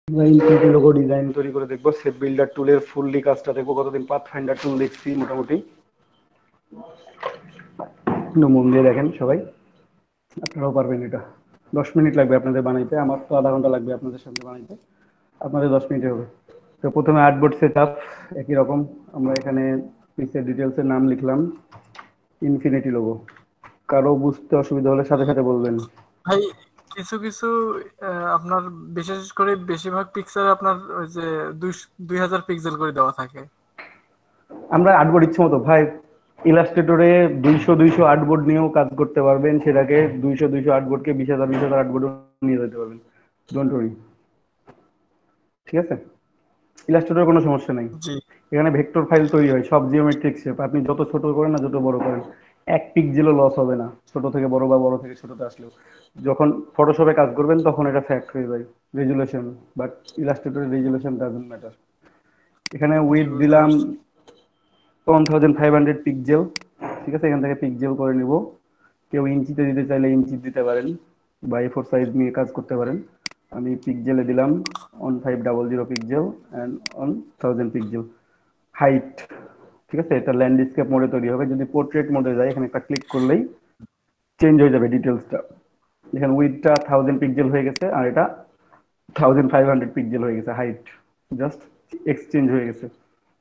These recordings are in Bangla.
ইনফিনিটি লোগো ডিজাইন তৈরি করে দেখবো। সেট বিল্ডার টুলের ফুললি কাজটা দেখবো। কতদিন পাথফাইন্ডার টুল দেখছি মোটামুটি, একটু মন দিয়ে দেখেন সবাই, আপনারাও পারবেন। এটা 10 মিনিট লাগবে আপনাদের বানাইতে, আমার তো আধা ঘন্টা লাগবে আপনাদের সামনে বানাইতে, আপনাদের 10 মিনিটে হবে। তো প্রথমে আর্টবোর্ড সেট আপ একই রকম, আমরা এখানে পিসের ডিটেলসের নাম লিখলাম ইনফিনিটি লোগো। কারো বুঝতে অসুবিধা হলে সাথে সাথে বলবেন। ভাই কিছু কিছু আপনার বিশেষ করে বেশিরভাগ পিক্সেল আপনার ওই যে 2000 পিক্সেল করে দেওয়া থাকে। আমরা আর্টবোর্ড ইচ্ছে মতো ভাই, ইলাস্ট্রেটরে 200 আর্টবোর্ড নিয়েও কাজ করতে পারবেন, সেটাকে 200 আর্টবোর্ডকে 20,000 আর্টবোর্ড নিয়ে যেতে পারবেন, ডোন্ট ওয়ারি। ঠিক আছে, ইলাস্ট্রেটর কোনো সমস্যা নেই। জি এখানে ভেক্টর ফাইল তৈরি হয় সব জিওমেট্রিক শেপ, আপনি যত ছোট করেন না যত বড় করেন, এক পিক্সেলও লস হবে না, ছোট থেকে বড় বা বড় থেকে ছোটতে আসলেও। যখন ফটোশপে কাজ করবেন তখন এটা ফ্যাক্ট হয়ে যায় রেজুলেশন, বাট ইলাস্ট্রেটরের রেজুলেশন ডাজন্ট ম্যাটার। এখানে জি উইথ বুঝতে দিলাম পারছি। 1500 পিক্সেল। ঠিক আছে, এখান থেকে পিক্সেল করে নিব। কেউ ইঞ্চিতে দিতে চাইলে ইঞ্চি দিতে পারেন, বা এ ফোর সাইজ নিয়ে কাজ করতে পারেন। আমি পিক্সেলে দিলাম 1500 পিক্সেল অ্যান্ড 1000 পিক্সেল। হাইট, ঠিক আছে, এটা ল্যান্ডস্কেপ মোডে তৈরি হবে। যদি পোর্ট্রেট মোডে যায় এখানে একটা ক্লিক করলেই চেঞ্জ হয়ে যাবে ডিটেলসটা। এখানে উইথটা 1000 পিক্সেল হয়ে গেছে আর এটা 1500 পিক্সেল হয়ে গেছে। হাইট জাস্ট এক্সচেঞ্জ হয়ে গেছে।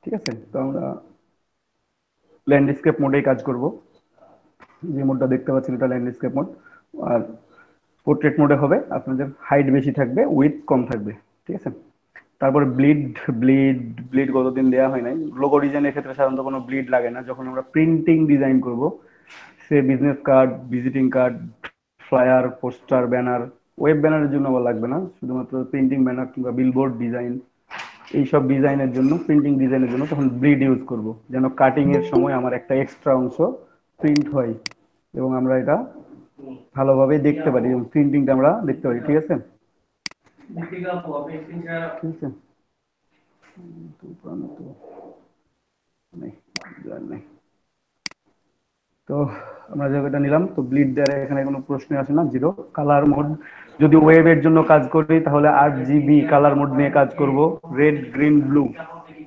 ঠিক আছে, তো আমরা ল্যান্ডস্কেপ মোডেই কাজ করব। যে মোডটা দেখতে পাচ্ছেন এটা ল্যান্ডস্কেপ মোড। আর পোর্ট্রেট মোডে হবে আপনাদের হাইট বেশি থাকবে, উইথ কম থাকবে। ঠিক আছে, তারপরে ব্লিড। ব্লিড ব্লিড কতদিন দেওয়া হয় নাই। লোগো ডিজাইনের ক্ষেত্রে সাধারণত কোনো ব্লিড লাগে না। যখন আমরা প্রিন্টিং ডিজাইন করব, সে business card, visiting card, flyer, poster, banner, web ব্যানারের জন্য আবার লাগবে না, শুধুমাত্র প্রিন্টিং ব্যানার কিংবা বিলবোর্ড ডিজাইন, এইসব ডিজাইনের জন্য, প্রিন্টিং ডিজাইনের জন্য তখন ব্লিড ইউজ করব, যেন কাটিং এর সময় আমার একটা এক্সট্রা অংশ প্রিন্ট হয় এবং আমরা এটা ভালোভাবে দেখতে পারি এবং প্রিন্টিংটা আমরা দেখতে পারি। ঠিক আছে, ঠিক আছে, তো আমরা যেটা নিলাম, তো ব্লিড দেওয়ার এখানে কোনো প্রশ্ন আসে না, জিরো। কালার মোড, যদি ওয়েবের জন্য কাজ করি তাহলে 8 GB কালার মোড নিয়ে কাজ করব। Red, green, blue.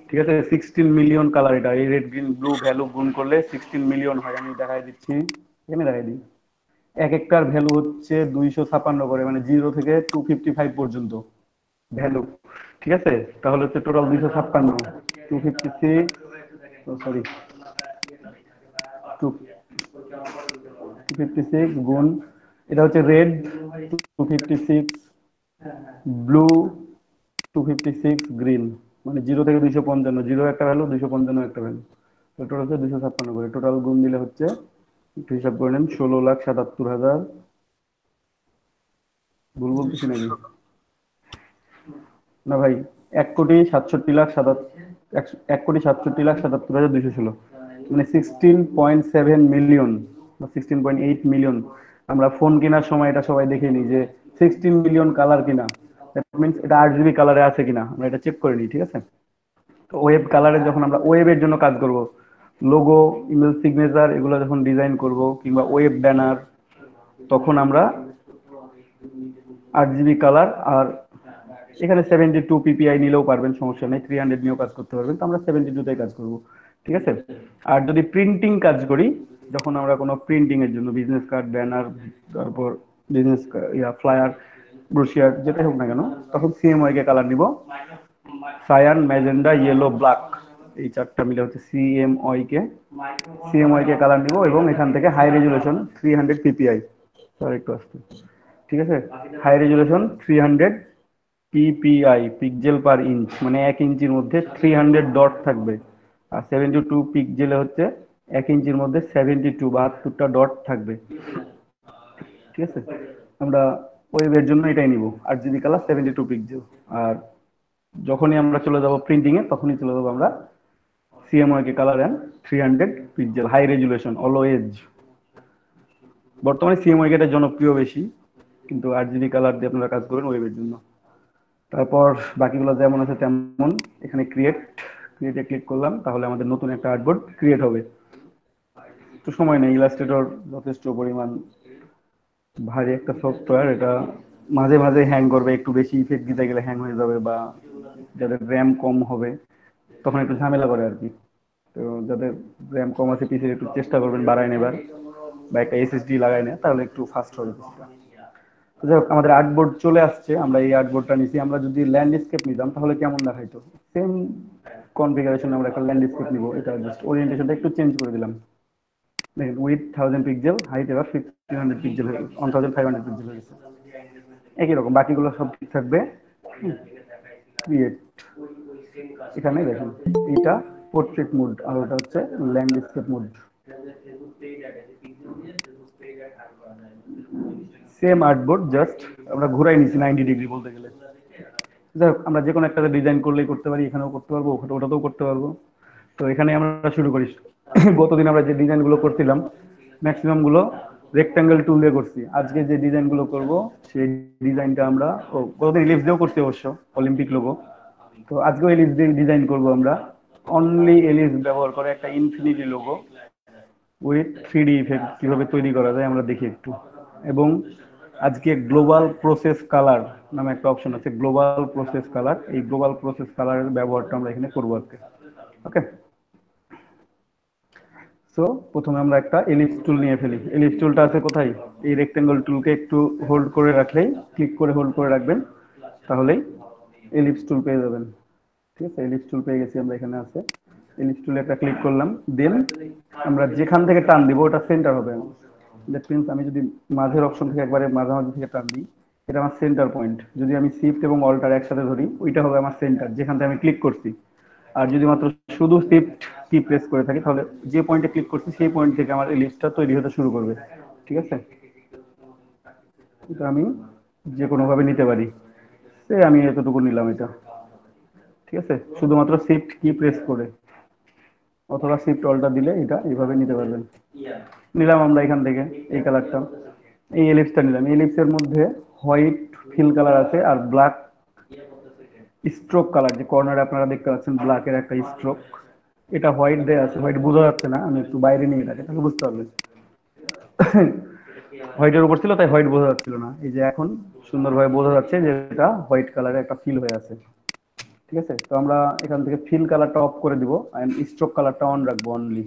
ঠিক আছে, 16 মিলিয়ন কালার। এটা এই রেড, গ্রিন, ব্লু ভ্যালু গুণ করলে 16 মিলিয়ন হয়। আমি দেখাই দিচ্ছি, এখানে দেখাই দিই। এক একটার ভ্যালু হচ্ছে 256 করে, মানে 0 থেকে 255 পর্যন্ত ভ্যালু। ঠিক আছে, তাহলে হচ্ছে টোটাল 256, 256, সরি, 256 গুণ, এটা হচ্ছে রেড 256, ব্লু 256, গ্রিন, মানে 0 থেকে 255, জিরো একটা ভ্যালু, 255 একটা ভ্যালু, টোটাল হচ্ছে 256 করে। টোটাল গুণ দিলে হচ্ছে, একটু হিসাব করে নেন, 16,77,000। ভুল বলতেছি নাকি? 216। না ভাই, 1,67,77,216, মানে 16.7 মিলিয়ন বা 16.8 মিলিয়ন। আমরা ফোন কেনার সময় এটা সবাই দেখে নিই যে 16 মিলিয়ন কালার কিনা, দ্যাট মিনস এটা 8 GB কালারে আছে কিনা, আমরা এটা চেক করে নিই। ঠিক আছে, তো ওয়েব কালারে যখন আমরা ওয়েবের জন্য কাজ করব, লোগো, ইমেল সিগনেচার, এগুলো যখন ডিজাইন করব কিংবা ওয়েব ব্যানার, তখন আমরা 8 GB কালার। আর এখানে 72 PPI নিলেও পারবেন, সমস্যা নেই, 300 নিয়েও কাজ করতে পারবেন, তো আমরা 72-তেই কাজ করব। ঠিক আছে, আর যদি প্রিন্টিং কাজ করি, যখন আমরা কোনো প্রিন্টিং এর জন্য বিজনেস কার্ড, ব্যানার, তারপর বিজনেস ফ্লায়ার, ব্রোশিয়ার, যেটাই হোক না কেন, তখন সিএমওয়াই কে কালার নিব। সায়ান, ম্যাজেন্ডা, ইয়েলো, ব্ল্যাক, এই চারটা মিলে হচ্ছে সিএমওয়াই কে কালার নিব এবং এখান থেকে হাই রেজুলেশন 300 PPI, স্যার একটু আসতে, ঠিক আছে, high resolution 300 PPI, pixel per inch, মানে 1 ইঞ্চির মধ্যে 300 ডট থাকবে। আর 72 পিক্সেলে হচ্ছে 1 ইঞ্চির মধ্যে 72 ডট থাকবে। ঠিক আছে, আমরা ওয়েবের জন্য এটাই নিব, 8 GB কালার, 72 পিক্সেল। আর যখনই আমরা চলে যাব প্রিন্টিং এ, তখনই চলে যাবো আমরা CMYK color and 300 pixel high resolution always. বর্তমানে সিএমওয়াই কেটা জনপ্রিয় বেশি, কিন্তু 8 GB কালার দিয়ে আপনারা কাজ করবেন ওয়েবের জন্য। তারপর বাকিগুলো যেমন আছে তেমন, এখানে ক্রিয়েটে ক্লিক করলাম, তাহলে আমাদের নতুন একটা আর্টবোর্ড ক্রিয়েট হবে। তো সময় নেই, ইলাস্ট্রেটর যথেষ্ট পরিমাণ ভারী একটা সফটওয়্যার, এটা মাঝে মাঝে হ্যাং করবে, একটু বেশি ইফেক্ট দিতে গেলে হ্যাং হয়ে যাবে, বা যাদের র্যাম কম হবে তখন একটু ঝামেলা করে আর কি। তো যাদের র্যাম কম আছে পিসির একটু চেষ্টা করবেন বাড়ায় নেবার, বা একটা এসএসডি লাগাই নেয়, তাহলে একটু ফাস্ট হবে পিসিটা। তো যাই হোক, আমাদের আর্টবোর্ড চলে আসছে, আমরা এই আর্টবোর্ডটা নিছি। আমরা যদি ল্যান্ডস্কেপ নিতাম তাহলে কেমন দেখাইতো? সেম কনফিগারেশন আমরা একটা ল্যান্ডস্কেপ নিব, এটা জাস্ট ওরিয়েন্টেশনটা একটু চেঞ্জ করে দিলাম। দেখেন, উইথ 1000 পিক্সেল, হাইট এবার 1500 পিক্সেল হয়ে গেছে, 1500 হয়ে গেছে। একই রকম বাকিগুলো সব ঠিক থাকবে। ক্রিয়েট, এখানে দেখেন এটা পোর্ট্রেট মোড আর ওটা হচ্ছে landscape mode. Same artboard, just আমরা ঘুরাই নিছি 90 ডিগ্রি বলতে গেলে। যাই হোক, আমরা যে কোনো একটা ডিজাইন করলেই করতে পারি, এখানেও করতে পারবো, ওটাতেও করতে পারবো। তো এখানে আমরা শুরু করি। গতদিন আমরা যে ডিজাইনগুলো করছিলাম ম্যাক্সিমাম গুলো রেক্টাঙ্গেল টুল দিয়ে করছি। আজকে যে ডিজাইনগুলো করব সেই ডিজাইনটা আমরা গতদিন ইলিপস দিয়েও করছি অবশ্য, অলিম্পিক লোগো। তো আজকেও এলিপস দিয়ে ডিজাইন করব আমরা। অনলি এলিপস ব্যবহার করে একটা infinity logo with 3D effect কিভাবে তৈরি করা যায় আমরা দেখি একটু। এবং আজকে গ্লোবাল প্রসেস কালার নামে একটা অপশন আছে, গ্লোবাল প্রসেস কালার। এই গ্লোবাল প্রসেস কালারের ব্যবহারটা আমরা এখানে করবো আজকে। ওকে, সো প্রথমে আমরা একটা এলিপস টুল নিয়ে ফেলি। এলিপস টুলটা আছে কোথায়? এই রেক্টেঙ্গল টুলকে একটু হোল্ড করে রাখলেই, ক্লিক করে হোল্ড করে রাখবেন, তাহলেই এলিপস টুল পেয়ে যাবেন। ঠিক আছে, এলিপস টুল পেয়ে গেছি আমরা, এখানে আছে। এলিপস টুলে একটা ক্লিক করলাম, দেন আমরা যেখান থেকে টান দিব ওটা সেন্টার হবে। দ্যাট মিনস আমি যদি মাঝের অপশন থেকে একবারে মাঝামাঝি থেকে টান দিই, এটা আমার সেন্টার পয়েন্ট। যদি আমি শিফট এবং অল্টার একসাথে ধরি, ওইটা হবে আমার সেন্টার, যেখান থেকে আমি ক্লিক করছি। আর যদি মাত্র শুধু শিফট কি প্রেস করে থাকি, তাহলে যে পয়েন্টে ক্লিক করছি সেই পয়েন্ট থেকে আমার এলিপসটা তৈরি হতে শুরু করবে। ঠিক আছে, এটা আমি যে কোনোভাবে নিতে পারি। সে আমি এতটুকু নিলাম এটা। ঠিক আছে, শুধুমাত্র শিফট কি প্রেস করে অথবা শিফট অল্টার দিলে এটা এইভাবে নিতে পারবেন। নিলাম আমরা এখান থেকে এই কালারটা, এই এলিপসটা নিলাম। এই এলিপসের মধ্যে হোয়াইট ফিল কালার আছে আর ব্ল্যাক স্ট্রোক কালার, যে কর্নারে আপনারা দেখতে পাচ্ছেন ব্ল্যাকের একটা স্ট্রোক, এটা হোয়াইট দেয়া আছে। হোয়াইট বোঝা যাচ্ছে না, আমি একটু বাইরে নিয়ে এটাকে, তাহলে বুঝতে পারবেন। হোয়াইটের উপর ছিল তাই হোয়াইট বোঝা যাচ্ছিল না, এই যে এখন সুন্দরভাবে বোঝা যাচ্ছে যে এটা হোয়াইট কালারের একটা ফিল হয়ে আছে। ঠিক আছে, তো আমরা এখান থেকে ফিল কালারটা অফ করে দিব, এন্ড স্ট্রোক কালারটা অন রাখবো অনলি।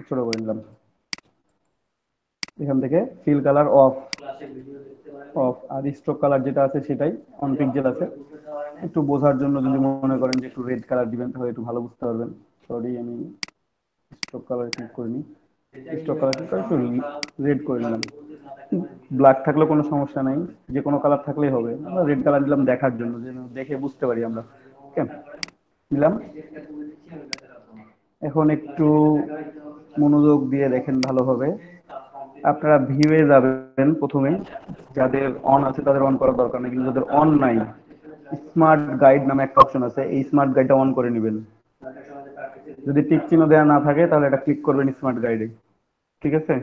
ছোট করে নিলাম, এখান থেকে ফিল কালার অফ, অফ আর স্ট্রোক কালার যেটা আছে সেটাই অন পিক্সেল আছে। একটু বোঝার জন্য যদি মনে করেন যে একটু রেড কালার দিবেন তাহলে একটু ভালো বুঝতে পারবেন। সরি, আমি স্ট্রোক কালার ক্লিক করিনি, স্ট্রোক কালার ক্লিক করে একটু রেড করে নিলাম। ব্ল্যাক থাকলে কোনো সমস্যা নাই, যে কোনো কালার থাকলেই হবে। আমরা রেড কালার দিলাম দেখার জন্য, যে দেখে বুঝতে পারি আমরা। ওকে, দিলাম। এখন একটু মনোযোগ দিয়ে দেখেন ভালোভাবে। আপনারা ভিউয়ে যাবেন প্রথমে, যাদের অন আছে তাদের অন করার দরকার নেই, কিন্তু যাদের অন নাই, স্মার্ট গাইড নামে একটা অপশন আছে, এই স্মার্ট গাইডটা অন করে নেবেন। যদি টিক চিহ্ন দেওয়া না থাকে তাহলে এটা ক্লিক করবেন স্মার্ট গাইডে। ঠিক আছে,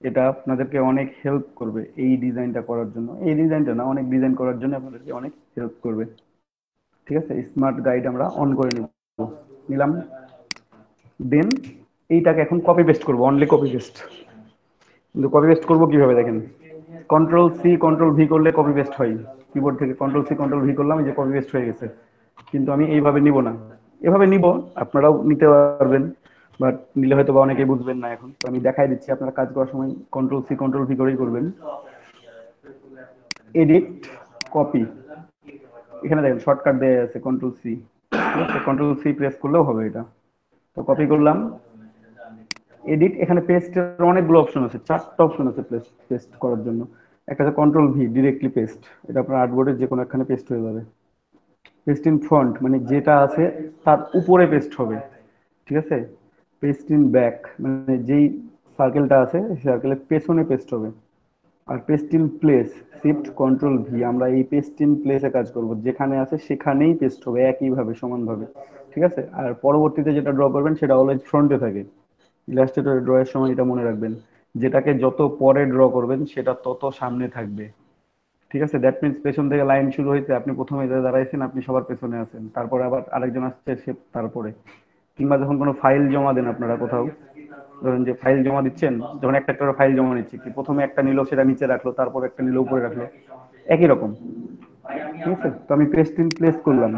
এটা আপনাদেরকে অনেক হেল্প করবে এই ডিজাইনটা করার জন্য। এই ডিজাইনটা না, অনেক ডিজাইন করার জন্য আপনাদেরকে অনেক হেল্প করবে। ঠিক আছে, স্মার্ট গাইড আমরা অন করে নিব, নিলাম। দেন এইটাকে এখন কপি পেস্ট করবো, অনলি কপি পেস্ট। কিন্তু কপি পেস্ট করবো কিভাবে দেখেন, কন্ট্রোল সি কন্ট্রোল ভি করলে কপি পেস্ট হয়। কিবোর্ড থেকে কন্ট্রোল সি কন্ট্রোল ভি করলাম, এই যে কপি পেস্ট হয়ে গেছে। কিন্তু আমি এইভাবে নিব না, এভাবে নিব, আপনারাও নিতে পারবেন, বাট নিলে হয়তো বা অনেকেই বুঝবেন না। এখন তো আমি দেখাই দিচ্ছি, আপনারা কাজ করার সময় কন্ট্রোল সি কন্ট্রোল ভি করেই করবেন। এডিট, কপি, এখানে দেখেন শর্টকাট দেওয়া আছে কন্ট্রোল সি। ঠিক আছে, কন্ট্রোল সি প্রেস করলেও হবে এটা। তো কপি করলাম, এডিট, এখানে পেস্টের অনেকগুলো অপশন আছে, 4টা অপশন আছে পেস্ট করার জন্য। একটা আছে কন্ট্রোল ভি, ডিরেক্টলি পেস্ট, এটা আপনার আর্টবোর্ডের যে কোনো একখানে পেস্ট হয়ে যাবে। পেস্ট ইন ফ্রন্ট, মানে যেটা আছে তার উপরে পেস্ট হবে। ঠিক আছে, পেস্ট ইন ব্যাক, মানে যেই সার্কেলটা আছে সেই সার্কেলের পেছনে পেস্ট হবে। আর paste in place, shift control V, আমরা এই পেস্ট ইন প্লেসে কাজ করব, যেখানে আছে সেখানেই পেস্ট হবে একইভাবে সমানভাবে। ঠিক আছে, আর পরবর্তীতে যেটা ড্র করবেন সেটা অলওয়েজ ফ্রন্টে থাকে। ইলাস্ট্রেটর ড্রয়ের সময় এটা মনে রাখবেন, যেটাকে যত পরে ড্র করবেন সেটা তত সামনে থাকবে। ঠিক আছে, দ্যাট মিনস পেছন থেকে লাইন শুরু হয়েছে, আপনি প্রথমে যে দাঁড়াইছেন আপনি সবার পেছনে আছেন, তারপরে আবার আরেকজন আসছে সে তারপরে। কিংবা যখন কোনো ফাইল জমা দেন আপনারা কোথাও, ধরেন যে ফাইল জমা দিচ্ছেন, যখন একটা একটা ফাইল জমা নিচ্ছে, কি প্রথমে একটা নিল সেটা নিচে রাখলো, তারপর একটা নিল উপরে রাখলো। একই রকম। ঠিক আছে, তো আমি পেস্ট ইন প্লেস করলাম,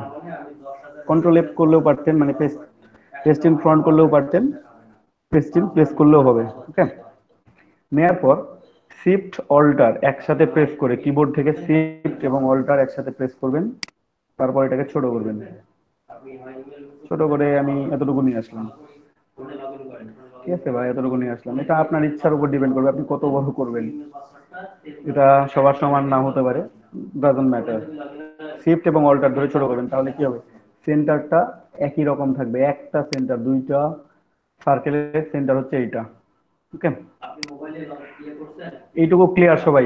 কন্ট্রোল এফ করলেও পারতেন, মানে পেস্ট ইন ফ্রন্ট করলেও পারতেন, পেস্ট ইন প্লেস করলেও হবে। ওকে, নেওয়ার পর শিফট অল্টার একসাথে প্রেস করে, কিবোর্ড থেকে শিফট এবং অল্টার একসাথে প্রেস করবেন, তারপর এটাকে ছোট করবেন। ছোট করে আমি এতটুকু নিয়ে আসলাম। ঠিক আছে ভাই, এতটুকু নিয়ে আসলাম। এটা আপনার ইচ্ছার উপর ডিপেন্ড করবে, আপনি কত বড় করবেন। এটা সবার সমান না হতে পারে, ডাজন্ট ম্যাটার। শিফট এবং অল্টার ধরে ছোট করবেন, তাহলে কি হবে, সেন্টারটা একই রকম থাকবে। একটা সেন্টার, দুইটা সার্কেলের সেন্টার হচ্ছে এইটা। ওকে, এইটুকু ক্লিয়ার সবাই?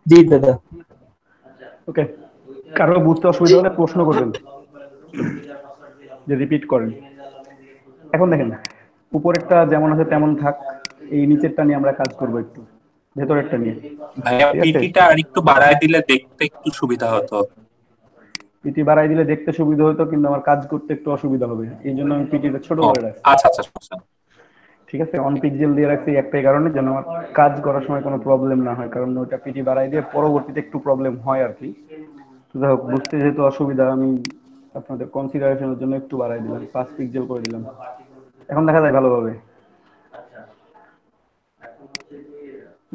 জি দাদা। ওকে, কারো বুঝতে অসুবিধা হলে প্রশ্ন করবেন, যে রিপিট করেন। এখন দেখেন, উপরেরটা যেমন আছে তেমন থাক, এই নিচেরটা নিয়ে আমরা কাজ করবো একটু, ভেতরেরটা নিয়ে। ভাইয়া ঠিক আছে, পিটিটা আরেকটু বাড়ায় দিলে দেখতে একটু সুবিধা হতো। পিটি বাড়াই দিলে দেখতে সুবিধা হতো, কিন্তু আমার কাজ করতে একটু অসুবিধা হবে, এই জন্য আমি পিটিটা ছোট ও করে রাখছি। আচ্ছা আচ্ছা সমস্যা নেই। ঠিক আছে, অন পিক্সেল দিয়ে রাখছি একটাই কারণে, যেন আমার কাজ করার সময় কোনো প্রবলেম না হয়, কারণ ওইটা পিটি বাড়াই দিয়ে পরবর্তীতে একটু প্রবলেম হয় আর কি। তো যাই হোক, বুঝতে যেহেতু অসুবিধা, আমি আপনাদের কনসিডারেশনের জন্য একটু বাড়াই দিলাম, 5 পিক্সেল করে দিলাম। এখন দেখা যায় ভালোভাবে,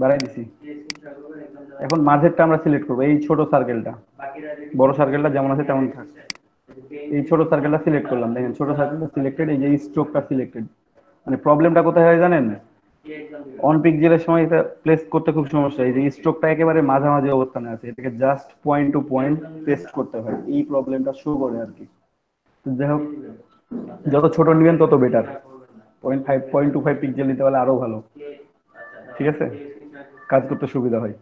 বাড়াই দিছি। এখন মাঝেরটা আমরা সিলেক্ট করবো, এই ছোট সার্কেলটা, বড় সার্কেলটা যেমন আছে তেমন থাকে। এই ছোট সার্কেলটা সিলেক্ট করলাম, দেখেন ছোট সার্কেলটা সিলেক্টেড, এই যে স্ট্রোকটা সিলেক্টেড। মানে প্রবলেমটা কোথায় হয় জানেন, অন পিক্সেলের সময় এটা প্লেস করতে খুব সমস্যা, এই যে স্ট্রোকটা একেবারে মাঝামাঝি অবস্থানে আছে, এটাকে just point to point paste করতে হয়, এই প্রবলেমটা শো করে আর কি। যাই হোক, যত ছোট নেবেন তত বেটার, 0.5 0.25 পিক্সেল নিতে পারলে আরো ভালো। ঠিক আছে, কাজ করতে সুবিধা হয়।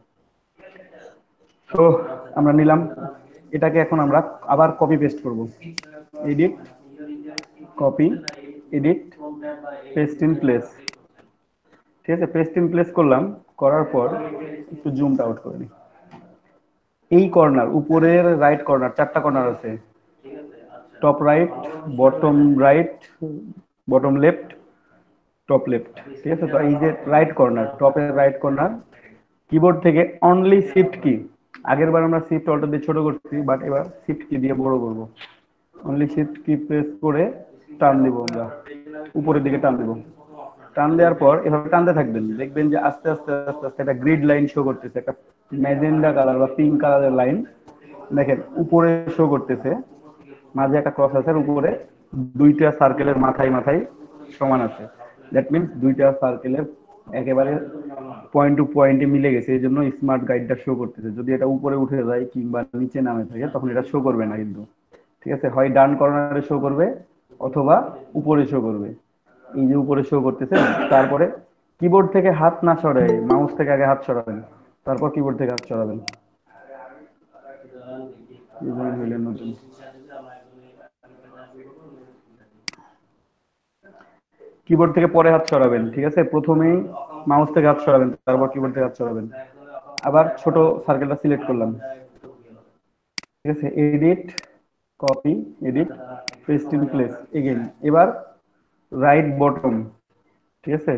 তো আমরা নিলাম, এটাকে এখন আমরা আবার কপি পেস্ট করব। Edit, copy, edit, paste in place. ঠিক আছে, পেস্ট ইন প্লেস করলাম, করার পর একটু জুমটা আউট করে নিই। এই কর্নার, উপরের রাইট কর্নার, 4টা কর্নার আছে, top right, bottom right, bottom left, top left. ঠিক আছে, তো এই যে রাইট কর্নার, টপের রাইট কর্নার, কিবোর্ড থেকে অনলি শিফট কি, আগের বার আমরা শিফট অল্টার দিয়ে ছোট করছি, বাট এবার শিফট কি দিয়ে বড় করব। অনলি শিফট কি প্রেস করে টান দিব, আমরা উপরের দিকে টান দিব। টান দেওয়ার পর এভাবে টানতে থাকবেন, দেখবেন যে আস্তে আস্তে আস্তে আস্তে একটা গ্রিড লাইন শো করতেছে, একটা ম্যাজেন্ডা কালার বা পিঙ্ক কালারের লাইন দেখেন উপরে শো করতেছে। মাঝে একটা ক্রস আছে, উপরে দুইটা সার্কেলের মাথায় মাথায় সমান আছে, দ্যাট মিনস দুইটা সার্কেলের একেবারে পয়েন্ট টু পয়েন্টে মিলে গেছে, এই জন্য স্মার্ট গাইডটা শো করতেছে। যদি এটা উপরে উঠে যায় কিংবা নিচে নামে থাকে তখন এটা শো করবে না কিন্তু। ঠিক আছে, হয় ডান কর্নারে শো করবে অথবা উপরে শো করবে। এই যে উপরে শো করতেছে, তারপরে কিবোর্ড থেকে হাত না সরাই, মাউস থেকে আগে হাত সরাবেন, তারপর কিবোর্ড থেকে হাত সরাবেন। নতুন কিবোর্ড থেকে পরে হাত সরাবেন। ঠিক আছে, প্রথমেই মাউস থেকে হাত সরাবেন, তারপর কিবোর্ড থেকে হাত সরাবেন। আবার ছোট সার্কেলটা সিলেক্ট করলাম। ঠিক আছে, edit, copy, edit, paste in place again. এবার রাইট বটম, ঠিক আছে,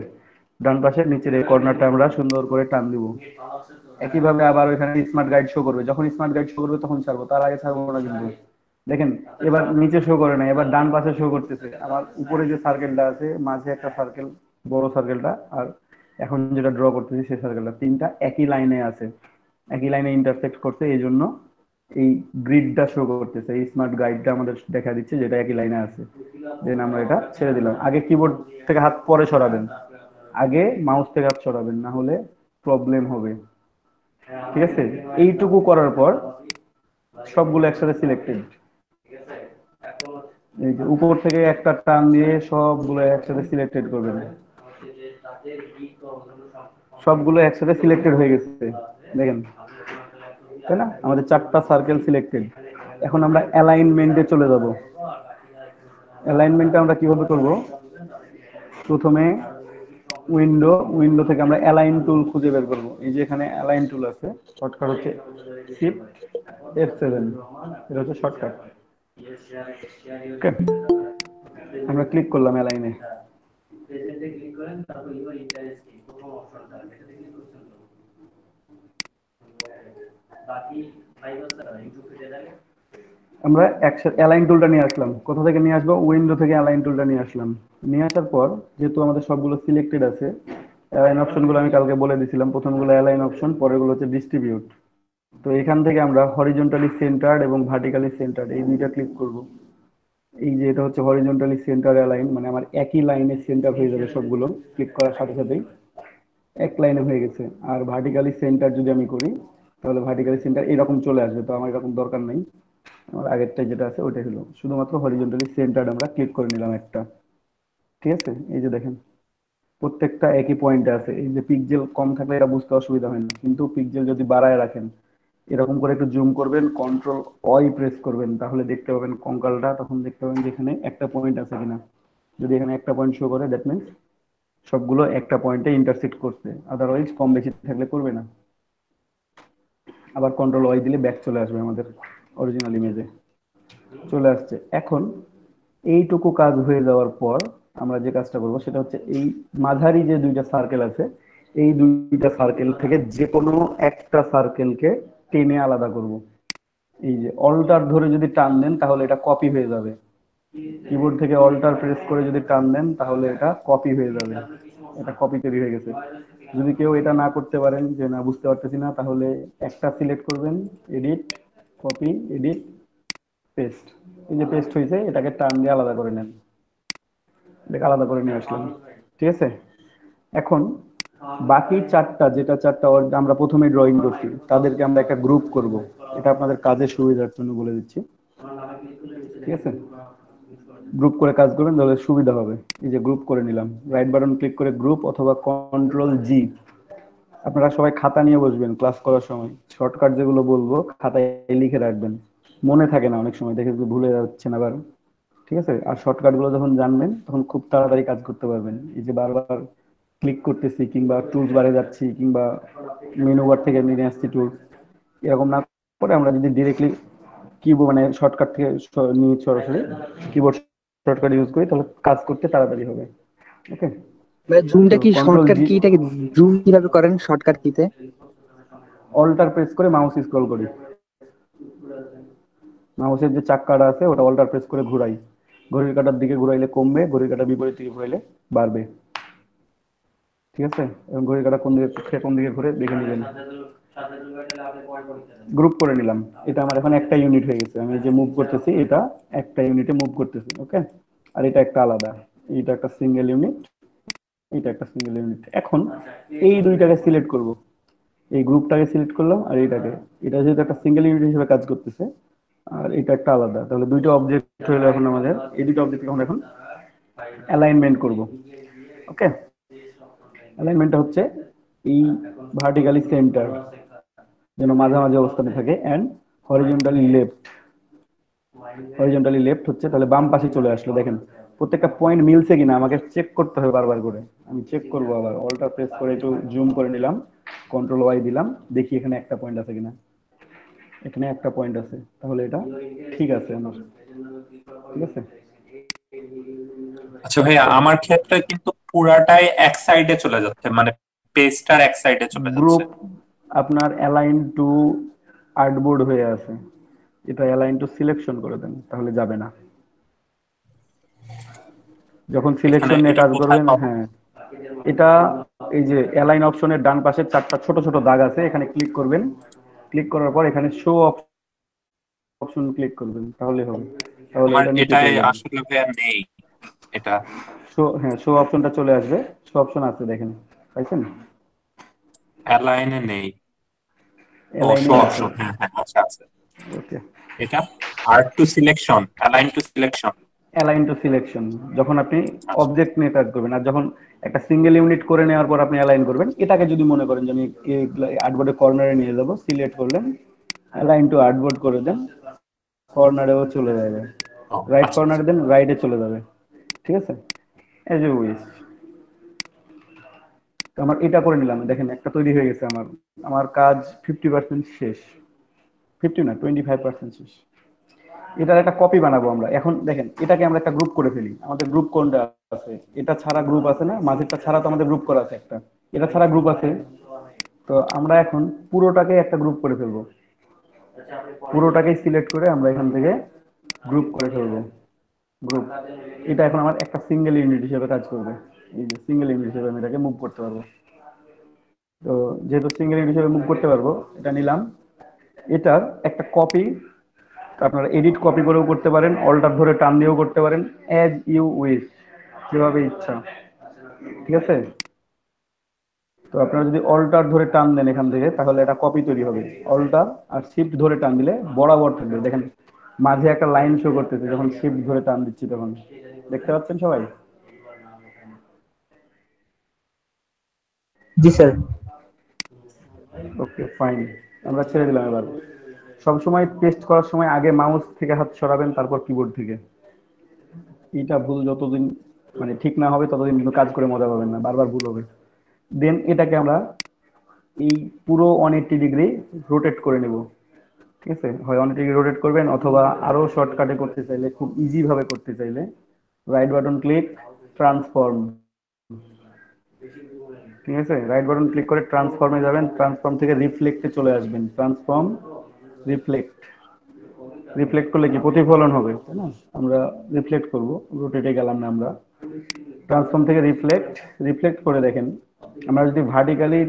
ডান পাশের নিচের এই কর্নারটা আমরা সুন্দর করে টান দিব। একইভাবে আবার ওইখানে স্মার্ট গাইড শো করবে, যখন স্মার্ট গাইড শো করবে তখন ছাড়বো, তার আগে ছাড়বো না কিন্তু। দেখেন এবার নিচে শো করে না, এবার ডান পাশে শো করতেছে। আমার উপরে যে সার্কেলটা আছে, মাঝে একটা সার্কেল, বড় সার্কেলটা, আর এখন যেটা ড্র করতেছি সেই সার্কেলটা, তিনটা একই লাইনে আছে, একই লাইনে ইন্টারসেক্ট করছে, এই জন্য এই গ্রিডটা শো করতেছে, এই স্মার্ট গাইডটা আমাদের দেখা দিচ্ছে যেটা একই লাইনে আছে। দেন আমরা এটা ছেড়ে দিলাম। আগে কিবোর্ড থেকে হাত পরে সরাবেন, আগে মাউস থেকে হাত সরাবেন, না হলে প্রবলেম হবে। ঠিক আছে, এইটুকু করার পর সবগুলো একসাথে সিলেক্টেড, এই যে উপর থেকে একটা টান দিয়ে সবগুলো একসাথে সিলেক্টেড করবেন। সবগুলো একসাথে সিলেক্টেড হয়ে গেছে দেখেন, তাই না, আমাদের 4টা সার্কেল সিলেক্টেড। এখন আমরা অ্যালাইনমেন্টে চলে যাব। অ্যালাইনমেন্টটা আমরা কিভাবে করব, প্রথমে উইন্ডো থেকে আমরা অ্যালাইন টুল খুঁজে বের করব। এই যে এখানে অ্যালাইন টুল আছে, শর্টকাট হচ্ছে শিফট F7, এটা হচ্ছে শর্টকাট। ওকে, আমরা ক্লিক করলাম অ্যালাইনে। আমরা একসাথে অ্যালাইন টুলটা নিয়ে আসলাম। কোথা থেকে নিয়ে আসবো? উইন্ডো থেকে অ্যালাইন টুলটা নিয়ে আসলাম। নিয়ে আসার পর যেহেতু আমাদের সবগুলো সিলেক্টেড আছে, অ্যালাইন অপশনগুলো আমি কালকে বলে দিছিলাম। প্রথমগুলো অ্যালাইন অপশন, পরেরগুলো হচ্ছে ডিস্ট্রিবিউট। তো এখান থেকে আমরা হরিজন্টালি সেন্টার্ড এবং ভার্টিক্যালি সেন্টার্ড এই দুইটা ক্লিক করব। এই যে এটা হচ্ছে হরিজন্টালি সেন্টার অ্যালাইন, মানে আমার একই লাইনে সেন্টার হয়ে যাবে সবগুলো, ক্লিক করার সাথে সাথেই এক লাইনে হয়ে গেছে। আর ভার্টিক্যালি সেন্টার যদি আমি করি তাহলে ভার্টিক্যালি সেন্টার এরকম চলে আসবে। তো আমার এরকম দরকার নেই, আমার আগেরটা যেটা আছে ওইটাই হলো। শুধুমাত্র হরিজন্টালি সেন্টার আমরা ক্লিক করে নিলাম একটা। ঠিক আছে, এই যে দেখেন প্রত্যেকটা একই পয়েন্টে আছে। এই যে পিক্সেল কম থাকলে এটা বুঝতে অসুবিধা হয় না, কিন্তু পিক্সেল যদি বাড়ায় রাখেন, এরকম করে একটু জুম করবেন, কন্ট্রোল ওয়াই প্রেস করবেন, তাহলে দেখতে পাবেন কঙ্কালটা, তখন দেখতে পাবেন যেখানে একটা পয়েন্ট আছে কিনা। যদি এখানে একটা পয়েন্ট শো করে দ্যাট মিনস সবগুলো একটা পয়েন্টে ইন্টারসেক্ট করছে, আদারওয়াইজ কম বেশি থাকলে করবে না। আবার কন্ট্রোল ওয়াই দিলে ব্যাক চলে আসবে আমাদের অরিজিনাল ইমেজে। চলে আসছে। এখন এইটুকু কাজ হয়ে যাওয়ার পর আমরা যে কাজটা করব সেটা হচ্ছে এই মাঝারি যে দুইটা সার্কেল আছে, এই দুইটা সার্কেল থেকে যে কোনো একটা সার্কেলকে টেনে আলাদা করব। এই যে অল্টার ধরে যদি টান দেন তাহলে এটা কপি হয়ে যাবে। কিবোর্ড থেকে অল্টার প্রেস করে যদি টান দেন তাহলে এটা কপি হয়ে যাবে। এটা কপি তৈরি হয়ে গেছে। যদি কেউ এটা না করতে পারেন, যে না বুঝতে পারতেছি না, তাহলে একটা সিলেক্ট করবেন, এডিট, কপি, এডিট, পেস্ট। এই যে পেস্ট হয়েছে, এটাকে টান দিয়ে আলাদা করে নেন। এটাকে আলাদা করে নিয়ে আসলাম। ঠিক আছে, এখন বাকি চারটা, যেটা চারটা আমরা প্রথমে ড্রয়িং করছি, তাদেরকে আমরা একটা গ্রুপ করব। এটা আপনাদের কাজের সুবিধার জন্য বলে দিচ্ছি। ঠিক আছে, গ্রুপ করে কাজ করবেন তাহলে সুবিধা হবে। এই যে গ্রুপ করে নিলাম, রাইট বাটন ক্লিক করে গ্রুপ অথবা কন্ট্রোল জি। আপনারা সবাই খাতা নিয়ে বসবেন ক্লাস করার সময়, শর্টকাট যেগুলো বলবো খাতায় লিখে রাখবেন। মনে থাকে না অনেক সময়, দেখে ভুলে যাচ্ছেন আবার। ঠিক আছে, আর শর্টকাট গুলো যখন জানবেন তখন খুব তাড়াতাড়ি কাজ করতে পারবেন। এই যে বারবার ক্লিক করতেছি কিংবা টুলস বারে যাচ্ছি কিংবা মেনু বার থেকে নিয়ে আসছি টুলস, এরকম না করে আমরা যদি ডিরেক্টলি কিবোর্ড মানে শর্টকাট থেকে নিয়ে সরাসরি কিবোর্ড শর্টকাট ইউজ করি তাহলে কাজ করতে তাড়াতাড়ি হবে। ওকে, মানে তো জুমটা কি কন্ট্রোল শর্টকাট জি, কিটা কি জুম কিভাবে করেন শর্টকাট কিতে? অল্টার প্রেস করে মাউস স্ক্রল করি। মাউসের যে চাক্কাটা আছে ওটা অল্টার প্রেস করে ঘুরাই। ঘড়ির কাঁটার দিকে ঘুরাইলে কমবে, ঘড়ির কাঁটার বিপরীত দিকে ঘুরাইলে বাড়বে। ঠিক আছে, এবং ঘড়ির কাঁটা কোন দিকে কোন দিকে ঘুরে দেখে নেবেন। গ্রুপ করে নিলাম। এটা আমার এখন একটা ইউনিট হয়ে গেছে। আমি যে মুভ করতেছি এটা একটা ইউনিটে মুভ করতেছি। ওকে, আর এটা একটা আলাদা, এটা একটা সিঙ্গেল ইউনিট, এটা একটা সিঙ্গেল ইউনিট। এখন এই দুইটাকে সিলেক্ট করব। এই গ্রুপটাকে সিলেক্ট করলাম আর এইটাকে, এটা যেহেতু একটা সিঙ্গেল ইউনিট হিসেবে কাজ করতেছে আর এটা একটা আলাদা, তাহলে দুইটা অবজেক্ট হলো এখন আমাদের। এই দুটো অবজেক্ট আমরা এখন অ্যালাইনমেন্ট করব। ওকে, অ্যালাইনমেন্টটা হচ্ছে এই ভার্টিক্যালি সেন্টার যেন মাঝামাঝি অবস্থানে থাকে, and horizontally left. Horizontally left হচ্ছে তাহলে বাম পাশে চলে আসলো। দেখেন প্রত্যেকটা পয়েন্ট মিলছে কিনা আমাকে চেক করতে হবে বারবার করে। আমি চেক করব, আবার অল্টার প্রেস করে একটু জুম করে নিলাম, কন্ট্রোল ওয়াই দিলাম, দেখি এখানে একটা পয়েন্ট আছে কিনা। এখানে একটা পয়েন্ট আছে, তাহলে এটা ঠিক আছে আমার। ঠিক আছে, আচ্ছা ভাইয়া, আমার ক্ষেত্রে কিন্তু পুরাটাই এক সাইডে চলে যাচ্ছে, মানে পেজটার এক সাইডে চলে যাচ্ছে। গ্রুপ আপনার অ্যালাইন টু আর্টবোর্ড হয়ে আছে, এটা অ্যালাইন টু সিলেকশন করে দেন তাহলে যাবে না। যখন এখানে সিলেকশন নিয়ে এটা কাজ কোথায় করবেন, পাবো? হ্যাঁ এটা এই যে অ্যালাইন অপশনের ডান পাশে চারটা ছোট ছোট দাগ আছে, এখানে ক্লিক করবেন। ক্লিক করার পর এখানে শো অপশন ক্লিক করবেন, তাহলে হবে। তাহলে আমার এটা নিচে এটাই চলে যাবে। আসলে ভাইয়া নেই এটা। শো, হ্যাঁ শো অপশনটা চলে আসবে। শো অপশন আছে দেখেন, পাইছেন? অ্যালাইনে নেই। ও, শো অ্যালাইনে আছে। অপশন, হ্যাঁ হ্যাঁ, আচ্ছা আচ্ছা। ওকে, এটা art two selection, align two selection. Align two selection যখন আপনি আচ্ছা অবজেক্ট নিয়ে কাজ করবেন, আর যখন একটা সিঙ্গেল ইউনিট করে নেওয়ার পর আপনি অ্যালাইন করবেন, এটাকে যদি মনে করেন যে আমি আর্টবোর্ডের কর্নারে নিয়ে যাব, সিলেক্ট করলেন, অ্যালাইন টু আর্টবোর্ড করে দেন, কর্নারেও চলে যাবে। ও রাইট আচ্ছা আচ্ছা। কর্নারে দেন, রাইটে চলে যাবে। ঠিক আছে, এজ ইউ উইশ। আমার এটা করে নিলাম, দেখেন একটা তৈরি হয়ে গেছে। আমার আমার কাজ 50% শেষ। 50 না, 25% শেষ। এটার একটা কপি বানাবো আমরা। এখন দেখেন এটাকে আমরা একটা গ্রুপ করে ফেলি। আমাদের গ্রুপ কোনটা আছে? এটা ছাড়া গ্রুপ আছে না, মাঝেরটা ছাড়া তো আমাদের গ্রুপ করা আছে একটা, এটা ছাড়া গ্রুপ আছে। তো আমরা এখন পুরোটাকে একটা গ্রুপ করে ফেলবো, পুরোটাকে সিলেক্ট করে আমরা এখান থেকে গ্রুপ করে ফেলবো। গ্রুপ, এটা এখন আমার একটা সিঙ্গেল ইউনিট হিসেবে কাজ করবে। এই যে সিঙ্গেল ইউনিট হিসেবে আমি এটাকে মুভ করতে পারবো। তো যেহেতু সিঙ্গেল ইউনিট হিসেবে মুভ করতে পারবো, এটা নিলাম। এটার একটা কপি আপনারা এডিট কপি করেও করতে পারেন, অল্টার ধরে টান দিয়েও করতে পারেন, অ্যাজ ইউ উইশ, যেভাবে ইচ্ছা। ঠিক আছে? তো আপনারা যদি অল্টার ধরে টান দেন এখান থেকে, তাহলে এটা কপি তৈরি হবে। অল্টার আর শিফট ধরে টান দিলে বরাবর থাকবে। দেখেন মাঝে একটা লাইন শো করতেছে যখন শিফট ধরে টান দিচ্ছি, তখন দেখতে পাচ্ছেন সবাই? জি স্যার। ওকে ফাইন, আমরা ছেড়ে দিলাম। এবার সবসময় পেস্ট করার সময় আগে মাউস থেকে হাত সরাবেন, তারপর কিবোর্ড থেকে। এইটা ভুল যতদিন মানে ঠিক না হবে ততদিন কিন্তু কাজ করে মজা পাবেন না, বারবার ভুল হবে। দেন এটাকে আমরা এই পুরো 180 ডিগ্রি রোটেট করে নেব। ঠিক আছে? হয় 180 ডিগ্রি রোটেট করবেন, অথবা আরো শর্টকাটে করতে চাইলে, খুব ইজি ভাবে করতে চাইলে, রাইট বাটন ক্লিক, ট্রান্সফর্ম। ঠিক আছে? রাইট বাটন ক্লিক করে ট্রান্সফর্মে যাবেন, ট্রান্সফর্ম থেকে রিফ্লেক্টে চলে আসবেন। Transform, reflect. রিফ্লেক্ট করলে কি প্রতিফলন হবে, তাই না? আমরা রিফ্লেক্ট করব, রোটেটে গেলাম না আমরা। ট্রান্সফর্ম থেকে রিফ্লেক্ট, রিফ্লেক্ট করে দেখেন আমরা যদি ভার্টিক্যালি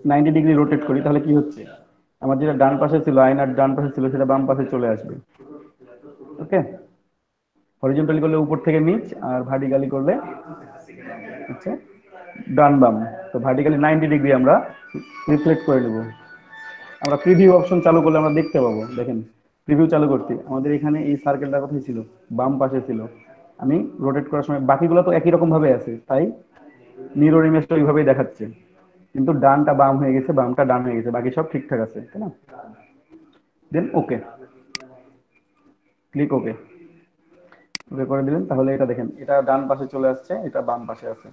90 ডিগ্রি রোটেট করি তাহলে কি হচ্ছে? আমার যেটা ডান পাশে ছিল, আয়নার ডান পাশে ছিল, সেটা বাম পাশে চলে আসবে। ওকে? হরিজন্টালি করলে উপর থেকে নিচ, আর ভার্টিক্যালি করলে হচ্ছে ডান বাম। তো ভার্টিক্যালি 90 ডিগ্রি আমরা রিফ্লেক্ট করে নেব। আমরা প্রিভিউ অপশন চালু করলে আমরা দেখতে পাবো। দেখেন প্রিভিউ চালু করতে আমাদের এখানে এই সার্কেলটা কোথায় ছিল? বাম পাশে ছিল। আমি রোটেট করার সময় বাকিগুলো তো একই রকম ভাবে আছে, তাই মিরর ইমেজটা ওইভাবেই দেখাচ্ছে, কিন্তু ডানটা বাম হয়ে গেছে, বামটা ডান হয়ে গেছে, বাকি সব ঠিকঠাক আছে, তাই না? দেন ওকে, ক্লিক ওকে। ওকে করে দিলেন, তাহলে এটা দেখেন এটা ডান পাশে চলে আসছে, এটা বাম পাশে আছে।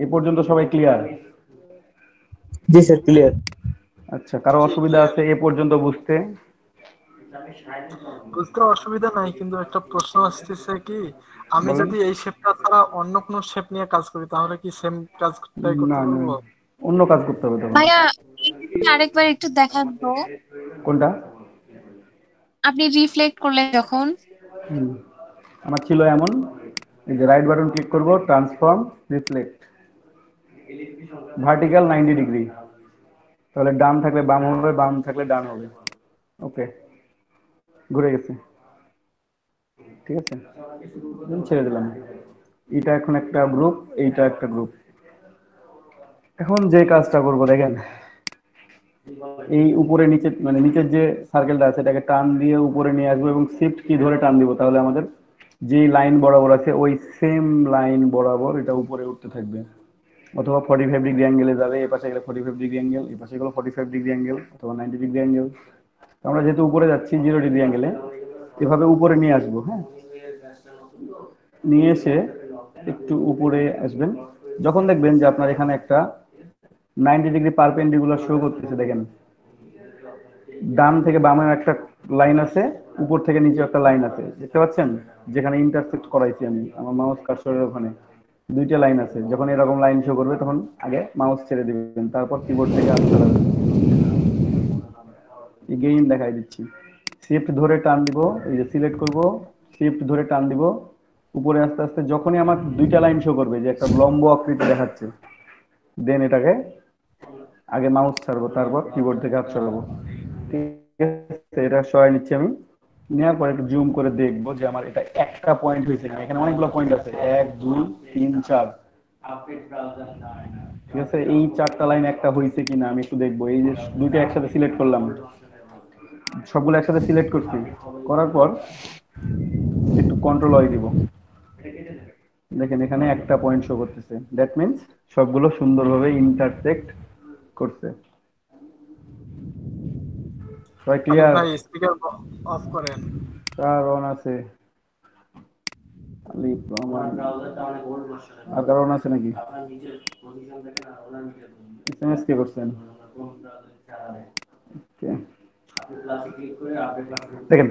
এ পর্যন্ত সবাই ক্লিয়ার? জি স্যার, ক্লিয়ার। আচ্ছা, কারো জি অসুবিধা ক্লিয়ার। আছে এ পর্যন্ত বুঝতে? বুঝতে অসুবিধা নাই, কিন্তু একটা প্রশ্ন আসতেছে কি, আমি বলেন। যদি এই শেপটা ছাড়া অন্য কোনো শেপ নিয়ে কাজ করি তাহলে কি সেম কাজটাই করতে না না, পারবো? অন্য কাজ করতে হবে তখন। ভাইয়া, এটা আরেকবার একটু দেখান তো। কোনটা? আপনি রিফ্লেক্ট করলেন যখন। হুম, আমার ছিল এমন, এই যে রাইট বাটন ক্লিক করব, ট্রান্সফর্ম, রিফ্লেক্ট, ভার্টিক্যাল 90 ডিগ্রি, তাহলে ডান থাকলে বাম হবে, বাম থাকলে ডান হবে। ওকে, ঘুরে গেছে। ঠিক আছে, ছেড়ে দিলাম। এটা এখন একটা গ্রুপ, এইটা একটা গ্রুপ। এখন যে কাজটা করব দেখেন, এই উপরে নিচে মানে নিচের যে সার্কেলটা আছে এটাকে টান দিয়ে উপরে নিয়ে আসবো এবং শিফট কি ধরে টান দিব, তাহলে আমাদের যে লাইন বরাবর আছে ওই সেম লাইন বরাবর এটা উপরে উঠতে থাকবে। অথবা 45 ডিগ্রি অ্যাঙ্গেলে যাবে, এ পাশে গেলে 45 ডিগ্রি অ্যাঙ্গেল, এ পাশে গেলে 45 ডিগ্রি অ্যাঙ্গেল, অথবা 90 ডিগ্রি অ্যাঙ্গেল। আমরা যেহেতু উপরে যাচ্ছি 0 ডিগ্রি অ্যাঙ্গেলে, এভাবে উপরে নিয়ে আসবো। হ্যাঁ, নিয়ে এসে একটু উপরে আসবেন, যখন দেখবেন যে আপনার এখানে একটা 90 ডিগ্রি পারপেন্ডিকুলার শো করতেছে, দেখেন ডান থেকে বামে একটা লাইন আছে, উপর থেকে নিচে একটা লাইন আছে, দেখতে পাচ্ছেন? যেখানে ইন্টারসেক্ট করাইছি আমি আমার মাউস কার্সরের ওখানে দুইটা লাইন আছে। যখন এরকম লাইন শো করবে তখন আগে মাউস ছেড়ে দিবেন, তারপর কিবোর্ড থেকে হাত চালাবেন। গেইন দেখাই দিচ্ছি। শিফট ধরে টান দিব, এই যে সিলেক্ট করব, শিফট ধরে টান দিব উপরে আস্তে আস্তে। যখনই আমার দুইটা লাইন শো করবে যে একটা লম্ব আকৃতি দেখাচ্ছে, দেন এটাকে আগে মাউস ছাড়বো, তারপর কিবোর্ড থেকে হাত সরাবো। ঠিক আছে, এটা সরাই নিচ্ছি আমি। নেওয়ার পর একটু জুম করে দেখবো যে আমার এটা একটা পয়েন্ট হয়েছে কিনা। এখানে অনেকগুলো পয়েন্ট আছে, 1 2 3 4। ঠিক আছে, এই চারটা লাইন একটা হয়েছে কিনা আমি একটু দেখবো। এই যে দুইটা একসাথে সিলেক্ট করলাম, সবগুলো একসাথে সিলেক্ট করছি, করার পর একটু কন্ট্রোল আই দিব। দেখেন এখানে একটা পয়েন্ট শো করতেছে, দ্যাট মিন্স সবগুলো সুন্দরভাবে ইন্টারসেক্ট করছে। সবাই হাবিব ক্লিয়ার? ভাই স্পিকার অফ করেন। কার অন আছে? আলিফ রহমান। আর কার অন আছে নাকি? এসএমএস কে করছেন? Okay. দেখেন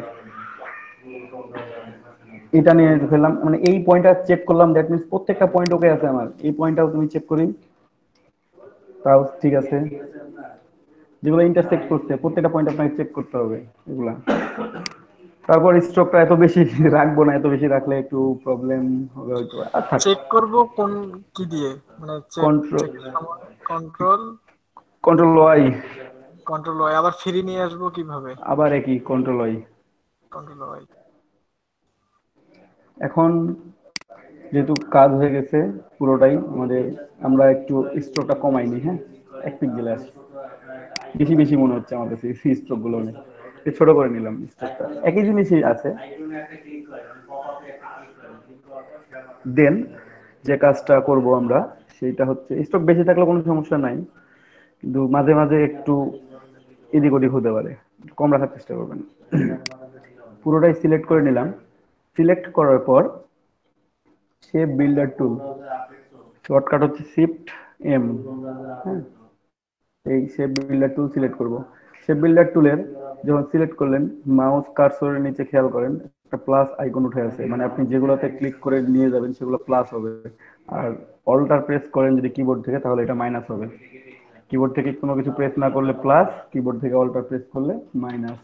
এটা নিয়ে ফেললাম, মানে এই পয়েন্টটা চেক করলাম, দ্যাট মিন্স প্রত্যেকটা পয়েন্ট ওকে আছে আমার। এই পয়েন্টটাও তুমি চেক করি, তাও ঠিক আছে। যেগুলো ইন্টারসেক্ট করছে প্রত্যেকটা পয়েন্ট আপনাকে চেক করতে হবে এগুলা। তারপর স্ট্রোকটা এত বেশি রাখবো না, এত বেশি রাখলে একটু প্রবলেম হবে হয়তো। আর থাক, চেক করব কোন কি দিয়ে, মানে চেক কন্ট্রোল চেকের সময় control control Y, control Y, আবার ফ্রি নিয়ে আসবো কিভাবে? আবার একই কন্ট্রোল ওয়াই। Control Y. এখন যেহেতু কাজ হয়ে গেছে পুরোটাই আমাদের, আমরা একটু স্ট্রোকটা কমাইনি, হ্যাঁ, এক পিক্সেলে আছে, বেশি বেশি মনে হচ্ছে আমার কাছে স্ট্রোক গুলো অনেক, ছোট করে নিলাম স্ট্রোকটা, একই জিনিসই আছে। দেন যে কাজটা করব আমরা সেটা হচ্ছে, স্ট্রোক বেশি থাকলে কোনো সমস্যা নাই, কিন্তু মাঝে মাঝে একটু এদিক ওদিক হতে পারে, কম রাখার চেষ্টা করবেন। পুরোটাই সিলেক্ট করে নিলাম। সিলেক্ট করার পর শেপ বিল্ডার টুল, শর্টকাট হচ্ছে শিফট এম, হ্যাঁ, এই শেপ বিল্ডার টুল সিলেক্ট করব। শেপ বিল্ডার টুলের যখন সিলেক্ট করলেন, মাউস কার্সরের নিচে খেয়াল করেন একটা প্লাস আইকন উঠে আছে, মানে আপনি যেগুলোতে ক্লিক করে নিয়ে যাবেন সেগুলো প্লাস হবে। আর অল্টার প্রেস করেন যদি কিবোর্ড থেকে, তাহলে এটা মাইনাস হবে। কিবোর্ড থেকে কোনো কিছু প্রেস না করলে প্লাস, কিবোর্ড থেকে অল্টার প্রেস করলে মাইনাস।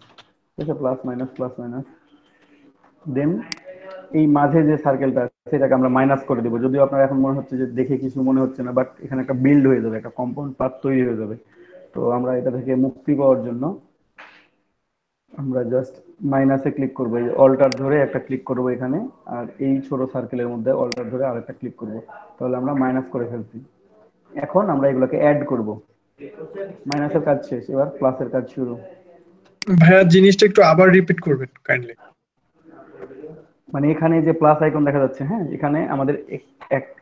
ঠিক আছে, প্লাস মাইনাস প্লাস মাইনাস। দেন এই মাঝে যে সার্কেলটা আছে সেটাকে আমরা মাইনাস করে দেবো। যদিও আপনার এখন মনে হচ্ছে যে দেখে কিছু মনে হচ্ছে না, বাট এখানে একটা বিল্ড হয়ে যাবে, একটা কম্পাউন্ড পাথ তৈরি হয়ে যাবে। তো আমরা এটা থেকে মুক্তি পাওয়ার জন্য আমরা জাস্ট মাইনাসে ক্লিক করবো, এই অল্টার ধরে একটা ক্লিক করবো এখানে, আর এই ছোট সার্কেলের মধ্যে অল্টার ধরে আরেকটা ক্লিক করব, তাহলে আমরা মাইনাস করে ফেলছি। এখন আমরা এগুলোকে অ্যাড করব। মাইনাসের কাজ শেষ, এবার প্লাসের কাজ শুরু। ভাইয়া জিনিসটা একটু আবার রিপিট করবেন কাইন্ডলি। মানে এখানে যে প্লাস আইকন দেখা যাচ্ছে, হ্যাঁ, এখানে আমাদের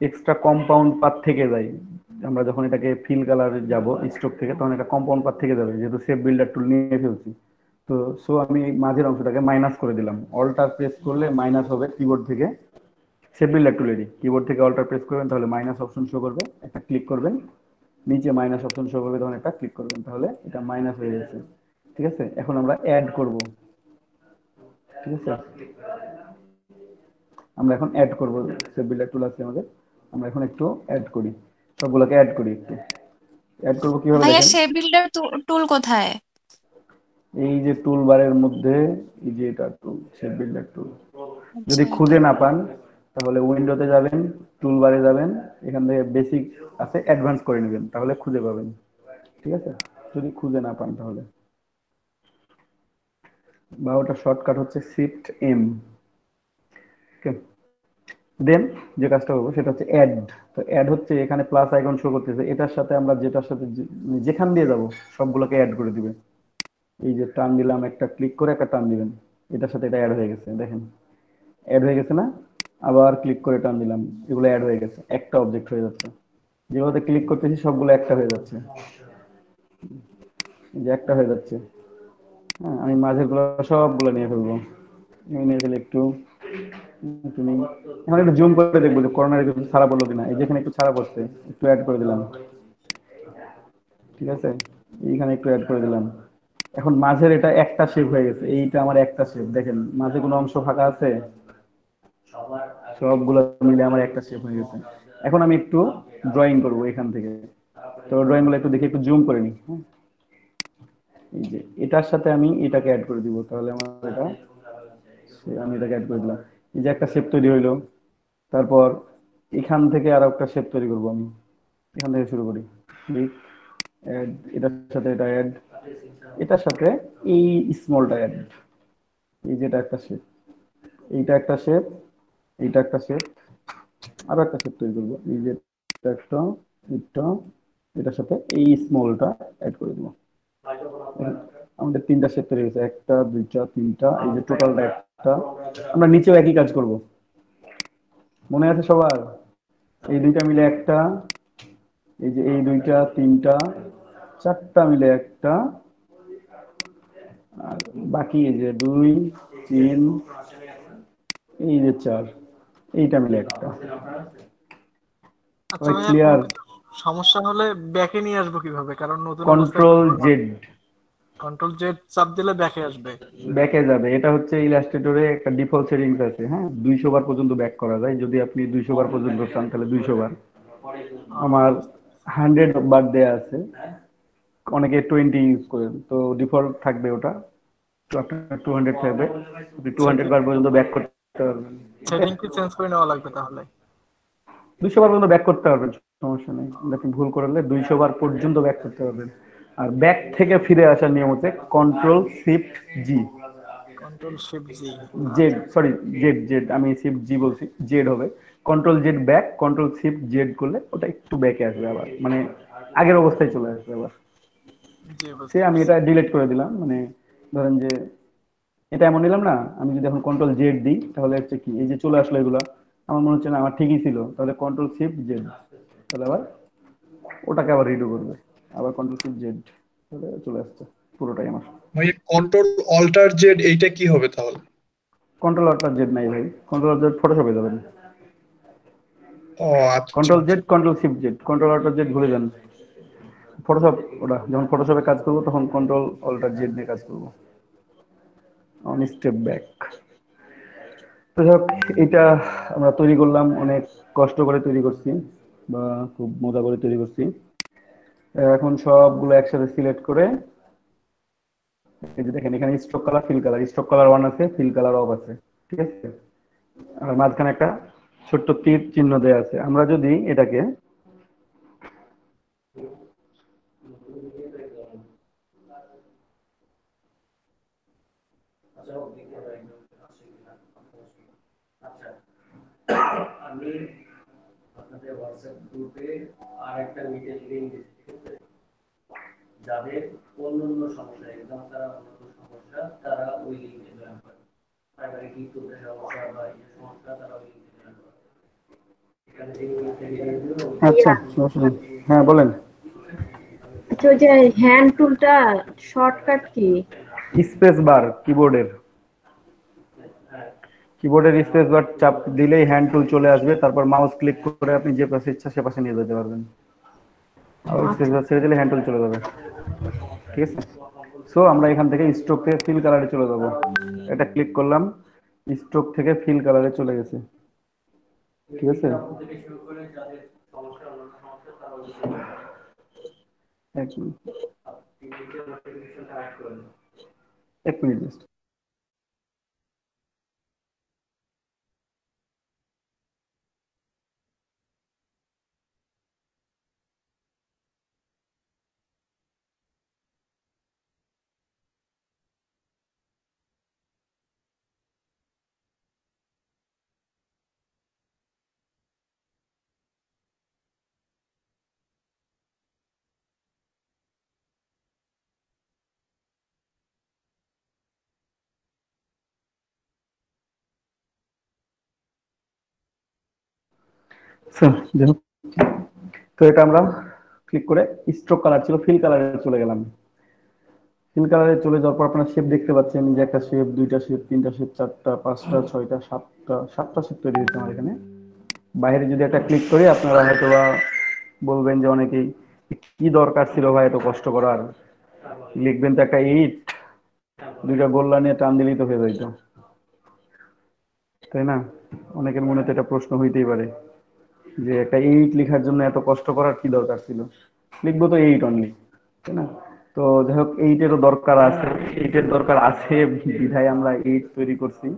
এক্সট্রা কম্পাউন্ড পাথ থেকে যায়। আমরা যখন এটাকে ফিল কালারে যাব স্ট্রোক থেকে, তখন একটা কম্পাউন্ড পাথ থেকে যাবে, যেহেতু সেভ বিল্ডার টুল নিয়ে ফেলছি। তো সো আমি এই মাঝের অংশটাকে মাইনাস করে দিলাম, অল্টার প্রেস করলে মাইনাস হবে কিবোর্ড থেকে। সেভ বিল্ডার টুলেরই কিবোর্ড থেকে অল্টার প্রেস করবেন, তাহলে মাইনাস অপশন শো করবে, একটা ক্লিক করবেন, নিচে মাইনাস অপশন শো করবে, তখন একটা ক্লিক করবেন, তাহলে এটা মাইনাস হয়ে গেছে। ঠিক আছে, এখন আমরা অ্যাড করব। ঠিক আছে, আমরা এখন অ্যাড করব, সেভ বিল্ডার টুল আছে আমাদের, আমরা এখন একটু অ্যাড করি, সবগুলোকে অ্যাড করি। একটু অ্যাড করব কিভাবে ভাইয়া দেখেন, শেপ বিল্ডার টুল কোথায়? এই যে টুল বারের মধ্যে, এই যে এটা টুল, শেপ বিল্ডার টুল। যদি আচ্ছা, এটা। খুঁজে না পান তাহলে উইন্ডোতে যাবেন, টুল বারে যাবেন, এখান থেকে বেসিক আছে অ্যাডভান্স করে নেবেন, তাহলে খুঁজে পাবেন। ঠিক আছে, যদি খুঁজে না পান তাহলে, বা ওটা শর্টকাট হচ্ছে শিফট এম। ওকে, দেন যে কাজটা করবো সেটা হচ্ছে অ্যাড। তো অ্যাড হচ্ছে এখানে প্লাস আইকন শো করতেছে, এটার সাথে আমরা যেটার সাথে যেখান দিয়ে যাব সবগুলোকে অ্যাড করে দিবে। এই যে টান দিলাম, একটা ক্লিক করে একটা টান দিবেন, এটার সাথে এটা অ্যাড হয়ে গেছে, দেখেন অ্যাড হয়ে গেছে না? আবার ক্লিক করে টান দিলাম, এগুলো অ্যাড হয়ে গেছে, একটা অবজেক্ট হয়ে যাচ্ছে। যেগুলোতে ক্লিক করতেছি সবগুলো একটা হয়ে যাচ্ছে, এই যে একটা হয়ে যাচ্ছে। হ্যাঁ, আমি মাঝের গুলো সবগুলো নিয়ে ফেলবো, নিয়ে ফেলে একটু তুমি এখন একটু জুম করে দেখবো যে করোনার একটু ছাড়া পড়লো কিনা। এই যেখানে একটু ছাড়া পড়ছে, একটু অ্যাড করে দিলাম। ঠিক আছে, এইখানে একটু অ্যাড করে দিলাম। এখন মাঝের এটা একটা শেপ হয়ে গেছে, এইটা আমার একটা শেপ, দেখেন মাঝে কোনো অংশ ফাঁকা আছে? সবগুলো মিলে আমার একটা শেপ হয়ে গেছে। এখন আমি একটু ড্রয়িং করবো এখান থেকে, তো ড্রয়িং গুলো একটু দেখে একটু জুম করে নিই। হ্যাঁ, এই যে এটার সাথে আমি এটাকে অ্যাড করে দিব, তাহলে আমার এটা, আমি এটাকে অ্যাড করে দিলাম, এই যে একটা শেপ তৈরি হইলো। তারপর এখান থেকে আর একটা শেপ তৈরি করবো আমি, এখান থেকে শুরু করি, ক্লিক, অ্যাড, এটার সাথে এটা অ্যাড, এটার সাথে এই স্মলটা অ্যাড, এই যেটা একটা শেপ, এইটা একটা শেপ, এইটা একটা শেপ, আরো একটা শেপ তৈরি করবো, এই যে একটা, এটা, এটার সাথে এই স্মলটা অ্যাড করে দেবো। আমাদের তিনটা শেপ তৈরি হয়েছে, একটা দুইটা তিনটা, এই যে টোটালটা একটা। আমরা নিচেও একই কাজ করব, মনে আছে সবার? এই দুইটা মিলে একটা, এই যে এই দুইটা তিনটা, চারটা মিলে একটা, আর বাকি এই যে দুই তিন, এই যে চার, এইটা মিলে একটা। আচ্ছা ভাইয়া, কোনো ক্লিয়ার? কিছু সমস্যা হলে ব্যাকে নিয়ে আসবো কিভাবে? কারণ নতুন অবস্থায় কন্ট্রোল জেড, কন্ট্রোল জেড চাপ দিলে ব্যাকে আসবে। ব্যাকে যাবে। এটা হচ্ছে ইলাস্ট্রেটরে একটা ডিফল্ট সেটিংস আছে, হ্যাঁ, 200 বার পর্যন্ত ব্যাক করা যায়। যদি আপনি 200 বার পর্যন্ত চান তাহলে 200 বার। আমার 100 বার দেয়া আছে, অনেকে 20 ইউজ করেন, তো ডিফল্ট থাকবে ওটা। তো আপনার 200 থাকবে, আপনি 200 বার পর্যন্ত ব্যাক করতে পারবেন। ওকে, সেটিং কি চেঞ্জ করে নেওয়া লাগবে তাহলে? 200 বার পর্যন্ত ব্যাক করতে পারবেন, সমস্যা নেই। কিন্তু আপনি ভুল করলে 200 বার পর্যন্ত ব্যাক করতে পারবেন। আর ব্যাক থেকে ফিরে আসার নিয়ম হচ্ছে কন্ট্রোল শিফট জি। কন্ট্রোল শিফট জি। জেড, সরি, জেড জেড, আমি শিফট জি বলছি, জেড হবে। Control Z back, control shift Z করলে ওটা একটু ব্যাকে আসবে আবার, মানে আগের অবস্থায় চলে আসবে আবার। জি, সে বুঝতে আমি পারছি। এটা ডিলিট করে দিলাম, মানে ধরেন যে এটা এমন নিলাম না, আমি যদি এখন কন্ট্রোল জেড দিই তাহলে হচ্ছে কি, এই যে চলে আসলো এগুলা, আমার মনে হচ্ছে না আমার ঠিকই ছিল, তাহলে কন্ট্রোল শিফট জেড, তাহলে আবার ওটাকে আবার রিডু করবে, আবার কন্ট্রোল শিফট জেড, তাহলে চলে আসছে পুরোটাই আমার। ভাই কন্ট্রোল অল্টার জেড এইটা কি হবে তাহলে? কন্ট্রোল অল্টার জেড নাই ভাই, কন্ট্রোল জেড ফটোশপে যাবেন। ও আচ্ছা কন্ট্রোল আচ্ছা। Z, control shift Z, control alter Z ভুলে যান। ফটোশপ, ওটা যখন ফটোশপে কাজ করবো তখন কন্ট্রোল অল্টার জেড দিয়ে কাজ করবো, অন স্টেপ ব্যাক। তো যাক, এটা আমরা তৈরি করলাম, অনেক কষ্ট করে তৈরি করছি, বা খুব মজা করে তৈরি করছি। এখন সবগুলো একসাথে সিলেক্ট করে, এই যে দেখেন এখানে stroke colour, fill colour, stroke colour on আছে, ফিল কালার অফ আছে, ঠিক আছে। আর মাঝখানে একটা ছোট্ট তীর চিহ্ন দেওয়া আছে। আমরা যদি এটাকে আমি আপনাদের হোয়াটসঅ্যাপ গ্রুপে আর একটা মিটের লিঙ্ক দিচ্ছি, ঠিক আছে। যাদের অন্যান্য সমস্যা, একদম তারা অন্যান্য সমস্যা, তারা ওই লিঙ্কে জয়েন করে। প্রাইমারি কি করতে সমস্যা বা এই সমস্যা, তারা ওই লিঙ্কে জয়েন করে। এখানে যে লিঙ্কটা দিয়ে দিল। আচ্ছা, সমস্যা নেই। হ্যাঁ বলেন। আচ্ছা, ওই যে হ্যান্ড টুলটা শর্টকাট কি? স্পেস বার কিবোর্ডের, কিবোর্ডের স্পেস বার চাপ দিলেই হ্যান্ড টুল চলে আসবে, তারপর মাউস ক্লিক করে আপনি যে পাশে ইচ্ছা সে পাশে নিয়ে যেতে পারবেন। আর স্পেস বার ছেড়ে দিলে হ্যান্ড টুল চলে যাবে, ঠিক আছে। সো আমরা এখান থেকে স্ট্রোক থেকে ফিল কালারে চলে যাব। এটা ক্লিক করলাম, স্ট্রোক থেকে ফিল কালারে চলে গেছে, ঠিক আছে। এক মিনিট, এক মিনিট just। So, যাই হোক, তো এটা আমরা ক্লিক করে স্ট্রোক কালার ছিল, ফিল কালারে চলে গেলাম। ফিল কালারে চলে যাওয়ার পর আপনারা শেপ দেখতে পাচ্ছেন, যে একটা শেপ, দুইটা শেপ, তিনটা শেপ, চারটা, পাঁচটা, ছয়টা, সাতটা শেপ তৈরি হয়েছে আমার এখানে। বাইরে যদি একটা ক্লিক করি, আপনারা হয়তো বা বলবেন যে অনেকেই, কি দরকার ছিল ভাই এত কষ্ট করার, লিখবেন তো একটা 8, দুইটা গোল্লা নিয়ে টান দিলেই তো হয়ে যাইতো, তাই না? অনেকের মনে তো এটা প্রশ্ন হইতেই পারে যে একটা 8 লেখার জন্য এত কষ্ট করার কি দরকার ছিল, লিখবো তো 8 অনলি, তাই না? তো যাই হোক, 8-এরও দরকার আছে, 8-এর দরকার আছে বিধায় আমরা 8 তৈরি করছি।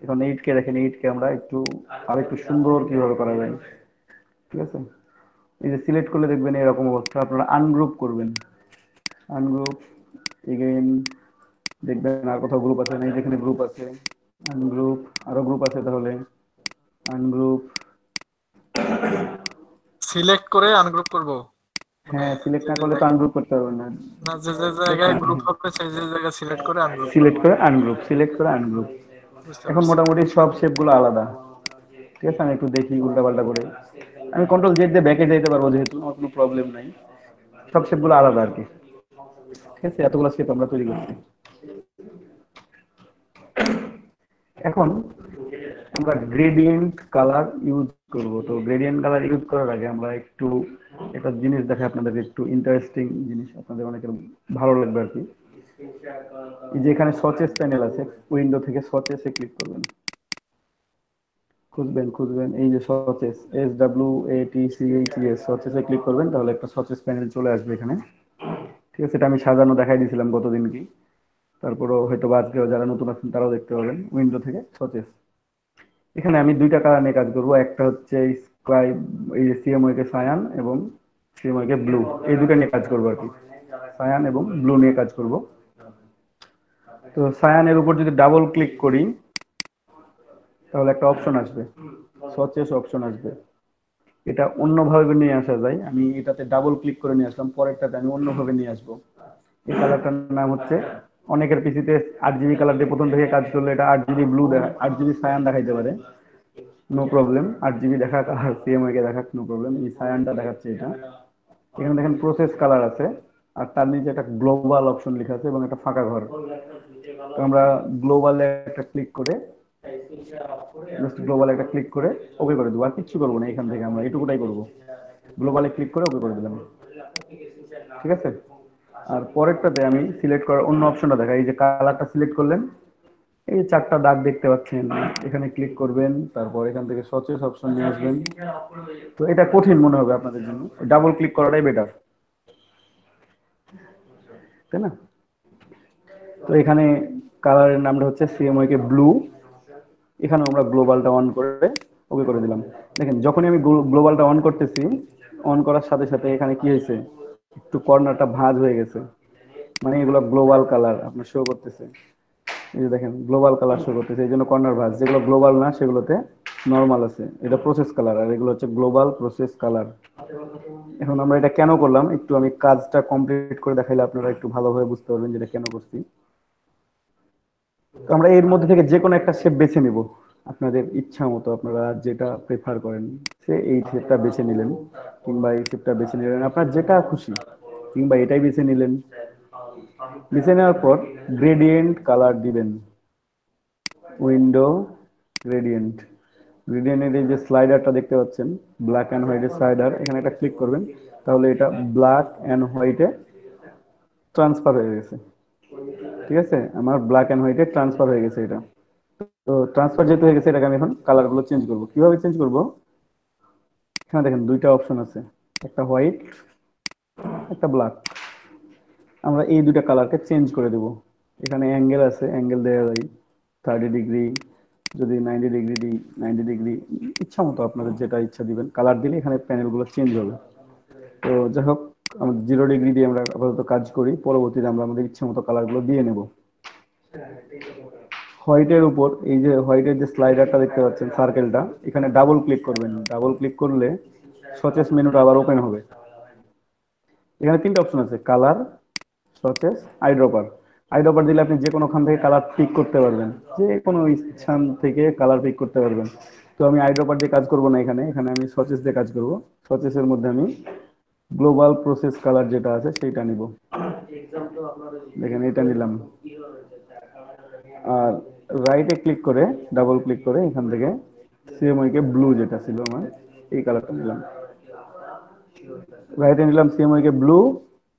এখন 8-কে দেখেন, 8-কে আমরা একটু আর একটু সুন্দর কিভাবে করা যায়, ঠিক আছে। এই যে সিলেক্ট করলে দেখবেন এরকম অবস্থা, আপনারা আনগ্রুপ করবেন, আনগ্রুপ, এগেইন দেখবেন আর কোথাও গ্রুপ আছে না, যেখানে গ্রুপ আছে আনগ্রুপ, আরো গ্রুপ আছে, তাহলে আনগ্রুপ। সিলেক্ট করে আনগ্রুপ করব, মানে হ্যাঁ, সিলেক্ট যে না যে করলে তো জায়গায়, আনগ্রুপ করতে পারবেন না। না যে যে জায়গায় গ্রুপ হবে সেই যে জায়গায় সিলেক্ট করে আনগ্রুপ করব। সিলেক্ট করে আনগ্রুপ, সিলেক্ট করে আনগ্রুপ। বুঝতে এখন পারছি। মোটামুটি সব শেপগুলো আলাদা, ঠিক আছে। আমি একটু দেখি উল্টাপাল্টা করে, আমি কন্ট্রোল জেড দিয়ে ব্যাকে যেতে পারবো, যেহেতু আমার কোনো প্রবলেম নাই। সব শেপগুলো আলাদা আর কি, ঠিক আছে। এতগুলো শেপ আমরা তৈরি করছি। এখন আমরা গ্রেডিয়েন্ট কালার ইউজ করব। তো গ্রেডিয়েন্ট কালার ইউজ করার আগে আমরা একটু একটা জিনিস দেখাই আপনাদের, একটু ইন্টারেস্টিং জিনিস, আপনাদের অনেকের ভালো লাগবে আর কি। এই যে এখানে সচেস প্যানেল আছে, উইন্ডো থেকে সচেসে ক্লিক করবেন, খুঁজবেন এই যে সচেস, SWATCHES, সচেসে ক্লিক করবেন, তাহলে একটা সচেস প্যানেল চলে আসবে এখানে। ঠিক আছে, এটা আমি সাজানো দেখাই দিয়েছিলাম গতদিন কি, তারপরেও হয়তো আজকে যারা নতুন আছেন তারাও দেখতে পাবেন। উইন্ডো থেকে সচেস, এখানে আমি দুইটা কালার নিয়ে কাজ করব, একটা হচ্ছে স্কাই, এই যে সিএমওয়াই কে সায়ান এবং সিএমওয়াই কে ব্লু, এই দুটো নিয়ে কাজ করব আর কি, সায়ান এবং ব্লু নিয়ে কাজ করব। তো সায়ানের উপর যদি ডাবল ক্লিক করি তাহলে একটা অপশন আসবে, সচেস অপশন আসবে। এটা অন্যভাবে নিয়ে আসা যায়, আমি এটাতে ডাবল ক্লিক করে নিয়ে আসলাম, পরেরটাতে আমি অন্যভাবে নিয়ে আসবো। এই কালারটার নাম হচ্ছে, অনেকের পিসিতে 8GB কালার দিয়ে প্রথম থেকে কাজ করলে এটা 8GB ব্লু দেখা, 8GB সায়ান দেখাইতে পারে, নো প্রবলেম, 8GB দেখাক আর সিএমওয়াই কে দেখাক নো প্রবলেম। এই সায়ানটা দেখাচ্ছে এটা, এখানে দেখেন প্রসেস কালার আছে, আর তার নিচে একটা গ্লোবাল অপশন লেখা আছে এবং একটা ফাঁকা ঘর। তো আমরা গ্লোবালে একটা ক্লিক করে, জাস্ট গ্লোবালে একটা ক্লিক করে ওকে করে দেবো, আর কিচ্ছু করবো না, এখান থেকে আমরা এটুকুটাই করবো, গ্লোবালে ক্লিক করে ওকে করে দিলাম। ঠিক আছে, আর পরেরটাতে আমি সিলেক্ট করার অন্য অপশনটা দেখা, এই যে কালারটা সিলেক্ট করলেন, এই চারটা দাগ দেখতে পাচ্ছেন, এখানে ক্লিক করবেন, তারপর এখান থেকে সচেস অপশন নিয়ে আসবেন। তো এটা কঠিন মনে হবে আপনাদের জন্য, ডাবল ক্লিক করাটাই বেটার, তাই না? তো এখানে কালারের নামটা হচ্ছে সিএমওয়াই কে ব্লু, এখানে আমরা গ্লোবালটা অন করে ওকে করে দিলাম। দেখেন যখনই আমি গ্লোবালটা অন করতেছি, অন করার সাথে সাথে এখানে কি হয়েছে, একটু কর্নারটা ভাঁজ হয়ে গেছে, মানে এগুলো গ্লোবাল কালার আপনার শো করতেছে, এই যে দেখেন গ্লোবাল কালার শো করতেছে, এই জন্য কর্নার ভাঁজ, যেগুলো গ্লোবাল না সেগুলোতে নর্মাল আছে, এটা প্রসেস কালার, আর এগুলো হচ্ছে গ্লোবাল প্রসেস কালার। এখন আমরা এটা কেন করলাম, একটু আমি কাজটা কমপ্লিট করে দেখাইলে আপনারা একটু ভালোভাবে বুঝতে পারবেন যেটা কেন করছি। তো আমরা এর মধ্যে থেকে যে কোনো একটা শেপ বেছে নিব, আপনাদের ইচ্ছা মতো আপনারা যেটা প্রেফার করেন, সে এই শেপটা বেছে নিলেন, কিংবা এই শেপটা বেছে নিলেন, আপনার যেটা খুশি, কিংবা এটাই বেছে নিলেন। বেছে নেওয়ার পর গ্রেডিয়েন্ট কালার দিবেন, উইন্ডো গ্রেডিয়েন্ট, গ্রেডিয়েন্টের এই যে স্লাইডারটা দেখতে পাচ্ছেন, ব্ল্যাক অ্যান্ড হোয়াইটের স্লাইডার, এখানে একটা ক্লিক করবেন, তাহলে এটা ব্ল্যাক অ্যান্ড হোয়াইটে ট্রান্সফার হয়ে গেছে। ঠিক আছে, আমার ব্ল্যাক অ্যান্ড হোয়াইটে ট্রান্সফার হয়ে গেছে এটা। তো ট্রান্সফার যেহেতু হয়ে গেছে, এটাকে আমি এখন কালারগুলো চেঞ্জ করব। কিভাবে চেঞ্জ করব, এখানে দেখেন দুইটা অপশন আছে, একটা হোয়াইট একটা ব্ল্যাক, আমরা এই দুইটা কালারকে চেঞ্জ করে দেব। এখানে অ্যাঙ্গেল আছে, অ্যাঙ্গেল দেওয়া যায় 30°, যদি 90° দিই 90°, ইচ্ছা মতো আপনাদের যেটা ইচ্ছা দিবেন, কালার দিলে এখানে প্যানেলগুলো চেঞ্জ হবে। তো যাই হোক, আমাদের 0° দিয়ে আমরা আপাতত কাজ করি, পরবর্তীতে আমরা আমাদের ইচ্ছা মতো কালারগুলো দিয়ে নেব। হোয়াইটের উপর এই যে হোয়াইটের যে স্লাইডারটা দেখতে পাচ্ছেন, সার্কেলটা, এখানে ডাবল ক্লিক করবেন, ডাবল ক্লিক করলে সচেস মেনুটা আবার ওপেন হবে। এখানে তিনটা অপশন আছে, কালার, সচেস, আইড্রপার। আইড্রপার দিলে আপনি যে কোনোখান থেকে কালার পিক করতে পারবেন, যে কোনো স্থান থেকে কালার পিক করতে পারবেন। তো আমি আইড্রপার দিয়ে কাজ করব না, এখানে এখানে আমি সচেস দিয়ে কাজ করব। সচেসের মধ্যে আমি গ্লোবাল প্রসেস কালার যেটা আছে সেইটা নিব, দেখেন এটা নিলাম। আর রাইটে ক্লিক করে, ডাবল ক্লিক করে এখান থেকে সিএমওয়াই কে ব্লু যেটা ছিল আমার, এই কালারটা নিলাম। রাইটে নিলাম সিএমওয়াই কে ব্লু,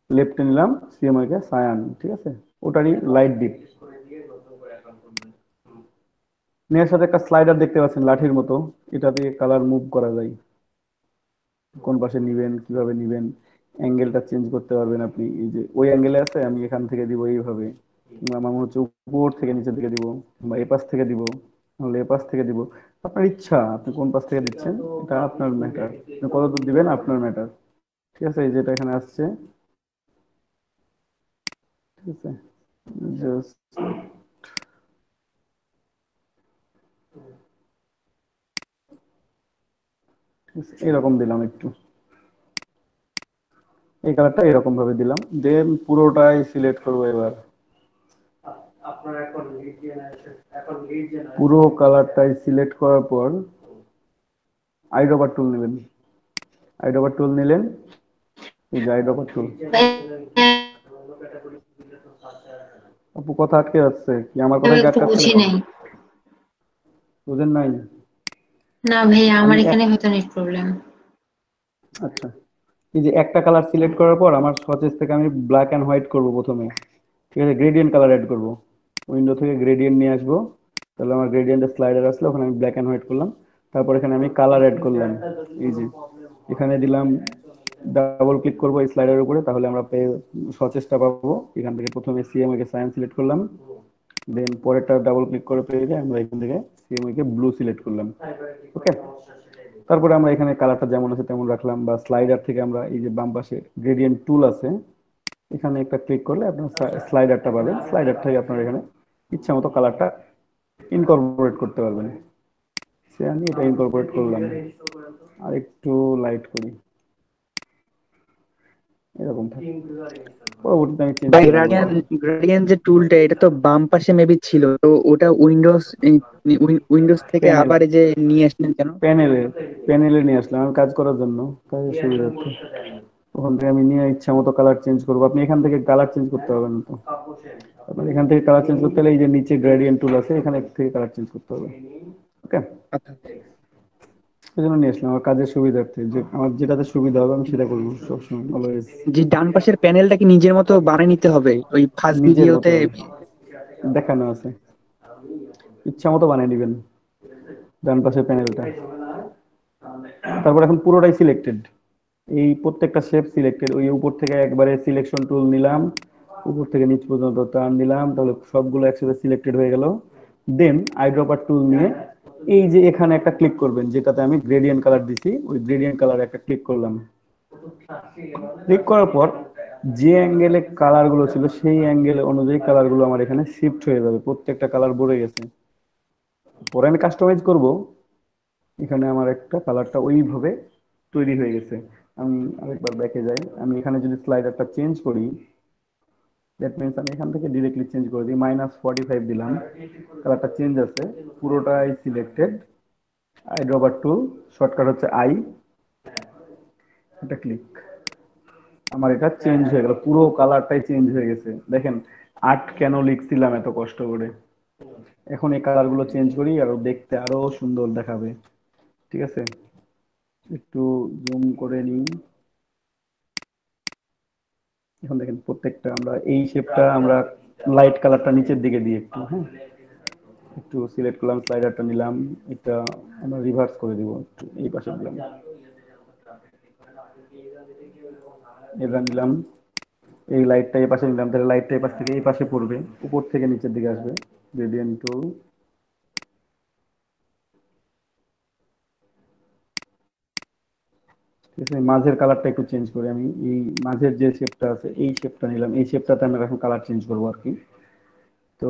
লেফটে নিলাম সিএমওয়াই কে সায়ান। ঠিক আছে, ওটারই লাইট ডিপ। এর সাথে একটা স্লাইডার দেখতে পাচ্ছেন লাঠির মতো, এটা দিয়ে কালার মুভ করা যায়, কোন পাশে নিবেন, কিভাবে নিবেন, অ্যাঙ্গেলটা চেঞ্জ করতে পারবেন আপনি। এই যে ওই অ্যাঙ্গেলে আছে, আমি এখান থেকে দিব এইভাবে, আমার মনে হচ্ছে উপর থেকে নিচে থেকে দিব, বা এ পাশ থেকে দিব, তাহলে এ পাশ থেকে দিব, আপনার ইচ্ছা আপনি কোন পাশ থেকে দিচ্ছেন, এটা আপনার ম্যাটার, কত দূর দিবেন আপনার ম্যাটার। ঠিক আছে, এই যেটা এখানে আসছে, ঠিক আছে, জাস্ট এরকম দিলাম একটু, এই কালারটা এরকম ভাবে দিলাম, দেন পুরোটাই সিলেক্ট করবো এবার, পুরো কালারটাই সিলেক্ট করার পর আইড্রপার টুল নেবেন। আইড্রপার টুল নিলেন, এই যে আইড্রপার টুল। আপু কথা আটকে যাচ্ছে কি, আমার কথা কি একটু আটকাচ্ছে বুঝি নাকি? নাই। বুঝেন নাই? না ভাইয়া, আমার আমি এখানে হয়তো নেট প্রবলেম। আচ্ছা, এই যে একটা কালার সিলেক্ট করার পর আমার সচেস থেকে আমি ব্ল্যাক এন্ড হোয়াইট করব প্রথমে। ঠিক আছে, গ্রেডিয়েন্ট কালার অ্যাড করব। উইন্ডো থেকে গ্রেডিয়েন্ট নিয়ে আসবো। তাহলে আমার গ্রেডিয়েন্টের স্লাইডার আসলো, ওখানে আমি ব্ল্যাক অ্যান্ড হোয়াইট করলাম। তারপর এখানে আমি কালার অ্যাড করলাম। এই যে এখানে দিলাম, ডাবল ক্লিক করবো এই স্লাইডারের উপরে, তাহলে আমরা সচেষ্টা পাবো। এখান থেকে প্রথমে সিএমওয়াই কে সায়ান সিলেক্ট করলাম, দেন পরেরটা ডাবল ক্লিক করে পেয়ে যায় আমরা এখান থেকে সিএমওয়াই কে ব্লু সিলেক্ট করলাম। ওকে, তারপরে আমরা এখানে কালারটা যেমন আছে তেমন রাখলাম, বা স্লাইডার থেকে আমরা এই যে বাম পাশে গ্রেডিয়েন্ট টুল আছে, এখানে একটা ক্লিক করলে আপনার স্লাইডারটা পাবেন। স্লাইডার থেকে আপনার এখানে ইচ্ছা মতো কালারটা ইনকর্পোরেট করতে পারবেন। সে আমি এটা ইনকর্পোরেট করলাম, আর একটু লাইট করি, এরকম থাকে। পরবর্তীতে আমি চেঞ্জ ভাই করে দেবো। গ্রাডিয়েন্ট গ্রাডিয়েন্ট যে টুলটা, এটা তো বাম পাশে মেবি ছিল, তো ওটা উইন্ডোজ উইন্ডোজ থেকে প্যানেল, আবার এই যে নিয়ে আসলেন কেন? প্যানেলে প্যানেলে নিয়ে আসলাম আমি কাজ করার জন্য, কাজের সুবিধার্থে। ওখান থেকে আমি নিয়ে ইচ্ছা মতো কালার চেঞ্জ করবো। আপনি এখান থেকে কালার চেঞ্জ করতে পারবেন না তো। আপনার এখান থেকে কালার চেঞ্জ করতে হলে এই যে নিচে গ্রেডিয়েন্ট টুল আছে, এখানে থেকে কালার চেঞ্জ করতে হবে। ওকে, আচ্ছা। এই জন্য নিয়ে আসলাম আমার কাজের সুবিধার্থে, যে আমার যেটাতে সুবিধা হবে আমি সেটা করবো সবসময়, অলওয়েজ। যে ডান পাশের প্যানেলটা কি নিজের মতো বানিয়ে নিতে হবে ওই ফার্স্ট নিজের মতো ভিডিওতে? দেখানো আছে, ইচ্ছা মতো বানিয়ে নিবেন ডান পাশের প্যানেলটা। তারপর এখন পুরোটাই সিলেক্টেড, এই প্রত্যেকটা শেপ সিলেক্টেড। ওই উপর থেকে একবারে সিলেকশন টুল নিলাম, উপর থেকে নিচ পর্যন্ত টান দিলাম, তাহলে সবগুলো একসাথে সিলেক্টেড হয়ে গেল। দেন আইড্রপার টুল নিয়ে এই যে এখানে একটা ক্লিক করবেন, যেটাতে আমি গ্রেডিয়েন্ট কালার দিছি, ওই গ্রেডিয়েন্ট কালার একটা ক্লিক করলাম। ক্লিক করার পর যে অ্যাঙ্গেলে কালার গুলো ছিল সেই অ্যাঙ্গেল অনুযায়ী কালার গুলো আমার এখানে শিফট হয়ে যাবে, প্রত্যেকটা কালার ভরে গেছে। পরে আমি কাস্টমাইজ করব, এখানে আমার একটা কালারটা ওইভাবে তৈরি হয়ে গেছে। আমি আরেকবার ব্যাকে যাই, আমি এখানে যদি স্লাইডারটা চেঞ্জ করি, দ্যাট মিনস আমি এখান থেকে ডিরেক্টলি চেঞ্জ করে দিই, -45 দিলাম, কালারটা চেঞ্জ আছে, পুরোটাই selected. I dropper tool, shortcut হচ্ছে আই, এটা ক্লিক, আমার এটা চেঞ্জ হয়ে গেল, পুরো কালারটাই চেঞ্জ হয়ে গেছে। দেখেন আর্ট কেন লিখছিলাম এত কষ্ট করে। এখন এই কালার গুলো চেঞ্জ করি, আর দেখতে আরো সুন্দর দেখাবে। ঠিক আছে, একটু জুম করে নিই। এখন দেখেন প্রত্যেকটা আমরা এই শেপটা আমরা লাইট কালারটা নিচের দিকে দিই একটু, হ্যাঁ, একটু সিলেক্ট করলাম, স্লাইডারটা নিলাম, এটা আমরা রিভার্স করে দিব, একটু এই পাশে দিলাম, এটা নিলাম, এই লাইটটা এই পাশে নিলাম, তাহলে লাইটটা এই পাশ থেকে এই পাশে পড়বে, উপর থেকে নিচের দিকে আসবে। গ্রেডিয়েন্ট টুল, ঠিক আছে, মাঝের কালারটা একটু চেঞ্জ করি। আমি এই মাঝের যে শেপটা আছে এই শেপটা নিলাম, এই শেপটাতে আমি এখন কালার চেঞ্জ করবো আর কি। তো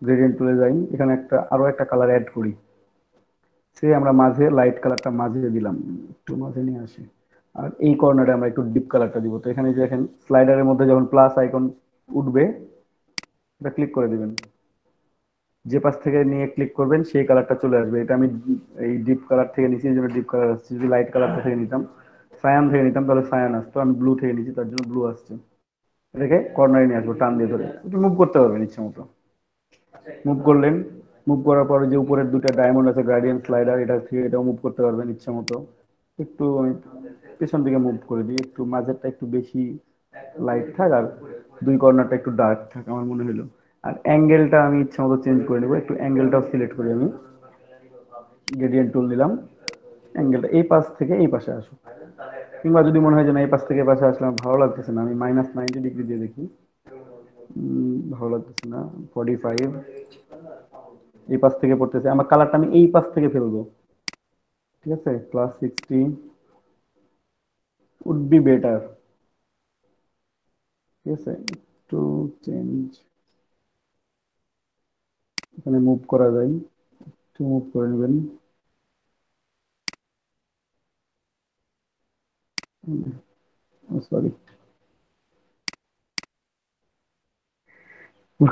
গ্রেডিয়েন্ট টুলে যাই, এখানে আরো একটা কালার অ্যাড করি। সে আমরা মাঝে লাইট কালারটা মাঝে দিলাম, একটু মাঝে নিয়ে আসি। আর এই কর্নারে আমরা একটু ডিপ কালারটা দিব। তো এখানে যে দেখেন স্লাইডারের মধ্যে যখন প্লাস আইকন উঠবে, এটা ক্লিক করে দিবেন, যে পাশ থেকে নিয়ে ক্লিক করবেন সেই কালারটা চলে আসবে। এটা আমি এই ডিপ কালার থেকে নিচে, এই জন্য ডিপ কালার আসছে। যদি লাইট কালারটা থেকে নিতাম, সায়ান থেকে নিতাম, তাহলে সায়ান আসতো। আমি ব্লু থেকে নিচ্ছি, তার জন্য ব্লু আসছে। এটাকে কর্নারে নিয়ে আসবো টান দিয়ে ধরে, একটু মুভ করতে পারবেন ইচ্ছা মতো। মুভ করলেন, মুভ করার পরে যে উপরের দুটো ডায়মন্ড আছে গ্রেডিয়েন্ট স্লাইডার, এটা থেকে এটাও মুভ করতে পারবেন ইচ্ছা মতো। একটু আমি পেছন দিকে মুভ করে দিই, একটু মাঝেরটা একটু বেশি লাইট থাক, আর দুই কর্নারটা একটু ডার্ক থাক আমার মনে হলো। আর অ্যাঙ্গেলটা আমি ইচ্ছা মতো চেঞ্জ করে নেবো, একটু অ্যাঙ্গেলটাও সিলেক্ট করি। আমি গ্রেডিয়েন্ট টুল নিলাম, অ্যাঙ্গেলটা এই পাশ থেকে এই পাশে আসুক, কিংবা যদি মনে হয় যে না এই পাশ থেকে এই পাশে আসলে আমার ভালো লাগতেছে না, আমি -90 ডিগ্রি দিয়ে দেখি, ভালো লাগতেছে না, 45, এই পাশ থেকে পড়তেছে, আমার কালারটা আমি এই পাশ থেকে ফেলবো। ঠিক আছে, +60 উড বি বেটার। ঠিক আছে, একটু চেঞ্জ, এখানে মুভ করা যায়, একটু মুভ করে নেবেন। সরি,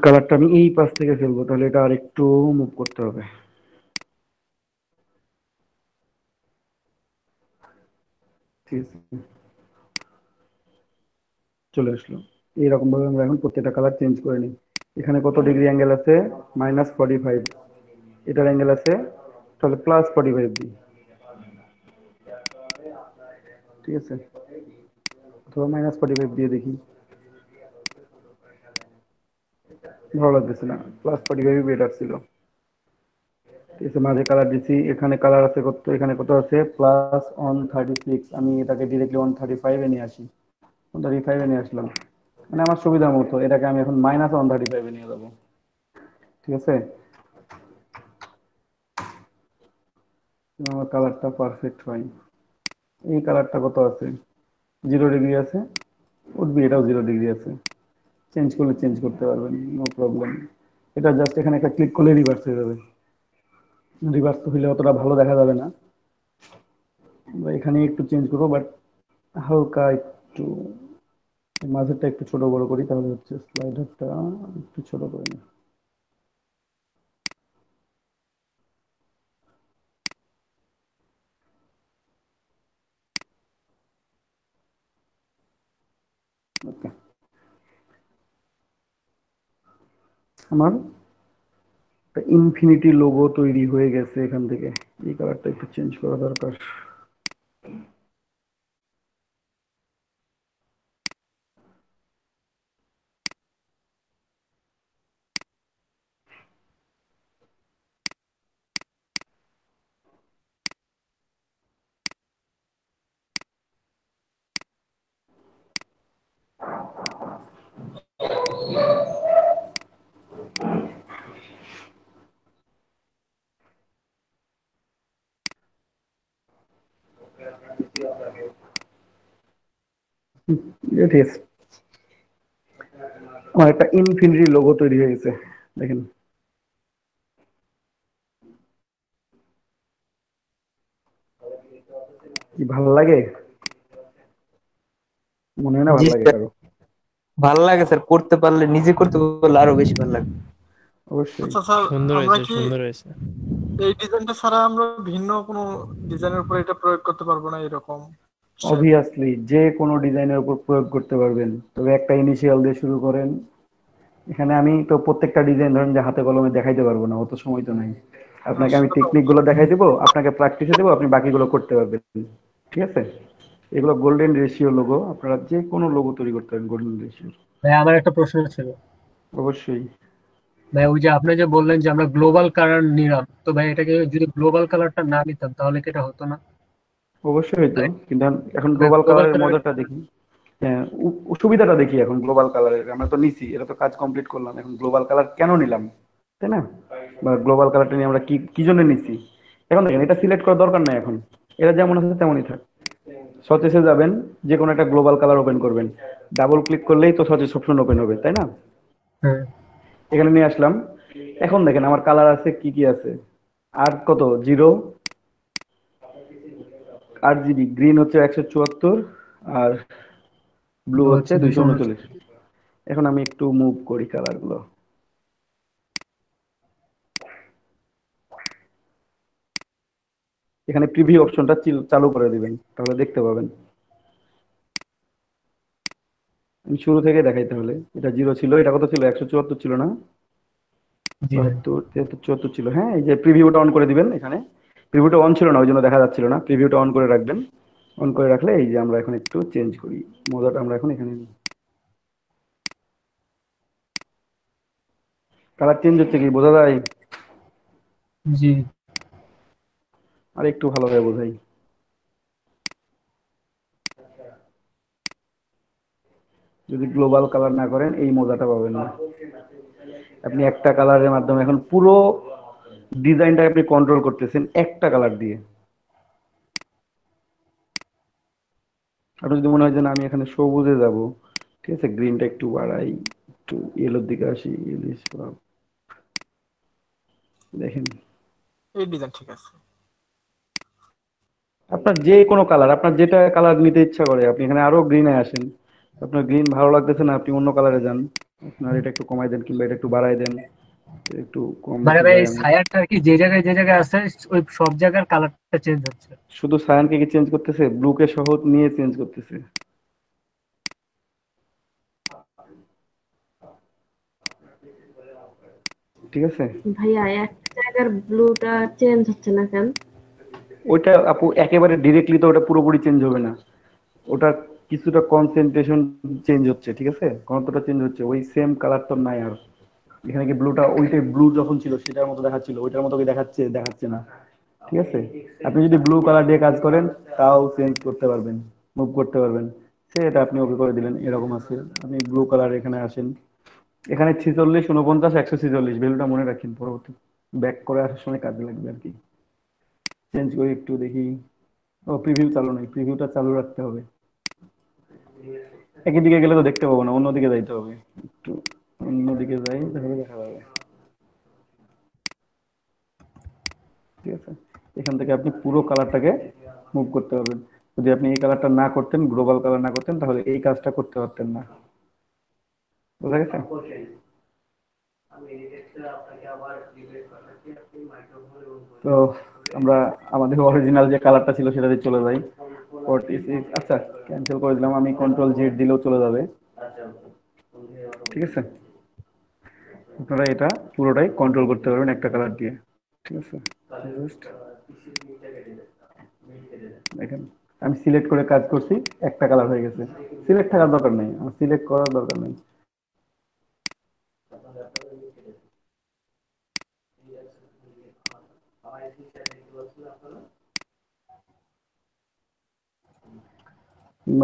কালারটা আমি এই পাশ থেকে ফেলবো, তাহলে এটা আর একটু মুভ করতে হবে। ঠিক আছে, চলে আসলো। এইরকম ভাবে আমরা এখন প্রত্যেকটা কালার চেঞ্জ করে নিই। এখানে কত ডিগ্রি অ্যাঙ্গেল আছে? -45। এটার অ্যাঙ্গেল আছে, তাহলে +45 দিই। ঠিক আছে, অথবা -45 দিয়ে দেখি। ভালো লাগতেছে না, প্লাস 45 বেটার ছিল। ঠিক আছে, মাঝে কালার দিছি, এখানে কালার আছে কত, এখানে কত আছে প্লাস 136, আমি এটাকে ডিরেক্টলি 135 এ নিয়ে আসি, 135 এ নিয়ে আসলাম, মানে আমার সুবিধা মতো এটাকে আমি এখন মাইনাস 135 এ নিয়ে যাবো। ঠিক আছে, আমার কালারটা পারফেক্ট হয়। এই কালারটা কত আছে, 0 ডিগ্রি আছে, উঠবি, এটাও 0 ডিগ্রি আছে, চেঞ্জ করলে চেঞ্জ করতে পারবেন, নো প্রবলেম। এটা জাস্ট এখানে একটা ক্লিক করলে রিভার্স হয়ে যাবে, রিভার্স তো হইলে অতটা ভালো দেখা যাবে না, এখানে একটু চেঞ্জ করবো, বাট হালকা একটু মাঝেরটা একটু ছোট বড় করি, তাহলে হচ্ছে স্লাইডারটা একটু ছোট করে নিই। ওকে, আমার ইনফিনিটি লোগো তৈরি হয়ে গেছে এখান থেকে, এই কালারটা একটু চেঞ্জ করা দরকার। ঠিক আছে, আমার একটা ইনফিনিটি লোগো তৈরি হয়ে গেছে, দেখেন। কি ভালো লাগে, মনে হয় না জি ভালো লাগে স্যার, কারো? ভালো লাগে স্যার, করতে পারলে, নিজে করতে পারলে আরো বেশি ভালো লাগে। অবশ্যই। আচ্ছা স্যার, সুন্দর আমরা হয়েছে, কি সুন্দর হয়েছে। এই ডিজাইনটা ছাড়া আমরা ভিন্ন কোনো ডিজাইনের উপর এটা প্রয়োগ করতে পারবো না এরকম শেপ? অবভিয়াসলি যে কোনো ডিজাইনের উপর প্রয়োগ করতে পারবেন, তবে একটা ইনিশিয়াল দিয়ে শুরু করেন। এখানে আমি তো প্রত্যেকটা ডিজাইন ধরেন যে হাতে কলমে দেখাইতে পারবো না, অত সময় তো নাই। আপনাকে আমি সেটা তো টেকনিক গুলো দেখাই দেবো, আপনাকে প্র্যাকটিসে দেবো, আপনি বাকিগুলো করতে পারবেন। ঠিক আছে, এগুলো গোল্ডেন রেশিও লোগো, আপনারা যে কোনো লোগো তৈরি করতে পারেন গোল্ডেন রেশিও। ভাই আমার একটা প্রশ্ন ছিল। অবশ্যই। ভাই ওই যে আপনি যে বললেন যে আমরা গ্লোবাল কালার নিলাম, তো ভাই এটাকে যদি গ্লোবাল কালারটা না নিতাম তাহলে কি এটা হতো না? অবশ্যই হয়তো, কিন্তু এখন ভাই গ্লোবাল গ্লোবাল কালারের কালার, মজাটা দেখি। হ্যাঁ, সুবিধাটা দেখি এখন গ্লোবাল কালারের, আমরা তো নিছি, এটা তো কাজ কমপ্লিট করলাম, এখন গ্লোবাল কালার কেন নিলাম, তাই না? বা গ্লোবাল কালারটা নিয়ে আমরা কি কি জন্য নিছি, এখন দেখেন এটা সিলেক্ট করার দরকার নাই, এখন এটা যেমন আছে তেমনই থাক। সচেসে যাবেন, যে কোনো একটা গ্লোবাল কালার ওপেন করবেন, ডাবল ক্লিক করলেই তো সচেস অপশন ওপেন হবে, তাই না? হ্যাঁ এখানে নিয়ে আসলাম, এখন দেখেন আমার কালার আছে কি কি আছে, আর কত 0, 8 GB, গ্রিন হচ্ছে 174, আর ব্লু ব্লু হচ্ছে হচ্ছে 239। 239। এখন আমি একটু মুভ করি কালার গুলো, এখানে প্রিভিউ অপশনটা চালু করে দিবেন, তাহলে দেখতে পাবেন। আমি শুরু থেকে দেখাই, তাহলে এটা 0 ছিল, এটা কত ছিল, 174 ছিল না, জি ভাই। 72, 73, 74 ছিল। হ্যাঁ, এই যে প্রিভিউটা অন করে দিবেন, এখানে প্রিভিউটা অন ছিল না, ওই জন্য দেখা যাচ্ছিল না, প্রিভিউটা অন করে রাখবেন। অন করে রাখলে এই যে আমরা এখন একটু চেঞ্জ করি, মজাটা আমরা এখন এখানে নিই। কালার চেঞ্জ হচ্ছে কি বোঝা যায়? জি আর একটু ভালোভাবে বোঝাই, যদি গ্লোবাল কালার না করেন এই মজাটা পাবেন না। আপনি একটা কালারের মাধ্যমে এখন পুরো ডিজাইনটা আপনি কন্ট্রোল করতেছেন একটা কালার দিয়ে। আপনার যদি মনে হয় যে না আমি এখানে সবুজে যাব, ঠিক আছে, গ্রিনটা একটু বাড়াই, একটু ইয়েলোর দিকে আসি, ইয়েলিশ ভাব, দেখেন। এই ডিজাইন ঠিক আছে। আপনার যে কোনো কালার, আপনার যেটা কালার নিতে ইচ্ছা করে আপনি এখানে আরো গ্রিনে আসেন, আপনার গ্রিন ভালো লাগতেছে না আপনি অন্য কালারে যান, আপনার এটা একটু কমাই দেন কিংবা এটা একটু বাড়াই দেন, একটু কম মানে বেশি ভাই করে এই আমি। ছায়াটা কি যে জায়গায় আছে ওই সব জায়গার কালারটা চেঞ্জ হচ্ছে? শুধু সায়ানকে কি চেঞ্জ করতেছে, ব্লুকে সহ নিয়ে চেঞ্জ করতেছে। ঠিক আছে, ভাইয়া একটা জায়গার ব্লুটা চেঞ্জ হচ্ছে না কেন? ওইটা আপু একেবারে ডিরেক্টলি তো ওটা পুরোপুরি চেঞ্জ হবে না, ওটা কিছুটা কনসেন্ট্রেশন চেঞ্জ হচ্ছে, ঠিক আছে, ঘনত্বটা চেঞ্জ হচ্ছে, ওই সেম কালার তো নাই আর। এখানে কি ব্লুটা ওইটাই ব্লু যখন ছিল সেটার মতো দেখাচ্ছিল, ওইটার মতো কি দেখাচ্ছে? দেখাচ্ছে না। ঠিক আছে, আপনি যদি ব্লু কালার দিয়ে কাজ করেন তাও চেঞ্জ করতে পারবেন, মুভ করতে পারবেন। সেটা আপনি ওকে করে দিলেন, এরকম আছে। আপনি ব্লু কালার এখানে আসেন, এখানে 46, 49, 146 ভ্যালুটা মনে রাখেন, পরবর্তী ব্যাক করে আসার সময় কাজে লাগবে আর কি। চেঞ্জ করে একটু দেখি। ও প্রিভিউ চালু নেই, প্রিভিউটা চালু রাখতে হবে। একই দিকে গেলে তো দেখতে পাবো না, অন্যদিকে যাইতে হবে, একটু অন্যদিকে যাই তাহলে দেখা যাবে। ঠিক আছে, এখান থেকে আপনি পুরো কালারটাকে মুভ করতে পারবেন। যদি আপনি এই কালারটা না করতেন, গ্লোবাল কালার না করতেন, তাহলে এই কাজটা করতে পারতেন না। বুঝা গেছে? তো আমরা আমাদের অরিজিনাল যে কালারটা ছিল সেটাতে চলে যাই। 46, আচ্ছা ক্যান্সেল করে দিলাম, আমি কন্ট্রোল জেড দিলেও চলে যাবে। ঠিক আছে, আপনারা এটা পুরোটাই কন্ট্রোল করতে পারবেন একটা কালার দিয়ে। ঠিক আছে, দেখেন আমি সিলেক্ট করে কাজ করছি, একটা কালার হয়ে গেছে। সিলেক্ট থাকার দরকার নেই, আমার সিলেক্ট করার দরকার নেই।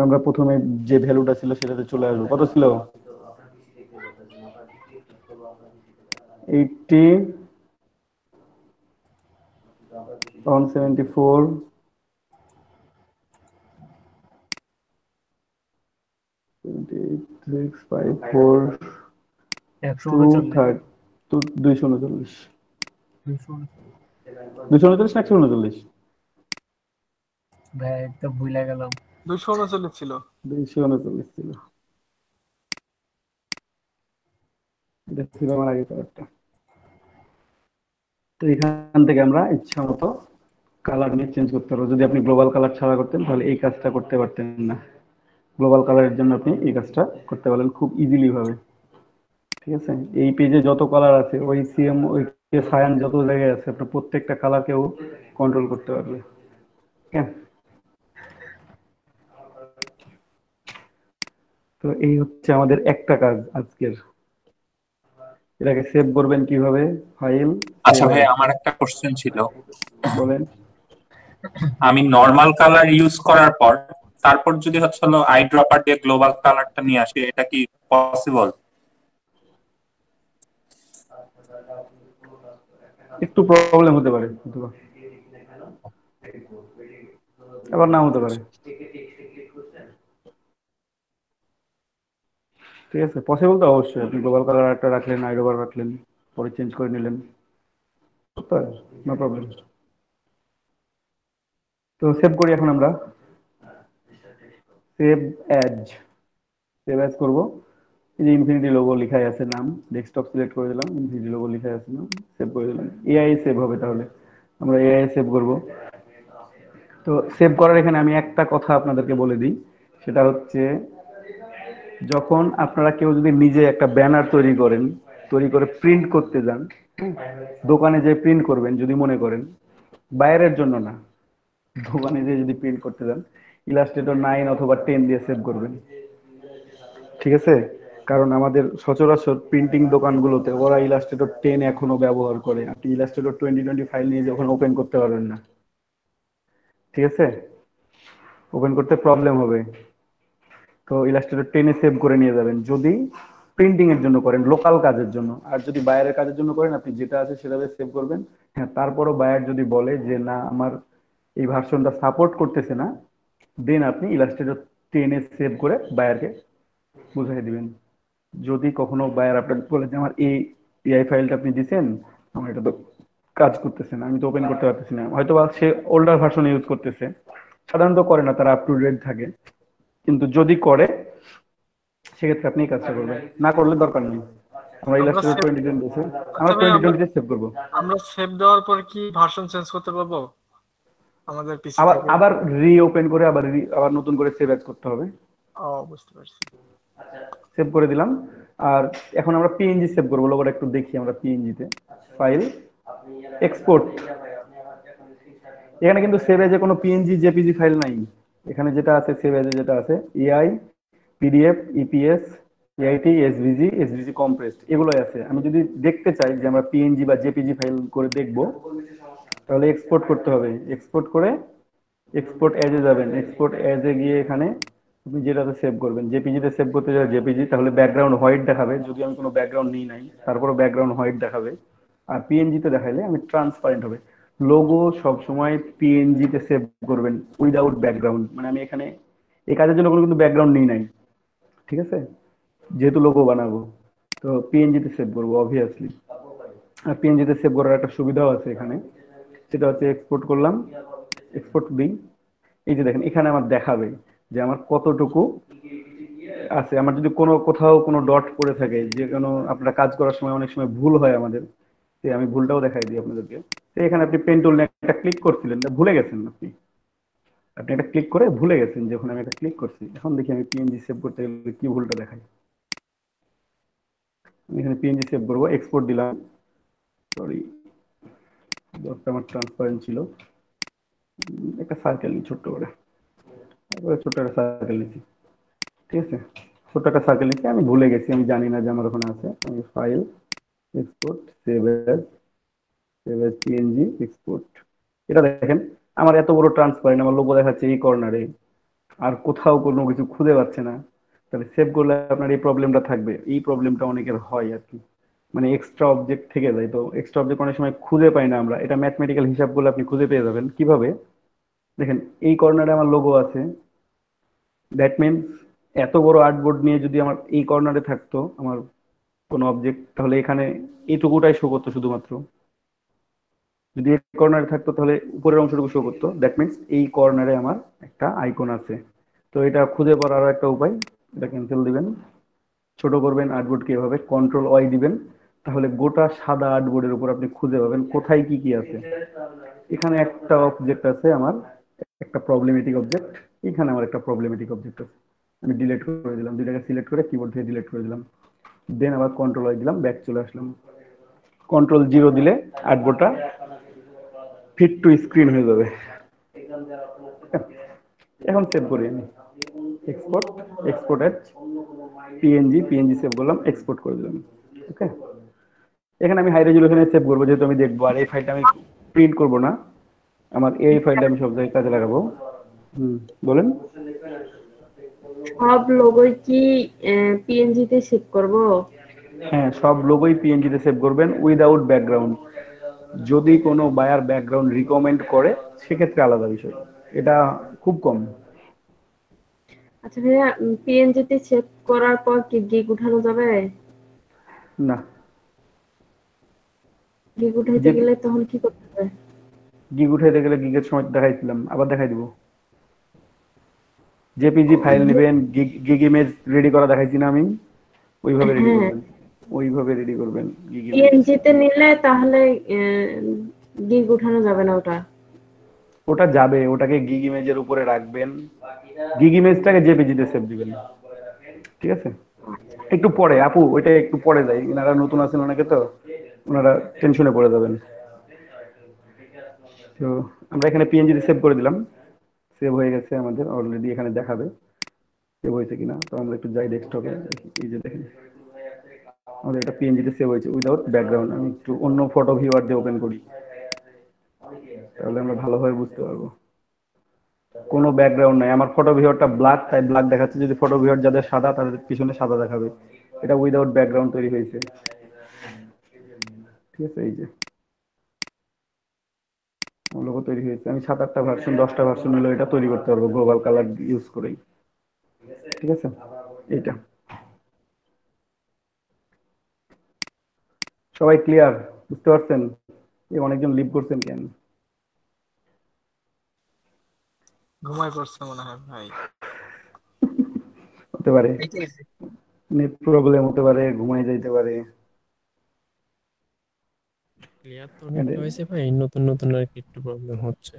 আমরা প্রথমে যে ভ্যালুটা ছিল সেটাতে চলে আসবো। কত ছিল? 80, 174, 654, 230, 239, 239 না 139? ভাই একদম ভুলে গেলাম। 239 ছিল। 239 ছিল, এটা ছিল আমার আগে কালারটা। তো এখান থেকে আমরা ইচ্ছা মতো কালার নিয়ে চেঞ্জ করতে পারবো। যদি আপনি গ্লোবাল কালার ছাড়া করতেন তাহলে এই কাজটা করতে পারতেন না। গ্লোবাল কালারের জন্য আপনি এই কাজটা করতে পারলেন খুব ইজিলি ভাবে। ঠিক আছে, এই পেজে যত কালার আছে, ওই সিএম ওই সায়ান যত জায়গায় আছে, আপনার প্রত্যেকটা কালারকেও কন্ট্রোল করতে পারবে। হ্যাঁ, তো এই হচ্ছে আমাদের একটা কাজ আজকের। এটাকে সেভ করবেন কিভাবে? ফাইল, আচ্ছা ভাই, আমার একটা কোশ্চেন ছিল। বলেন। আমি নর্মাল কালার ইউজ করার পর তারপর যদি হচ্ছে হলো আই ড্রপার দিয়ে গ্লোবাল কালারটা নিয়ে আসি, এটা কি পসিবল? একটু প্রবলেম হতে পারে, আবার না হতে পারে। ঠিক আছে, পসিবল তো অবশ্যই। আপনি গ্লোবাল কালার একটা রাখলেন, আইডোবার রাখলেন, পরে চেঞ্জ করে নিলেন, নো প্রবলেম। তো সেভ করি এখন আমরা। সেভ অ্যাজ, সেভ অ্যাজ করবো। এই যে ইনফিনিটি লোগো লেখাই আছে নাম, ডেস্কটপ সিলেক্ট করে দিলাম, ইনফিনিটি লোগো লেখাই আছে নাম, সেভ করে দিলাম। এআই সেভ হবে, তাহলে আমরা এআই সেভ করব। তো সেভ করার এখানে আমি একটা কথা আপনাদেরকে বলে দিই, সেটা হচ্ছে যখন আপনারা কেউ যদি নিজে একটা ব্যানার তৈরি করেন, তৈরি করে প্রিন্ট করতে যান, দোকানে যে প্রিন্ট করবেন, যদি মনে করেন বাইরের জন্য না, দোকানে যে যদি প্রিন্ট করতে যান, ইলাস্ট্রেটর 9 অথবা 10 দিয়ে সেভ করবেন। ঠিক আছে, কারণ আমাদের সচরাচর প্রিন্টিং দোকানগুলোতে ওরা ইলাস্ট্রেটর 10 এখনো ব্যবহার করে। আপনি ইলাস্ট্রেটর 2020 ফাইল নিয়ে যখন ওপেন করতে পারবেন না। ঠিক আছে, ওপেন করতে প্রবলেম হবে। তো ইলাস্ট্রেটর 10 এ সেভ করে নিয়ে যাবেন যদি প্রিন্টিং এর জন্য করেন, লোকাল কাজের জন্য। আর যদি বাইরের কাজের জন্য করেন, আপনি যেটা আছে সেটাতে সেভ করবেন। হ্যাঁ, তারপরও বায়ার যদি বলে যে না আমার এই ভার্সনটা সাপোর্ট করতেছে না, দেন আপনি ইলাস্ট্রেটর 10 এ সেভ করে বায়ারকে বুঝিয়ে দিবেন। যদি কখনো বায়ার আপনার বলে যে আমার এই এআই ফাইলটা আপনি দিচ্ছেন, আমার এটা তো কাজ করতেছে না, আমি তো ওপেন করতে পারতেছি না, হয়তো বা সে ওল্ডার ভার্সন ইউজ করতেছে, সাধারণত করে না, তারা আপ টু ডেট থাকে, কিন্তু যদি করে সেক্ষেত্রে আপনি এই কাজটা করবেন। না করলে দরকার নেই, আমরা ইলাস্ট্রেটর 2020 আছে, আমরা 2020 সেভ করব। আমরা সেভ দেওয়ার পর কি ভার্সন চেঞ্জ করতে পারবো আমাদের পিসি আবার থেকে? আবার রিওপেন করে আবার নতুন করে সেভ অ্যাজ করতে হবে। ও, বুঝতে পারছি। সেভ করে দিলাম। আর এখন আমরা পিএনজি সেভ করব। লোগোটা একটু দেখি আমরা পিএনজি তে। File, export. এখানে কিন্তু সেভ এজে কোনো পিএনজি জেপিজি ফাইল নাই। এখানে যেটা আছে সেভ এজে যেটা আছে AI, PDF, EPS, AIT, SVG, SVG compressed এগুলোই আছে। আমি যদি দেখতে চাই যে আমরা পিএনজি বা জেপিজি ফাইল করে দেখব, তাহলে এক্সপোর্ট করতে হবে। এক্সপোর্ট করে এক্সপোর্ট অ্যাজে যাবেন। এক্সপোর্ট অ্যাজে গিয়ে এখানে আপনি যেটাতে সেভ করবেন, জেপিজিতে সেভ করতে যাবে জেপিজি, তাহলে ব্যাকগ্রাউন্ড হোয়াইট দেখাবে। যদি আমি কোনো ব্যাকগ্রাউন্ড নিই নাই, তারপরে ব্যাকগ্রাউন্ড হোয়াইট দেখাবে। আর পিএনজিতে দেখাইলে আমি ট্রান্সপারেন্ট হবে। লোগো সবসময় পিএনজিতে সেভ করবেন উইদাউট ব্যাকগ্রাউন্ড। মানে আমি এখানে এই কাজের জন্য কোনো কিন্তু ব্যাকগ্রাউন্ড নিই নাই, ঠিক আছে, যেহেতু লোগো বানাবো। তো পিএনজিতে সেভ করবো অবভিয়াসলি। আর পিএনজিতে সেভ করার একটা সুবিধাও আছে এখানে, সেটা হচ্ছে এক্সপোর্ট করলাম, এক্সপোর্ট দিই, এই যে দেখেন এখানে আমার দেখাবে যে আমার কতটুকু আছে। আমার যদি কোনো কোথাও কোনো ডট পড়ে থাকে, যে কোনো আপনারা কাজ করার সময় অনেক সময় ভুল হয় আমাদের, আমি ভুলটাও দেখাই দিই আপনাদেরকে। তো এখানে আপনি পেন টুল নিয়ে একটা ক্লিক করছিলেন, ভুলে গেছেন আপনি, আপনি একটা ক্লিক করে ভুলে গেছেন যখন আমি একটা ক্লিক করছি। এখন দেখি আমি পিএনজি সেভ করতে গেলে কি ভুলটা দেখাই। আমি এখানে পিএনজি সেভ করবো, এক্সপোর্ট দিলাম, সরি ডটটা আমার ট্রান্সপারেন্ট ছিল। একটা সার্কেল নিই ছোট্ট করে, ছোট্ট একটা সার্কেল নিচ্ছি, ঠিক আছে, ছোট্ট একটা সার্কেল নিচ্ছি। আমি ভুলে গেছি, আমি জানি না যে আমার ওখানে আছে। আমি file, export, save age PNG, export. এটা দেখেন আমার এত বড় ট্রান্সপারেন্ট, আমার লোগো দেখাচ্ছে এই কর্নারে, আর কোথাও কোনো কিছু খুঁজে পাচ্ছে না। তাহলে সেভ করলে আপনার এই প্রবলেমটা থাকবে। এই প্রবলেমটা অনেকের হয় আর কি, মানে এক্সট্রা অবজেক্ট থেকে যায়। তো এক্সট্রা অবজেক্ট অনেক সময় খুঁজে পাই না আমরা। এটা ম্যাথমেটিক্যাল হিসাব করলে আপনি খুঁজে পেয়ে যাবেন। কিভাবে? দেখেন এই কর্নারে আমার লোগো আছে, দ্যাট মিনস এত বড় আর্টবোর্ড নিয়ে যদি আমার এই কর্নারে থাকতো আমার কোনো অবজেক্ট, তাহলে এখানে এইটুকুটাই শো করতো শুধুমাত্র। যদি এই কর্নারে থাকতো তাহলে উপরের অংশটুকু শো করতো। দ্যাট মিনস এই কর্নারে আমার একটা আইকন আছে। তো এটা খুঁজে পাওয়ার আরো একটা উপায়, এটা ক্যান্সেল দিবেন, ছোট করবেন আর্টবোর্ডকে এভাবে, কন্ট্রোল ওয়াই দিবেন, তাহলে গোটা সাদা আর্টবোর্ডের উপর আপনি খুঁজে পাবেন কোথায় কি কি আছে। এখানে একটা অবজেক্ট আছে আমার, একটা প্রবলেমেটিক অবজেক্ট, এখানে আমার একটা প্রবলেমেটিক অবজেক্ট আছে, আমি ডিলিট করে দিলাম, দুইটাকে সিলেক্ট করে কিবোর্ড থেকে ডিলিট করে দিলাম। দেন আবার কন্ট্রোল ওয়াই দিলাম, ব্যাক চলে আসলাম। কন্ট্রোল জিরো দিলে আর্টবোর্ডটা ফিট টু স্ক্রিন হয়ে যাবে। এখন সেভ করি আমি, export, export as PNG, PNG save করলাম, এক্সপোর্ট করে দিলাম। ওকে, এখানে আমি হাই রেজুলেশনে সেভ করবো যেহেতু আমি দেখবো। আর এই ফাইলটা আমি প্রিন্ট করব না, আমার এই ফাইলটা আমি সব জায়গায় কাজে লাগাবো। বলেন। সব লোগোই কি পিএনজি তে সেভ করব? হ্যাঁ, সব লোগোই পিএনজি তে সেভ করবেন উইদাউট ব্যাকগ্রাউন্ড। যদি কোনো বায়ার ব্যাকগ্রাউন্ড রিকমেন্ড করে সেক্ষেত্রে আলাদা বিষয়, এটা খুব কম। আচ্ছা ভাইয়া, পিএনজি তে সেভ করার পর কি গিগ উঠানো যাবে? না, গিগ উঠাইতে গেলে তখন কি করতে হবে? গিগ উঠাইতে গেলে গিগের সময় দেখাইছিলাম, আবার দেখাই দিব। জেপিজি ফাইল নেবেন, গিগ ইমেজ রেডি করা দেখাইছি না আমি, ওইভাবে রেডি করবেন, ওইভাবে রেডি করবেন। পিএনজি তে নিলে তাহলে গিগ উঠানো যাবে না ওটা? ওটা যাবে, ওটাকে গিগ ইমেজের উপরে রাখবেন, গিগ ইমেজটাকে জেপিজি তে সেভ দিবেন, ঠিক আছে। একটু পরে আপু, ওইটা একটু পরে যাই, ওনারা নতুন আছেন অনেকে, তো ওনারা টেনশনে পড়ে যাবেন। তো আমরা এখানে পিএনজি তে সেভ করে দিলাম, সেভ হয়ে গেছে আমাদের অলরেডি, এখানে দেখাবে সেভ হয়েছে কিনা। তো আমরা একটু যাই ডেস্কটপে, এই যে দেখেন আমাদের এটা পিএনজি তে সেভ হয়েছে উইদাউট ব্যাকগ্রাউন্ড। আমি একটু অন্য ফটো ভিউয়ার দিয়ে ওপেন করি, তাহলে আমরা ভালোভাবে বুঝতে পারবো। কোনো ব্যাকগ্রাউন্ড নাই, আমার ফটো ভিউয়ারটা ব্ল্যাক, তাই ব্ল্যাক দেখাচ্ছে। যদি ফটো ভিউয়ার যাদের সাদা, তাদের পিছনে সাদা দেখাবে। এটা উইদাউট ব্যাকগ্রাউন্ড তৈরি হয়েছে, ঠিক আছে। এই যে লোগো তৈরি হয়েছে, আমি 7-8টা ভার্সন 10টা ভার্সন হলো এটা তৈরি করতে পারবো গ্লোবাল কালার ইউজ করেই, ঠিক আছে। এইটা সবাই ক্লিয়ার, বুঝতে পারছেন? এই অনেকজন লিভ করছেন কেন? ঘুমাই পড়ছে মনে হয় ভাই। হতে পারে, নেট প্রবলেম হতে পারে, ঘুমাই যাইতে পারে। ক্লিয়ার তো নেটটা হয়েছে ভাই, নতুন নতুন আর কি একটু প্রবলেম হচ্ছে।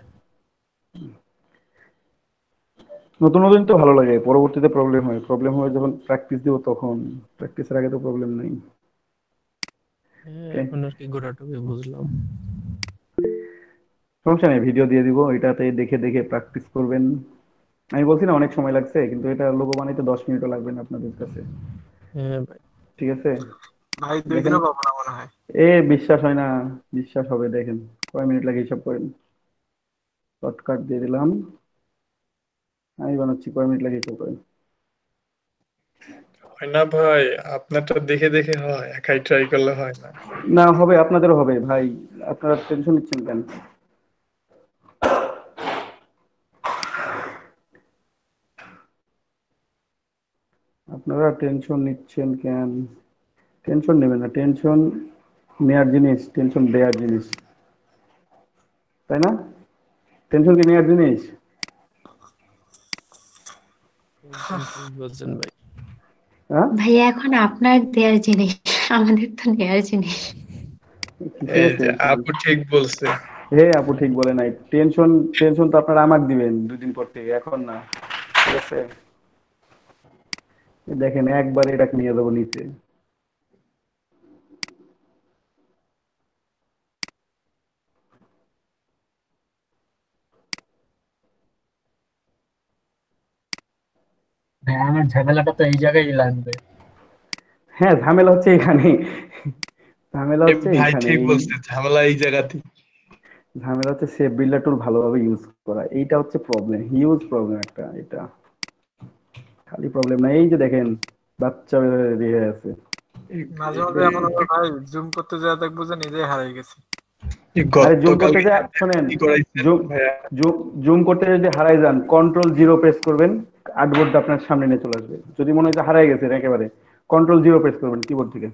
নতুন নতুন তো ভালো লাগে, পরবর্তীতে প্রবলেম হয়। প্রবলেম হয় যখন প্র্যাকটিস দিব তখন, প্র্যাকটিসের আগে তো প্রবলেম নাই। হ্যাঁ, এখন আর কি গোটাটুকু বুঝলাম। সমস্যা নেই, ভিডিও দিয়ে দিব, এটাতে দেখে দেখে প্র্যাকটিস করবেন। আমি বলছি না অনেক সময় লাগছে, কিন্তু এটা লোগো বানাইতে 10 মিনিটও লাগবে না আপনাদের কাছে। হ্যাঁ ভাই। ঠিক আছে, ভাই 2 দেখেন। দিনও পাবো না মনে হয়। বিশ্বাস হয় না, বিশ্বাস হবে, দেখেন কয় মিনিট লাগে হিসাব করেন। শর্টকাট দিয়ে দিলাম, আমি বানাচ্ছি, কয় মিনিট লাগে হিসাব করেন। হয় না ভাই, আপনারটা দেখে দেখে হয়, একাই ট্রাই করলে হয় না। না হবে, আপনাদেরও হবে ভাই, আপনারা টেনশন নিচ্ছেন কেন? আপনারা টেনশন নিচ্ছেন কেন? টেনশন নেবেন না, টেনশন নেয়ার জিনিস, টেনশন দেয়ার জিনিস, তাই না? টেনশন কি নেয়ার জিনিস? টেনশন ঠিক বলছেন ভাই। হ্যাঁ, ভাইয়া এখন আপনার দেয়ার জিনিস, আমাদের তো নেয়ার জিনিস। এই কিসের যে টেনশন? আপু ঠিক বলছে। হে আপু ঠিক বলে নাই, টেনশন, টেনশন তো আপনারা আমাকে দিবেন 2 দিন পর থেকে, এখন না, ঠিক আছে? এই দেখেন একবার এটাকে নিয়ে যাবো নিচে। ভাই আমার ঝামেলাটা তো এই জায়গায় লাগবে। হ্যাঁ, ঝামেলা হচ্ছে এখানে, ঝামেলা হচ্ছে ভাই এইখানে, ঠিক বলছে, ঝামেলা এই জায়গাতে। ঝামেলা হচ্ছে সেভ বিল্ডার টুল ভালোভাবে ইউজ করা, এইটা হচ্ছে প্রবলেম, হিউজ প্রবলেম একটা, এটা খালি প্রবলেম না। এই যে দেখেন বাচ্চা রেডি হয়ে আছে। মাঝে মাঝে এমন হবে ভাই, জুম করতে যা দেখবো যে নিজেই হারিয়ে গেছি। আরে জুম করতে গতকালকে যা, শোনেন, কি করাইছেন জুম ভাইয়া? জুম করতে যদি হারাই যান, Ctrl 0 প্রেস করবেন, আর্টবোর্ডটা আপনার সামনে নিয়ে চলে আসবে। যদি মনে হয় যে হারাই গেছে একেবারে, Ctrl 0 প্রেস করবেন কিবোর্ড থেকে,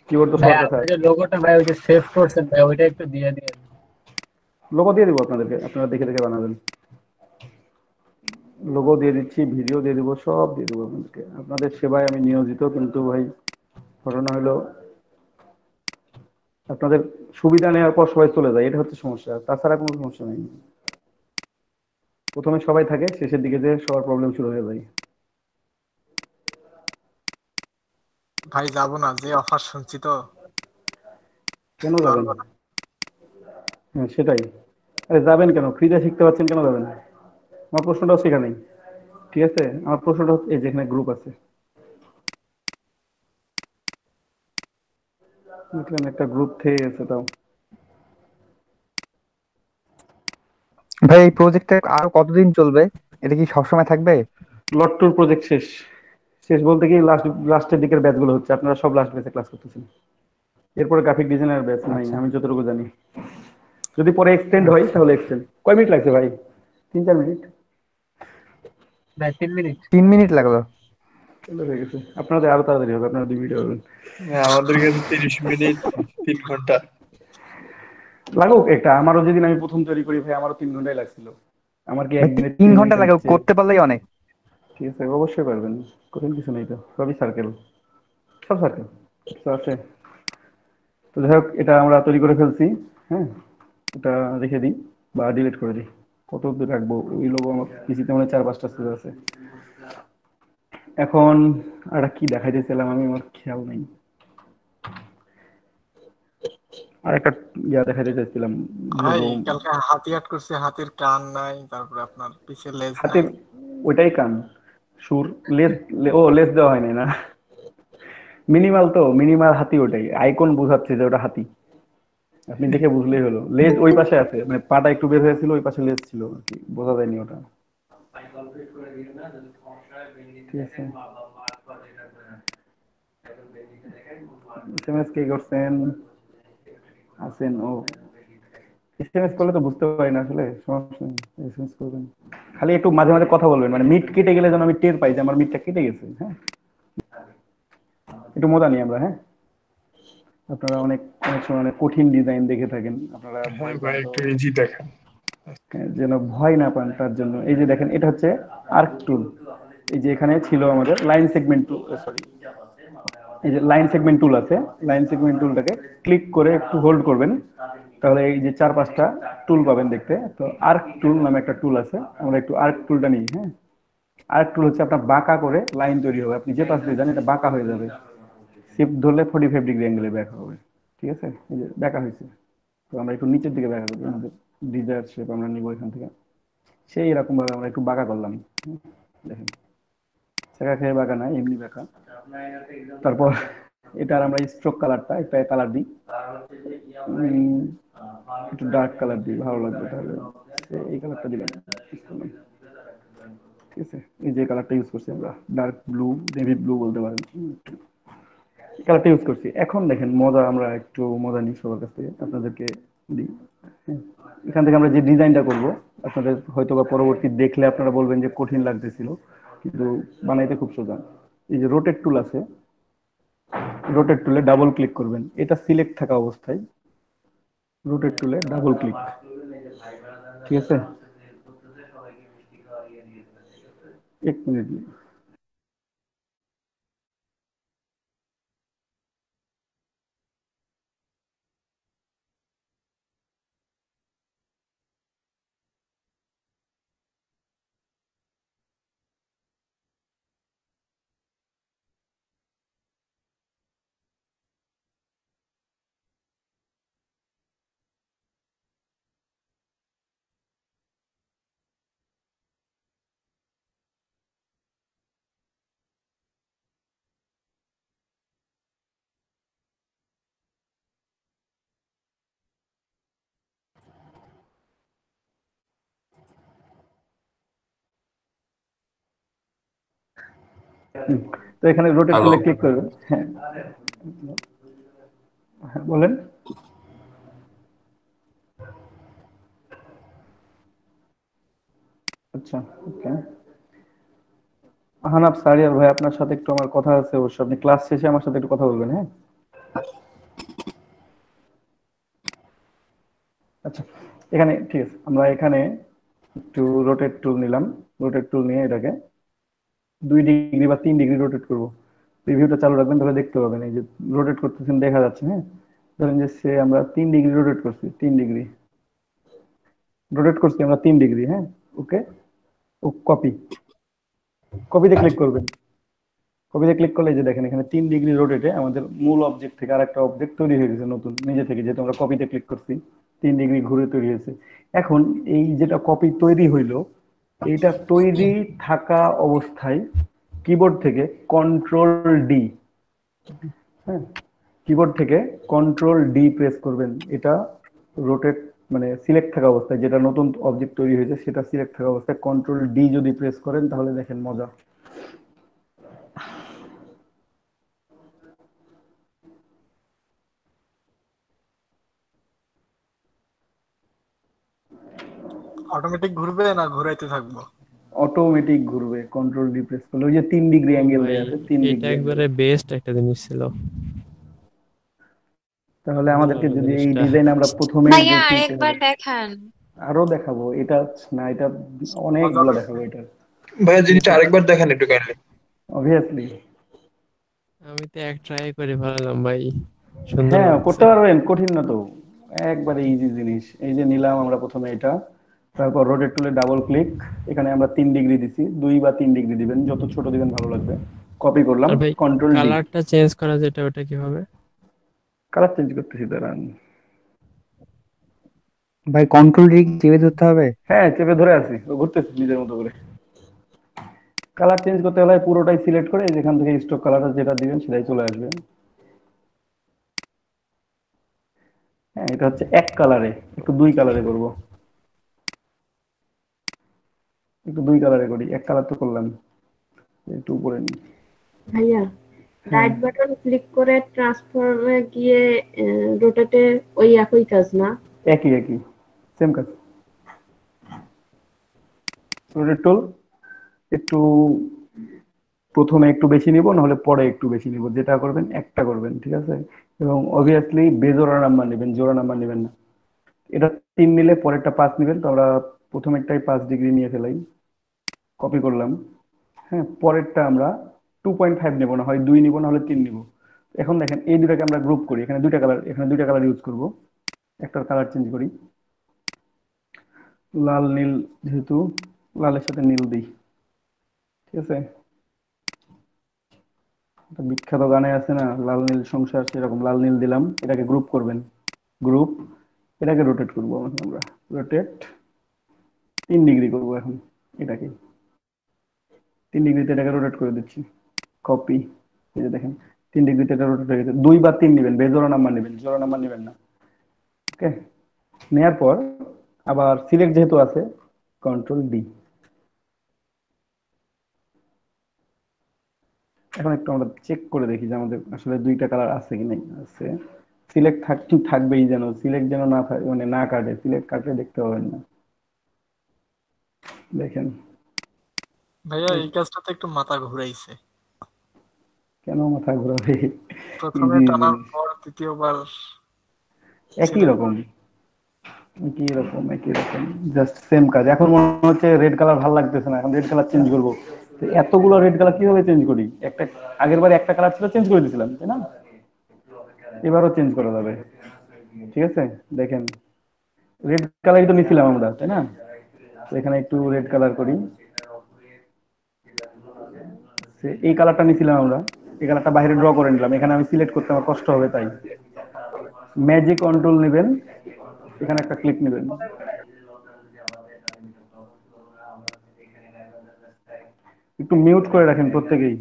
কিবোর্ড তো ভাই সবার কাছে আপনি আছে। যে লোগোটা ভাই ওই যে সেভ করছেন ভাই, ওইটা একটু দিয়ে দিন। লোগো দিয়ে দিব আপনাদেরকে, আপনারা দেখে দেখে বানাবেন। লোগো দিয়ে দিচ্ছি, ভিডিও দিয়ে দিব, সব দিয়ে দেবো আপনাদেরকে। আপনাদের সেবায় আমি নিয়োজিত, কিন্তু ভাই ঘটনা হলো আপনাদের সুবিধা নেওয়ার পর সবাই চলে যায়, এটা হচ্ছে সমস্যা, তাছাড়া কোনো সমস্যা নেই। প্রথমে সবাই থাকে, শেষের দিকে যে সবার প্রবলেম শুরু হয়ে যায়। ভাই যাবো না, যে অফার শুনছি তো। কেন যাবেন? হ্যাঁ সেটাই, আরে যাবেন কেন? ফ্রিতে শিখতে পাচ্ছেন, কেন যাবেন? আমার প্রশ্নটাও সেখানেই, ঠিক আছে? আমার প্রশ্নটা হচ্ছে এই যেখানে গ্রুপ আছে, দেখলেন একটা গ্রুপ থেকে গেছে তাও। ভাই এই প্রজেক্টটা আরো কতদিন চলবে? এটা কি সবসময় থাকবে? লট টুর প্রজেক্ট শেষ, শেষ বলতে কি লাস্টের দিকের ব্যাচগুলো হচ্ছে, আপনারা সব লাস্ট ব্যাচে ক্লাস করতেছেন। এরপরে গ্রাফিক ডিজাইনার ব্যাচ নাই, আচ্ছা। আমি যতটুকু জানি। যদি পরে এক্সটেন্ড হয় তাহলে এক্সটেন্ড। কয় মিনিট লাগছে ভাই? 3-4 মিনিট? ভাই 3 মিনিট। 3 মিনিট লাগলো? চলে হয়ে গেছে, আপনাদের আরো তাড়াতাড়ি হবে, আপনারা 2 মিনিট হবেন। আমাদের কাছে 30 মিনিট, 3 ঘন্টা লাগুক একটা, আমারও যেদিন আমি প্রথম তৈরি করি ভাই, আমারও 3 ঘন্টাই লাগছিল। আমার কি ভাই একদিনে 3 ঘন্টা 3 মিনিট লাগে নিচ্ছে? করতে পারলেই অনেক। ঠিক আছে, অবশ্যই পারবেন, কঠিন কিছু নেই তো, সবই সার্কেল, সব সার্কেল আছে। তো যাই হোক, এটা আমরা তৈরি করে ফেলছি। হ্যাঁ, এটা রেখে দিই বা ডিলিট করে দিই, কত দূর রাখবো? ওই লোগো আমার পিসিতে মনে হয় 4-5টা সেভ আছে। এখন আর কি দেখাইতেছিলাম আমি, আমার খেয়াল নেই। আর একটা দেখাইতে চাইছিলাম, ভাই লোগো। কালকে হাতি আর্ট করছে, হাতির কান নাই, তারপরে আপনার পিছে লেজ নাই। হাতের ওইটাই কান, সুর, লেস, ও লেস দেওয়া হয়নি না, মিনিমাল তো, মিনিমাল হাতি ওটাই, আইকন বোঝাচ্ছে যে ওটা হাতি, আপনি দেখে বুঝলেই হলো। লেজ ওই পাশে আছে, মানে পাটা একটু বের হয়েছিল, ওই পাশে লেজ ছিল আর কি, বোঝা যায়নি ওটা। ঠিক আছে, এসএমএস কে করছেন? আছেন? ও এসএমএস করলে তো বুঝতে পারি না আসলে, সমস্যা নেই, এসএমএস করবেন। খালি একটু মাঝে মাঝে কথা বলবেন, মানে মিট কেটে গেলে যেন আমি টের পাই যে আমার মিটটা কেটে গেছে। হ্যাঁ, একটু মজা নিই আমরা। হ্যাঁ, আপনারা অনেক অনেক সময় অনেক কঠিন ডিজাইন দেখে থাকেন, আপনারা হ্যাঁ ভয় পান ভাই তো। একটু ইজি দেখান। হ্যাঁ, যেন ভয় না পান তার জন্য এই যে দেখেন, এটা হচ্ছে আর্ক টুল। এই যে এখানে ছিল আমাদের লাইন সেগমেন্ট টুল, সরি, এই যে লাইন সেগমেন্ট টুল আছে, লাইন সেগমেন্ট টুলটাকে ক্লিক করে একটু হোল্ড করবেন, তাহলে এই যে 4-5টা টুল পাবেন দেখতে। তো আর্ক টুল নামে একটা টুল আছে, আমরা একটু আর্ক টুলটা নিই। হ্যাঁ, আর্ক টুল হচ্ছে আপনার বাঁকা করে লাইন তৈরি হবে, আপনি যে পাশ দিয়ে যান এটা বাঁকা হয়ে যাবে, শিফট ধরলে 45 ডিগ্রি অ্যাঙ্গেলে ব্যাক হবে। ঠিক আছে, এই যে ব্যাকা হয়েছে। তো আমরা একটু নিচের দিকে ব্যাকা করবো, আমাদের ডিজায়ার শেপ আমরা নিব এখান থেকে, সেই এরকম ভাবে আমরা একটু বাঁকা করলাম। দেখেন, চাকা খেয়ে বাঁকা না, এমনি বাঁকা। তারপর এটার আমরা স্ট্রোক কালারটা একটা কালার দিই, একটু ডার্ক কালার দিই, ভালো লাগবে। তাহলে এই কালারটা দিলাম, ঠিক আছে। এই যে কালারটা ইউজ করছি আমরা, ডার্ক ব্লু, নেভি ব্লু বলতে পারেন, কালারটা ইউজ করছি। এখন দেখেন মজা, আমরা একটু মজা নিই সবার কাছ থেকে, আপনাদেরকে দিই। হ্যাঁ, এখান থেকে আমরা যে ডিজাইনটা করব, আপনাদের হয়তো বা পরবর্তী দেখলে আপনারা বলবেন যে কঠিন লাগতেছিল, কিন্তু বানাইতে খুব সোজা। এই যে রোটেট টুল আছে, রোটেট টুলে ডাবল ক্লিক করবেন, এটা সিলেক্ট থাকা অবস্থায় রোটেট টুলে ডাবল ক্লিক, ঠিক আছে। 1 মিনিট। তো এখানে রোটেট হ্যালো, টুলে ক্লিক করবেন। হ্যাঁ, হ্যাঁ বলেন। আচ্ছা, ওকে। হানাফ সারিয়ার ভাই, আপনার সাথে একটু আমার কথা আছে অবশ্য, আপনি ক্লাস শেষে আমার সাথে একটু কথা বলবেন, হ্যাঁ। আচ্ছা, এখানে ঠিক আছে, আমরা এখানে একটু রোটেট টুল নিলাম। রোটেট টুল নিয়ে এটাকে 2 ডিগ্রি বা 3 ডিগ্রি রোটেট করব। রিভিউটা চালু রাখবেন, তাহলে দেখতে পাবেন এই যে রোটেট করতেছেন দেখা যাচ্ছে, হ্যাঁ। ধরেন যে সে আমরা 3 ডিগ্রি রোটেট করছি, 3 ডিগ্রি রোটেট করছি আমরা 3 ডিগ্রি, হ্যাঁ। ওকে, ও কপি, কপিতে ক্লিক করবেন। কপিতে ক্লিক করলে যে দেখেন এখানে 3 ডিগ্রি রোটেটে আমাদের মূল অবজেক্ট থেকে আরেকটা অবজেক্ট তৈরি হয়ে গেছে নতুন, নিজে থেকে, যেহেতু আমরা কপিতে ক্লিক করছি 3 ডিগ্রি ঘুরে তৈরি হয়েছে। এখন এই যেটা কপি তৈরি হইলো, এইটা তৈরি থাকা অবস্থায় কিবোর্ড থেকে কন্ট্রোল ডি, হ্যাঁ, কিবোর্ড থেকে কন্ট্রোল ডি প্রেস করবেন। এটা রোটেট মানে সিলেক্ট থাকা অবস্থায়, যেটা নতুন অবজেক্ট তৈরি হয়েছে সেটা সিলেক্ট থাকা অবস্থায় কন্ট্রোল ডি যদি প্রেস করেন, তাহলে দেখেন মজা। অটোমেটিক ঘুরবে না ঘুরাইতে থাকবো? অটোমেটিক ঘুরবে, কন্ট্রোল ডি প্রেস করলে। ওই যে 3 ডিগ্রি ও অ্যাঙ্গেল ভাই, দেয়া আছে, তিন এটা ডিগ্রি অ্যাঙ্গেল। একবারে বেস্ট একটা জিনিস ছিল। তাহলে ভালো আমাদেরকে লাগলো যদি এই জিনিসটা। ডিজাইন আমরা প্রথমেই ভাইয়া বুঝতে আরেকবার হবে। দেখান। আরো দেখাবো, এটা না, এটা মজা অনেকগুলো লাগছে। দেখাবো এটা, ভাইয়া জিনিসটা বুঝতে আরেকবার দেখেন একটু কাইন্ডলি। অবভিয়াসলি। আমি তো এক ট্রাই করে ফেলালাম ভাই, সুন্দর হ্যাঁ, লাগছে। করতে পারবেন, কঠিন না তো, একবারে ইজি জিনিস। এই যে নিলাম আমরা প্রথমে এটা, তারপর রোটেট টুলে ডাবল ক্লিক, এখানে আমরা 3 ডিগ্রি দিছি, 2 বা 3 ডিগ্রি দিবেন, যত ছোট দিবেন ভালো লাগবে। কপি করলাম, আর ভাই, কন্ট্রোল ডি। কালারটা চেঞ্জ করা যেটা, ওটা কিভাবে? কালার চেঞ্জ করতেছি, দাঁড়ান। ভাই কন্ট্রোল চেপে ধরতে হবে? হ্যাঁ, চেপে ধরে আছি, ও ঘুরতেছি নিজের মতো করে। কালার চেঞ্জ করতে হলে পুরোটাই সিলেক্ট করে যেখান থেকে স্টক কালারটা যেটা দিবেন সেটাই চলে আসবে। হ্যাঁ, এটা হচ্ছে এক কালারে, একটু 2 কালারে করব, একটু 2 কালারে করি, এক কালার তো করলাম, একটু উপরে নিই। ভাইয়া, হ্যাঁ, রাইট বাটন ক্লিক করে ট্রান্সফর্মে গিয়ে রোটেটে ওই একই কাজ না? একই একই, সেম কাজ। রোটেট টুল একটু প্রথমে একটু বেশি নিব, নাহলে পরে একটু বেশি নিব, যেটা করবেন একটা করবেন, ঠিক আছে। এবং অবভিয়াসলি বেজোড়া নাম্বার নেবেন, জোড়া নাম্বার নেবেন না। এটা 3 নিলে পরেরটা 5 নেবেন, তো আমরা প্রথমেরটাই 5 ডিগ্রি নিয়ে ফেলাই, কপি করলাম। হ্যাঁ, পরেরটা আমরা 2.5 নেব না, হয় 2 নিব না হলে 3 নিব। এখন দেখেন এই দুটাকে আমরা গ্রুপ করি, এখানে 2টা কালার, এখানে 2টা কালার ইউজ করব। একটার কালার চেঞ্জ করি, লাল নীল, যেহেতু লালের সাথে নীল দিই, ঠিক আছে। একটা বিখ্যাত গানে আছে না, লাল নীল সংসার, সেরকম লাল নীল দিলাম। এটাকে গ্রুপ করবেন, গ্রুপ। এটাকে রোটেট করবো আমরা, রোটেট 3 ডিগ্রি করবো এখন এটাকে, 3 ডিগ্রিতে এটাকে রোটেট করে দিচ্ছি, কপি, এই যে দেখেন 3 ডিগ্রিতে এটা রোটেট হয়ে গেছে। 2 বা 3 নেবেন, বেজোড়া নাম্বার নেবেন, জোড়া নাম্বার নেবেন না। ওকে, নেয়ার পর আবার সিলেক্ট যেহেতু আছে, কন্ট্রোল ডি। এখন একটু আমরা চেক করে দেখি যে আমাদের আসলে দুইটা কালার আছে কি নাই। আছে, সিলেক্ট থাকবেই, যেন সিলেক্ট যেন না থাকে, মানে না কাটে। সিলেক্ট কাটলে দেখতে পাবেন না। দেখেন ভাইয়া এই কাজটাতে একটু মাথা ঘুরাইছে। কেন মাথা ঘোরাবে? প্রথমে ইজি টানার জিনিস, পর দ্বিতীয়বার একই রকম একই রকম, জাস্ট সেম কাজ। এখন মনে হচ্ছে রেড কালার ভালো লাগতেছে না, এখন রেড কালার চেঞ্জ করবো। তো এতগুলো রেড কালার কিভাবে চেঞ্জ করি? একটা আগের বার একটা কালার ছিল, চেঞ্জ করে দিয়েছিলাম, তাই না? এবারও চেঞ্জ করা যাবে। ঠিক আছে, দেখেন রেড কালারই তো নিছিলাম আমরা, তাই না? তো এখানে একটু রেড কালার করি। এই কালারটা নিছিলাম আমরা, এই কালারটা বাইরে ড্র করে নিলাম। এখানে আমি সিলেক্ট করতে আমার কষ্ট হবে, তাই ম্যাজিক কন্ট্রোল নেবেন, এখানে একটা ক্লিক নেবেন। একটু মিউট করে রাখেন প্রত্যেকেই।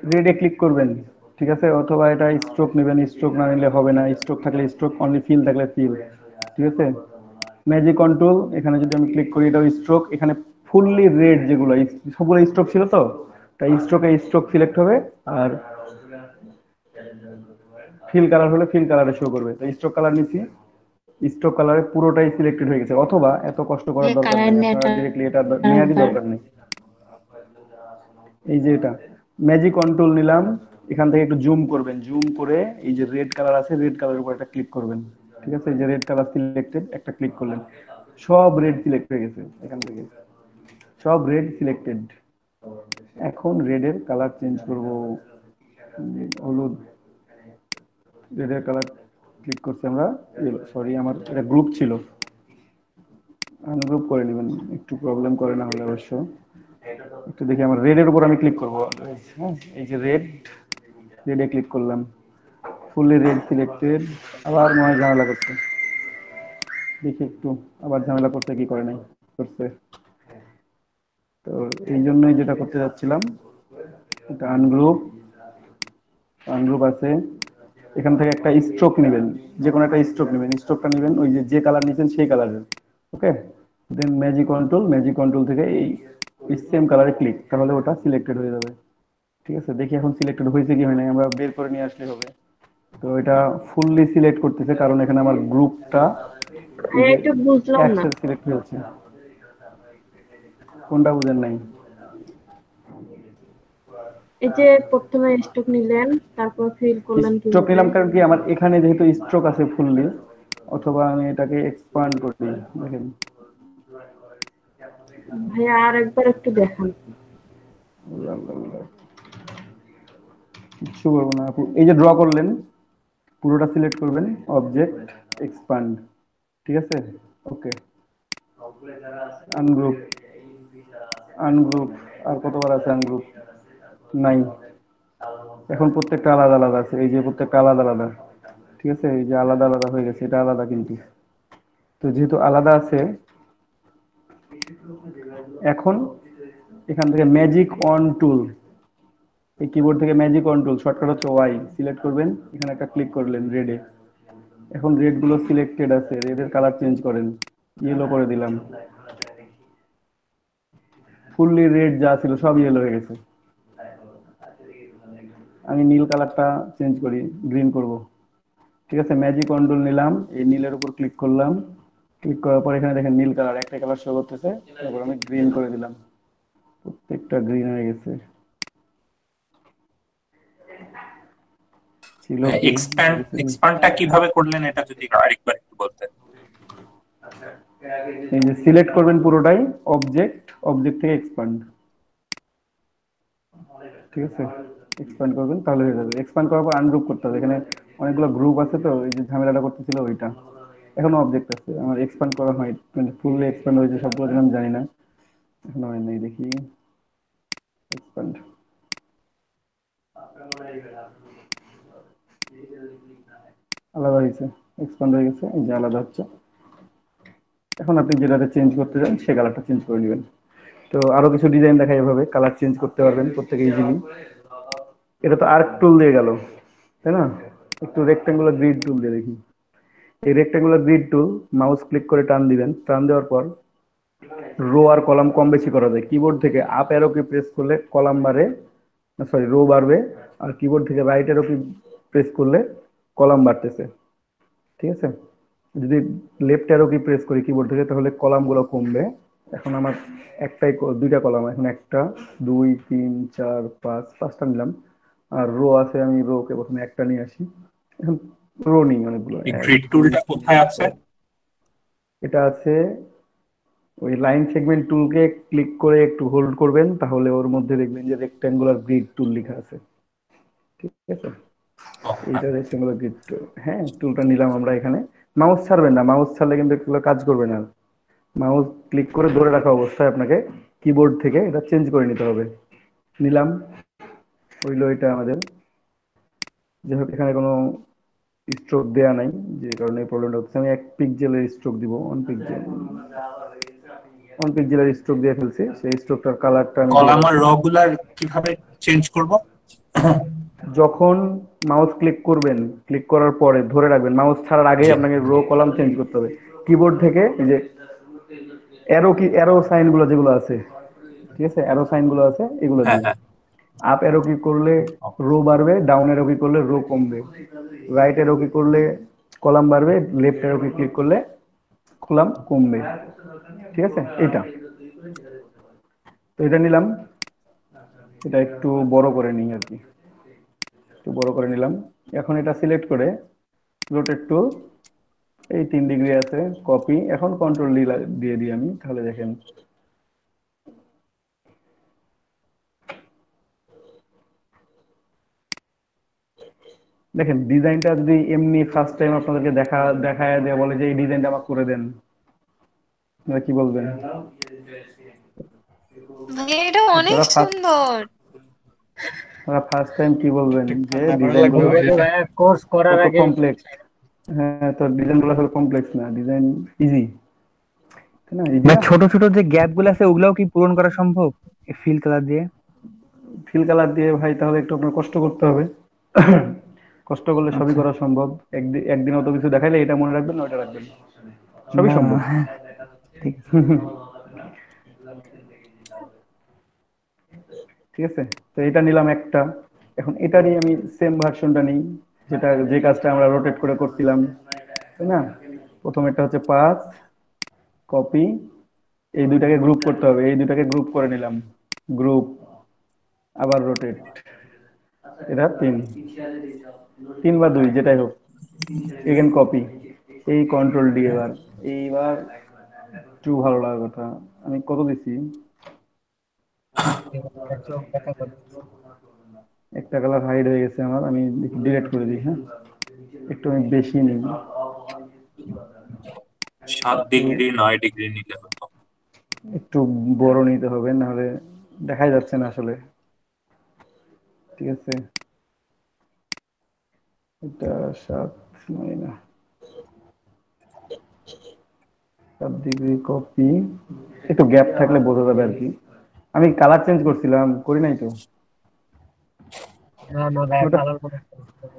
রেডে ক্লিক করবেন, ঠিক আছে? অথবা এটা স্ট্রোক নেবেন, স্ট্রোক না নিলে হবে না। স্ট্রোক থাকলে স্ট্রোক, অনলি ফিল থাকলে ফিল। ঠিক আছে, ম্যাজিক কন্ট্রোল, এখানে যদি আমি ক্লিক করি এটাও স্ট্রোক। এখানে ফুললি রেড যেগুলো, সবগুলো স্ট্রোক ছিল, তো তাই স্ট্রোকে স্ট্রোক সিলেক্ট হবে, আর ফিল কালার হলে ফিল কালারে শো করবে। তো স্ট্রোক কালার নিচ্ছি, স্ট্রোক কালারে পুরোটাই সিলেক্টেড হয়ে গেছে। অথবা এত কষ্ট করার দরকার কালার নেই, আপনারা নেওয়াটা ডিরেক্টলি এটা নেওয়ারই দরকার নেই। এই যে এটা ম্যাজিক কন্ট্রোল নিলাম, এখান থেকে একটু জুম করবেন, জুম করে এই যে রেড কালার আছে, রেড কালারের উপর একটা ক্লিক করবেন। ঠিক আছে, এই যে রেড কালার সিলেক্টেড, একটা ক্লিক করলেন, সব রেড সিলেক্ট হয়ে গেছে। এখান থেকে সব রেড সিলেক্টেড। এখন রেডের কালার চেঞ্জ করব, হলুদ। রেডের কালার ক্লিক করছি আমরা, সরি আমার এটা গ্রুপ ছিল, আনগ্রুপ করে নেবেন, একটু প্রবলেম করে না হলে অবশ্য। একটু দেখি, আমার রেডের উপর আমি ক্লিক করবো। হ্যাঁ, এই যে রেড, রেডে ক্লিক করলাম, ফুললি রেড সিলেক্টেড। আবার মনে হয় ঝামেলা করছে, দেখি একটু, আবার ঝামেলা করছে কি করে নাই করছে। তো এই জন্যই যেটা করতে যাচ্ছিলাম, এটা আনগ্রুপ, আনগ্রুপ আছে। এখান থেকে একটা স্ট্রোক নেবেন, যে কোনো একটা স্ট্রোক নেবেন। স্ট্রোকটা নেবেন ওই যে কালার নিয়েছেন সেই কালারের। ওকে, দেন ম্যাজিক কন্ট্রোল, ম্যাজিক কন্ট্রোল থেকে এই সেম কালারে ক্লিক, তাহলে ওটা সিলেক্টেড হয়ে যাবে। ঠিক আছে, দেখি এখন সিলেক্টেড হয়েছে কি হয় নাই, আমরা বের করে নিয়ে আসলে হবে। তো এটা ফুললি সিলেক্ট করতেছে, কারণ এখানে আমার গ্রুপটা এই যে একটু বুঝলাম না। অ্যাক্সেস সিলেক্ট হয়েছে। কোনটা বুঝেন নাই? এই যে প্রথমে স্টক নিলেন, তারপর ফিল করলেন স্ট্রোক কিভাবে? নিলাম কারণ কি, আমার এখানে যেহেতু স্ট্রোক আছে ফুললি, অথবা আমি এটাকে এক্সপান্ড করি। দেখেন ভাইয়া আর একবার একটু দেখান। কিছু করবো না আপু, এই যে ড্র করলেন, পুরোটা সিলেক্ট করবেন, অবজেক্ট, এক্সপান্ড। ঠিক আছে, ওকে, আনগ্রুপ, আনগ্রুপ, আর কতবার আছে আনগ্রুপ? নাই। এখন প্রত্যেকটা আলাদা আলাদা আছে, এই যে প্রত্যেকটা আলাদা আলাদা। ঠিক আছে, এই যে আলাদা আলাদা হয়ে গেছে, এটা আলাদা কিন্তু। তো যেহেতু আলাদা আছে, এখন এখান থেকে ম্যাজিক অন টুল, এই কিবোর্ড থেকে ম্যাজিক অন টুল, শর্টকাট হচ্ছে ওয়াই, সিলেক্ট করবেন, এখানে একটা ক্লিক করলেন রেডে। এখন রেড গুলো সিলেক্টেড আছে, রেডের কালার চেঞ্জ করেন, ইয়েলো করে দিলাম। ফুললি রেড যা ছিল সব ইয়েলো হয়ে গেছে। আমি নীল কালারটা চেঞ্জ করি, গ্রিন করব। ঠিক আছে, ম্যাজিক কন্ট্রোল নিলাম, এই নীলের উপর ক্লিক করলাম, ক্লিক করার পর এখানে দেখেন নীল কালার, একটা কালার শো করতেছে। তারপর আমি গ্রিন করে দিলাম, প্রত্যেকটা গ্রিন হয়ে গেছে। ছিল কি এক্সপ্যান্ডটা কিভাবে করলেন এটা যদি আরেকবার একটু বলতেন। এই যে সিলেক্ট করবেন পুরোটাই, অবজেক্ট, অবজেক্ট থেকে এক্সপান্ড। ঠিক আছে, এক্সপান্ড করবেন তাহলে হয়ে যাবে। এক্সপান্ড করার পর আনগ্রুপ করতে হবে, এখানে অনেকগুলো গ্রুপ আছে, তো এই যে ঝামেলাটা করতেছিল ওইটা। এখনো অবজেক্ট আছে, আমার এক্সপান্ড করা হয়, মানে ফুললি এক্সপান্ড হয়েছে সবগুলো, আমি জানি না, এখনো হয় নাই। দেখি এক্সপান্ড, আলাদা হয়েছে, এক্সপান্ড হয়ে গেছে, এই যে আলাদা হচ্ছে। এখন আপনি যেটাতে চেঞ্জ করতে চান সে কালারটা চেঞ্জ করে নেবেন। তো আরো কিছু ডিজাইন দেখাই, এভাবে কালার চেঞ্জ করতে পারবেন প্রত্যেকে ইজিলি। এটা তো আর্ক টুল দিয়ে গেল, তাই না? একটু রেক্ট্যাঙ্গুলার গ্রিড টুল দিয়ে দেখি। এই রেক্ট্যাঙ্গুলার গ্রিড টুল মাউস ক্লিক করে টান দিবেন, টান দেওয়ার পর রো আর কলাম কম বেশি করা যায়। কিবোর্ড থেকে আপ অ্যারো কি প্রেস করলে কলাম বাড়ে, সরি রো বাড়বে, আর কিবোর্ড থেকে রাইট অ্যারো কি প্রেস করলে কলাম বাড়তেছে, ঠিক আছে? যদি লেফট অ্যারো কি প্রেস করি কিবোর্ড থেকে তাহলে কলামগুলো কমবে। এখন আমার দুইটা কলাম, এখন 1 2 3 4 5টা নিলাম। আর রো আছে, আমি রো কে প্রথমে একটা নিয়ে আসি। এখন রো নিই অনেকগুলো। এই গ্রিড টুলটা কোথায় আছে? এটা আছে ওই লাইন সেগমেন্ট টুলকে ক্লিক করে একটু হোল্ড করবেন, তাহলে ওর মধ্যে দেখবেন যে রেক্ট্যাঙ্গুলার গ্রিড টুল লেখা আছে, ঠিক আছে? এইটা রেক্ট্যাঙ্গুলার গ্রিড টুল। হ্যাঁ, টুলটা নিলাম আমরা এখানে। মাউস ছাড়বেন না, মাউস ছাড়লে কিন্তু এগুলো কাজ করবে না। মাউস ক্লিক করে ধরে রাখা অবস্থায় আপনাকে কিবোর্ড থেকে এটা চেঞ্জ করে নিতে হবে। নিলাম, হইলো এটা আমাদের। যাই হোক, এখানে কোনো স্ট্রোক দেয়া নাই, যে কারণে এই প্রবলেমটা হচ্ছে। আমি 1 পিক্সেলের স্ট্রোক দিব, 1 পিক্সেলের স্ট্রোক দিয়ে ফেলছি। সেই স্ট্রোকটার কালারটা আমি কলাম আর রো গুলার কিভাবে চেঞ্জ করব? যখন মাউস ক্লিক করবেন, ক্লিক করার পরে ধরে রাখবেন, মাউস ছাড়ার আগেই আপনাকে রো কলাম চেঞ্জ করতে হবে। কিবোর্ড থেকে এই যে অ্যারো সাইন গুলো যেগুলো আছে, ঠিক আছে, অ্যারো সাইন গুলো আছে, এগুলো দিয়ে আপ অ্যারো কি করলে রো বাড়বে, ডাউন অ্যারো কি করলে রো কমবে, রাইট অ্যারো কি করলে কলাম বাড়বে, লেফট অ্যারো কি ক্লিক করলে কলাম কমবে, ঠিক আছে? এটা তো এটা নিলাম, এটা একটু বড় করে নিই আর কি, একটু বড় করে নিলাম। এখন এটা সিলেক্ট করে রোটেট টুল, এই 3 ডিগ্রি আছে, কপি। এখন কন্ট্রোল দিয়ে দিই আমি, তাহলে দেখেন দেখেন ডিজাইনটা যদি এমনি ফার্স্ট টাইম আপনাদেরকে দেখায় দেয়া বলে যে এই ডিজাইনটা আমাকে করে দেন, কি বলবেন? ভাই এটা অনেক সুন্দর। ফার্স্ট টাইম কি বলবেন যে ডিজাইনগুলো কোর্স করার আগে কমপ্লেক্স। হ্যাঁ, তো ডিজাইনগুলো আসলে কমপ্লেক্স না, ডিজাইন ইজি, তাই না? বা ছোট ছোট যে গ্যাপ গুলো আছে ওগুলাও কি পূরণ করা সম্ভব ফিল কালার দিয়ে? ফিল কালার দিয়ে ভাই তাহলে একটু আপনার কষ্ট করতে হবে। কষ্ট করলে সবই করা সম্ভব। একদিন অত কিছু দেখাইলে এটা মনে রাখবেন না ওটা রাখবেন, সবই সম্ভব। ঠিক আছে, তো এটা নিলাম একটা। এখন এটারই আমি সেম ভার্সনটা নিই, যে কাজটা আমরা রোটেট করে করছিলাম, তাই না? প্রথম এটা হচ্ছে 5, কপি, এই দুইটাকে গ্রুপ করতে হবে, এই দুইটাকে গ্রুপ করে নিলাম, গ্রুপ, আবার রোটেট, এটা 3 বা 2 যেটাই হোক, এগেন কপি, এই কন্ট্রোল ডি। এইবার একটু ভালো লাগার কথা, আমি কত দিছি, একটা কালার হাইড হয়ে গেছে আমার, আমি ডিলিট করে দিই। হ্যাঁ, একটু আমি বেশি নিই, 7 ডিগ্রি 9 ডিগ্রি নিলে হতো। একটু বড় নিতে হবে, নাহলে দেখাই যাচ্ছে না আসলে, ঠিক আছে? এটা 7 ডিগ্রি কপি, একটু গ্যাপ থাকলে বোঝা যাবে আর কি। আমি কালার চেঞ্জ করছিলাম, করি নাই তো?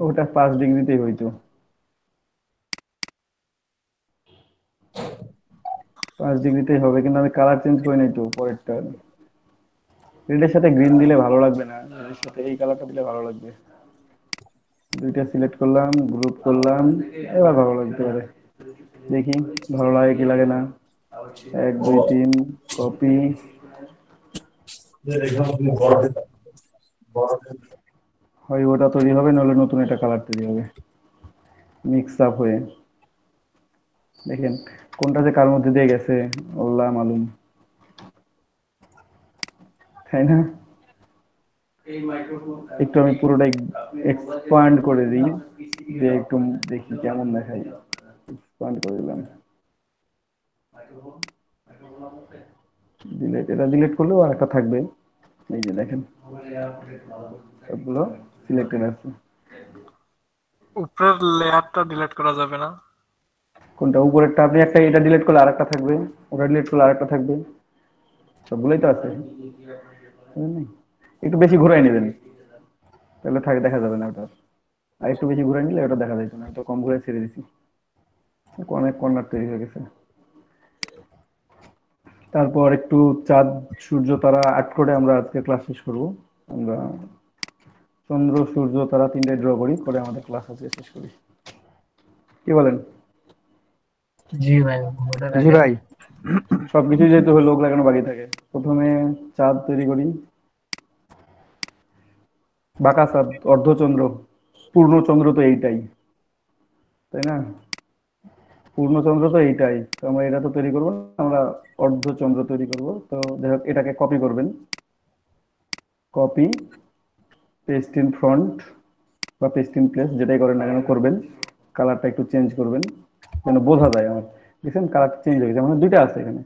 ওটা 5 ডিগ্রিতেই হইতো, 5 ডিগ্রিতেই হবে, কিন্তু আমি কালার চেঞ্জ করি নাই তো। পরেরটা রেডের সাথে গ্রিন দিলে ভালো লাগবে না, রেডের সাথে এই কালারটা দিলে ভালো লাগবে। দুইটা সিলেক্ট করলাম, গ্রুপ করলাম, এবার ভালো লাগতে পারে, দেখি ভালো লাগে কি লাগে না। 1 2 3 কপি, হয় ওটা তৈরি হবে, নাহলে নতুন একটা কালার তৈরি হবে মিক্স আপ হয়ে। দেখেন কোনটা যে কার মধ্যে দিয়ে গেছে আল্লাহ মালুম, তাই না? একটু আমি পুরোটাই এক্সপান্ড করে দিই, যে একটু দেখি কেমন দেখাই। এক্সপান্ড করে দিলাম, এটা ডিলিট করলেও আরেকটা থাকবে, এই যে দেখেন সবগুলো সিলেক্টেড আছে। উপরের লেয়ারটা ডিলিট করা যাবে না? কোনটা? উপরেরটা আপনি একটা, এটা ডিলিট করলে আরেকটা থাকবে, ওটা ডিলিট করলে আরেকটা থাকবে। সবগুলোই তো আছে, বুঝলেন নাই? একটু বেশি ঘুরাই নেবেন, তাহলে দেখা যাবে না ওটা। আর একটু বেশি ঘুরাই নিলে ওটা দেখা যাইতো না, তো কম ঘুরাই ছেড়ে দিছি। অনেক কর্নার তৈরি হয়ে গেছে। তারপর একটু চাঁদ সূর্য তারা আর্ট করে আমরা আজকে ক্লাস শেষ করবো। আমরা চন্দ্র সূর্য তারা তিনটায় ড্র করি, করে আমাদের ক্লাস আজকে শেষ করি। কি বলেন? জি ভাই, ওটা জি ভাই। সবকিছু যেহেতু লোক লাগানো বাকি থাকে, প্রথমে চাঁদ তৈরি করি, বাঁকা চাঁদ, অর্ধচন্দ্র। পূর্ণচন্দ্র তো এইটাই, তাই না? পূর্ণচন্দ্র তো এইটাই, তো আমরা এটা তো তৈরি করবো না, আমরা অর্ধচন্দ্র তৈরি করব। তো যাই হোক, এটাকে কপি করবেন, কপি, পেস্ট ইন ফ্রন্ট বা পেস্ট ইন প্লেস, যেটাই করেন না কেন করবেন। কালারটা একটু চেঞ্জ করবেন যেন বোঝা যায় আমার। দেখছেন কালার চেঞ্জ হয়ে গেছে, মানে দুইটা আছে এখানে।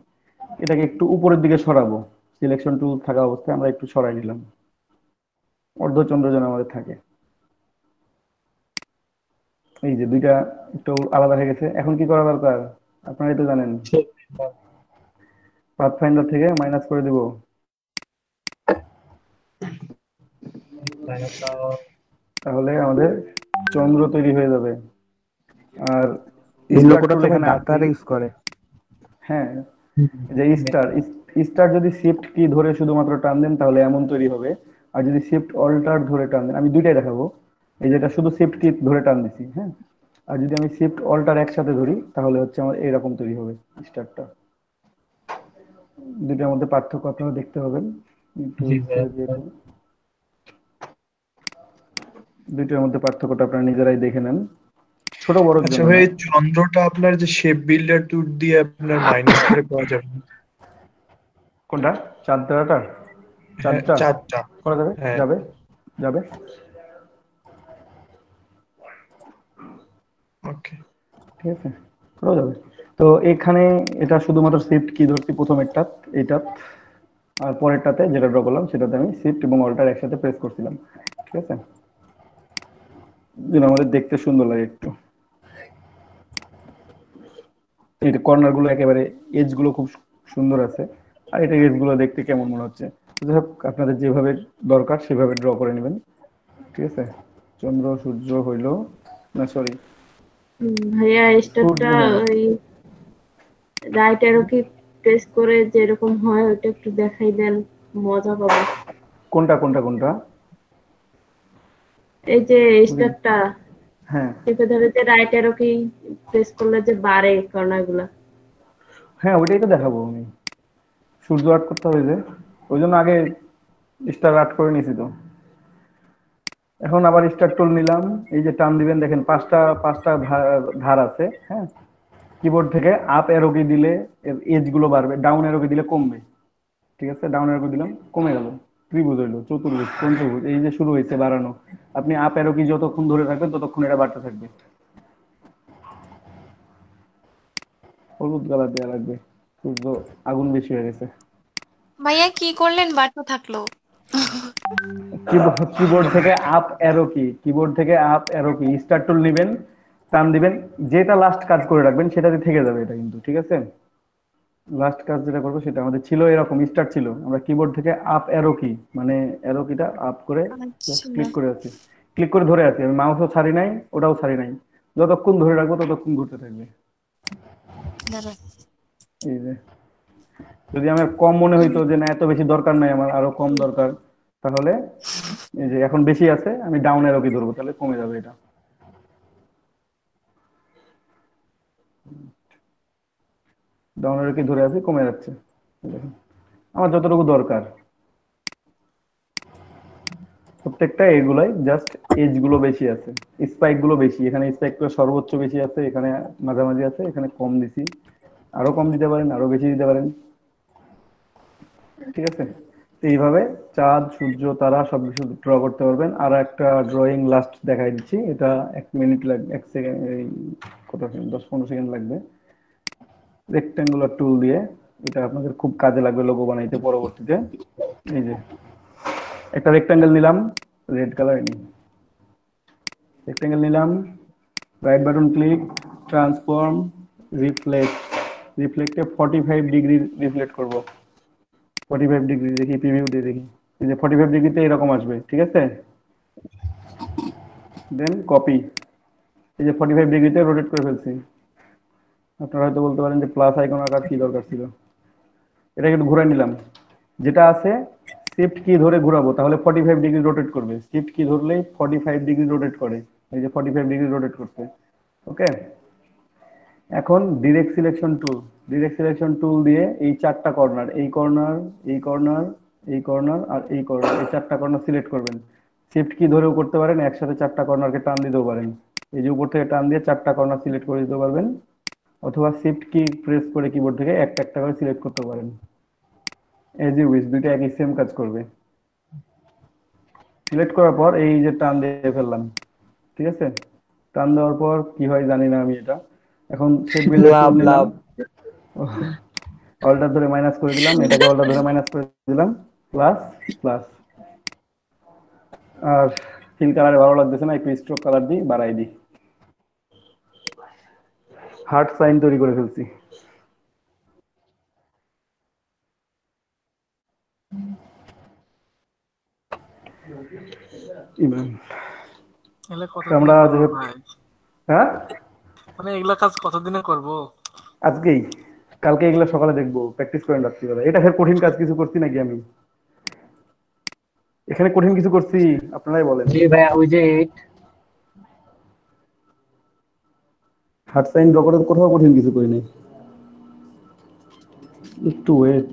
এটাকে একটু উপরের দিকে সরাবো, সিলেকশন টুল থাকা অবস্থায় আমরা একটু সরাই নিলাম, অর্ধচন্দ্র যেন আমাদের থাকে। এই যে দুইটা একটু আলাদা হয়ে গেছে। এখন কি করা দরকার আপনারাই তো জানেন, পাথফাইন্ডার থেকে মাইনাস করে দিব, তাহলে আমাদের চন্দ্র তৈরি হয়ে যাবে। আর এই স্টার লোকটা টুল তো ভাই এখানে আছে। ডাক্তার ইউজ করে। হ্যাঁ, যে স্টার যদি শিফট কি ধরে শুধুমাত্র টান দেন তাহলে এমন তৈরি হবে। আর যদি শিফট অল্টার ধরে টান দেন, আমি দুইটাই দেখাবো, এই যেটা শুধু শিফট কি ধরে টান দিছি, হ্যাঁ। আর যদি আমি শিফট অল্টার একসাথে ধরি তাহলে হচ্ছে আমার এইরকম তৈরি হবে স্টারটা। দুইটার মধ্যে পার্থক্য আপনারা দেখতে পাবেন একটু, যেহেতু দুইটার মধ্যে পার্থক্যটা আপনারা নিজেরাই দেখে নেন, ছোট বড় আচ্ছা জন্য ভাই, না। চন্দ্রটা আপনার যে শেপ বিল্ডার টুল দিয়ে আপনার মাইনাস করে পাওয়া যাবে? কোনটা? চাঁদ তারাটা? হ্যাঁ, চাঁদটা চারটা। করা যাবে, হ্যাঁ। যাবে যাবে। ওকে, ঠিক আছে, করা যাবে। তো এখানে এটা শুধুমাত্র শিফট কি ধরছি প্রথমেরটা, এইটা, আর পরেরটাতে যেটা ড্র করলাম সেটাতে আমি শিফট এবং অল্টার একসাথে প্রেস করছিলাম, ঠিক আছে, যেন আমাদের দেখতে সুন্দর লাগে একটু। এই কর্নার গুলো একেবারে, এজ গুলো খুব সুন্দর আছে, আর এটা এজ গুলো দেখতে কেমন মনে হচ্ছে। যাই হোক, আপনাদের যেভাবে দরকার সেভাবে ড্র করে নেবেন, ঠিক আছে। চন্দ্র সূর্য হইলো না, সরি ভাইয়া স্টারটা ওই রাইট অ্যারো কি প্রেস করে যেরকম হয় ওটা একটু দেখাই দেন, মজা পাবো। কোনটা কোনটা কোনটা? এই যে স্টারটা, হ্যাঁ চেপে ধরে যে রাইট অ্যারো কি প্রেস করলে যে বাড়ে কর্নারগুলো। হ্যাঁ, ওইটাই তো দেখাবো আমি। সূর্য আর্ট করতে হবে, যে ওই জন্য আগে স্টার আর্ট করে নিয়েছি তো। এখন আবার স্টার টুল নিলাম, এই যে টান দিবেন, দেখেন পাঁচটা পাঁচটা ধার আছে, হ্যাঁ। কিবোর্ড থেকে আপ অ্যারো কি দিলে এজ গুলো বাড়বে, ডাউন অ্যারো কি দিলে কমবে, ঠিক আছে। ডাউন অ্যারো কি দিলাম, কমে গেল, ত্রিভুজ হইলো, চতুর্ভুজ, পঞ্চভুজ, এই যে শুরু হয়েছে বাড়ানো। আপনি আপ অ্যারো কি যতক্ষণ ধরে থাকবেন ততক্ষণ এটা বাড়তে থাকবে। হলুদ কালার দেওয়া লাগবে, সূর্য আগুন বেশি হয়ে গেছে। ভাইয়া কি করলেন বাড়তে থাকলো? কিবোর্ড থেকে আপ অ্যারো কি, কিবোর্ড থেকে আপ অ্যারো কি, স্টার টুল নেবেন, টান দিবেন, যেটা লাস্ট কাজ করে রাখবেন সেটাতে থেকে যাবে এটা কিন্তু, ঠিক আছে। লাস্ট কাজ যেটা করবো সেটা আমাদের ছিল এরকম, স্টার্ট ছিল, আমরা কিবোর্ড থেকে আপ অ্যারো কি, মানে অ্যারো কিটা আপ করে ক্লিক করে আছি, ক্লিক করে ধরে আছি, আমি মাউসও ছাড়ি নাই, ওটাও ছাড়ি নাই, যতক্ষণ ধরে রাখবো ততক্ষণ ঘুরতে থাকবে। এই যে, যদি আমার কম মনে হইতো যে না এত বেশি দরকার নাই, আমার আরো কম দরকার, তাহলে এই যে এখন বেশি আছে, আমি ডাউন অ্যারো কি ধরবো, তাহলে কমে যাবে এটা। ডাউন অ্যারো কি ধরে আছি, কমে যাচ্ছে, দেখেন আমার যতটুকু দরকার। প্রত্যেকটা এগুলাই জাস্ট এজ গুলো বেশি আছে, স্পাইক গুলো বেশি, এখানে স্পাইক গুলো সর্বোচ্চ বেশি আছে, এখানে মাঝামাঝি আছে, এখানে কম দিছি, আরো কম দিতে পারেন, আরো বেশি দিতে পারেন, ঠিক আছে। তো এইভাবে চাঁদ সূর্য তারা সবকিছু ড্র করতে পারবেন। আর একটা ড্রয়িং লাস্ট দেখাই দিচ্ছি, এটা 1 মিনিট লাগবে, 1 সেকেন্ড, এই কত সেকেন্ড, 10-15 সেকেন্ড লাগবে। রেক্ট্যাঙ্গুলার টুল দিয়ে, এটা আপনাদের খুব কাজে লাগবে লোগো বানাইতে পরবর্তীতে। এই যে একটা রেক্ট্যাঙ্গেল নিলাম, রেড কালার নিই, রেক্ট্যাঙ্গেল নিলাম, right button click, transform, reflect, রিফ্লেক্টে 45 ডিগ্রি রিফ্লেক্ট করব, 45 ডিগ্রি দেখি, প্রিভিউ দিয়ে দেখি। এই যে 45 ডিগ্রিতে এরকম আসবে, ঠিক আছে? দেন কপি, এই যে 45 ডিগ্রিতে রোটেট করে ফেলছি। আপনারা হয়তো বলতে পারেন যে প্লাস আইকন আকার কি দরকার ছিল, এটাকে একটু ঘুরে নিলাম। যেটা আছে শিফট কি ধরে ঘোরাবো তাহলে 45 ডিগ্রি রোটেট করবে। শিফট কি ধরলেই 45 ডিগ্রি রোটেট করে, এই যে 45 ডিগ্রি রোটেট করছে। ওকে, এখন ডিরেক্ট সিলেকশন টুল দিয়ে এই চারটা কর্নার, এই কর্নার, এই কর্নার, এই কর্নার আর এই কর্নার, এই চারটা কর্নার সিলেক্ট করবেন। শিফট কি ধরেও করতে পারেন, একসাথে চারটা কর্নারকে টান দিতেও পারেন। এই যে উপর থেকে টান দিয়ে চারটা কর্নার সিলেক্ট করে দিতে পারবেন, অথবা শিফট কি প্রেস করে কিবোর্ড থেকে একটা একটা করে সিলেক্ট করতে পারেন। এজ ইউ উইশ, দুইটা একই সেম কাজ করবে। সিলেক্ট করার পর এই যে টান দিয়ে ফেললাম, ঠিক আছে? টান দেওয়ার পর কি হয় জানি না আমি এটা। এখন সেট বিল্ডার টুল নিলাম, অল্টার ধরে মাইনাস করে দিলাম, এটাকে অল্টার ধরে মাইনাস করে দিলাম, প্লাস প্লাস। আর ফিল কালারে ভালো লাগতেছে না, একটু স্ট্রোক কালার দিই, বাড়াই দিই। হার্ট সাইন তৈরি করে ফেলছি। আমরা হ্যাঁ, মানে এগুলা কাজ কতদিনে করব? আজকেই, কালকে এগুলো সকালে দেখবো, প্র্যাকটিস করেন রাত্রিবেলা। এটা ফের কঠিন কাজ কিছু করছি নাকি আমি? এখানে কঠিন কিছু করছি? আপনারাই বলেন। জি ভাই, ওই যে হার্ট সাইন ড্র করে কোথাও কঠিন কিছু করি নাই। একটু ওয়েট।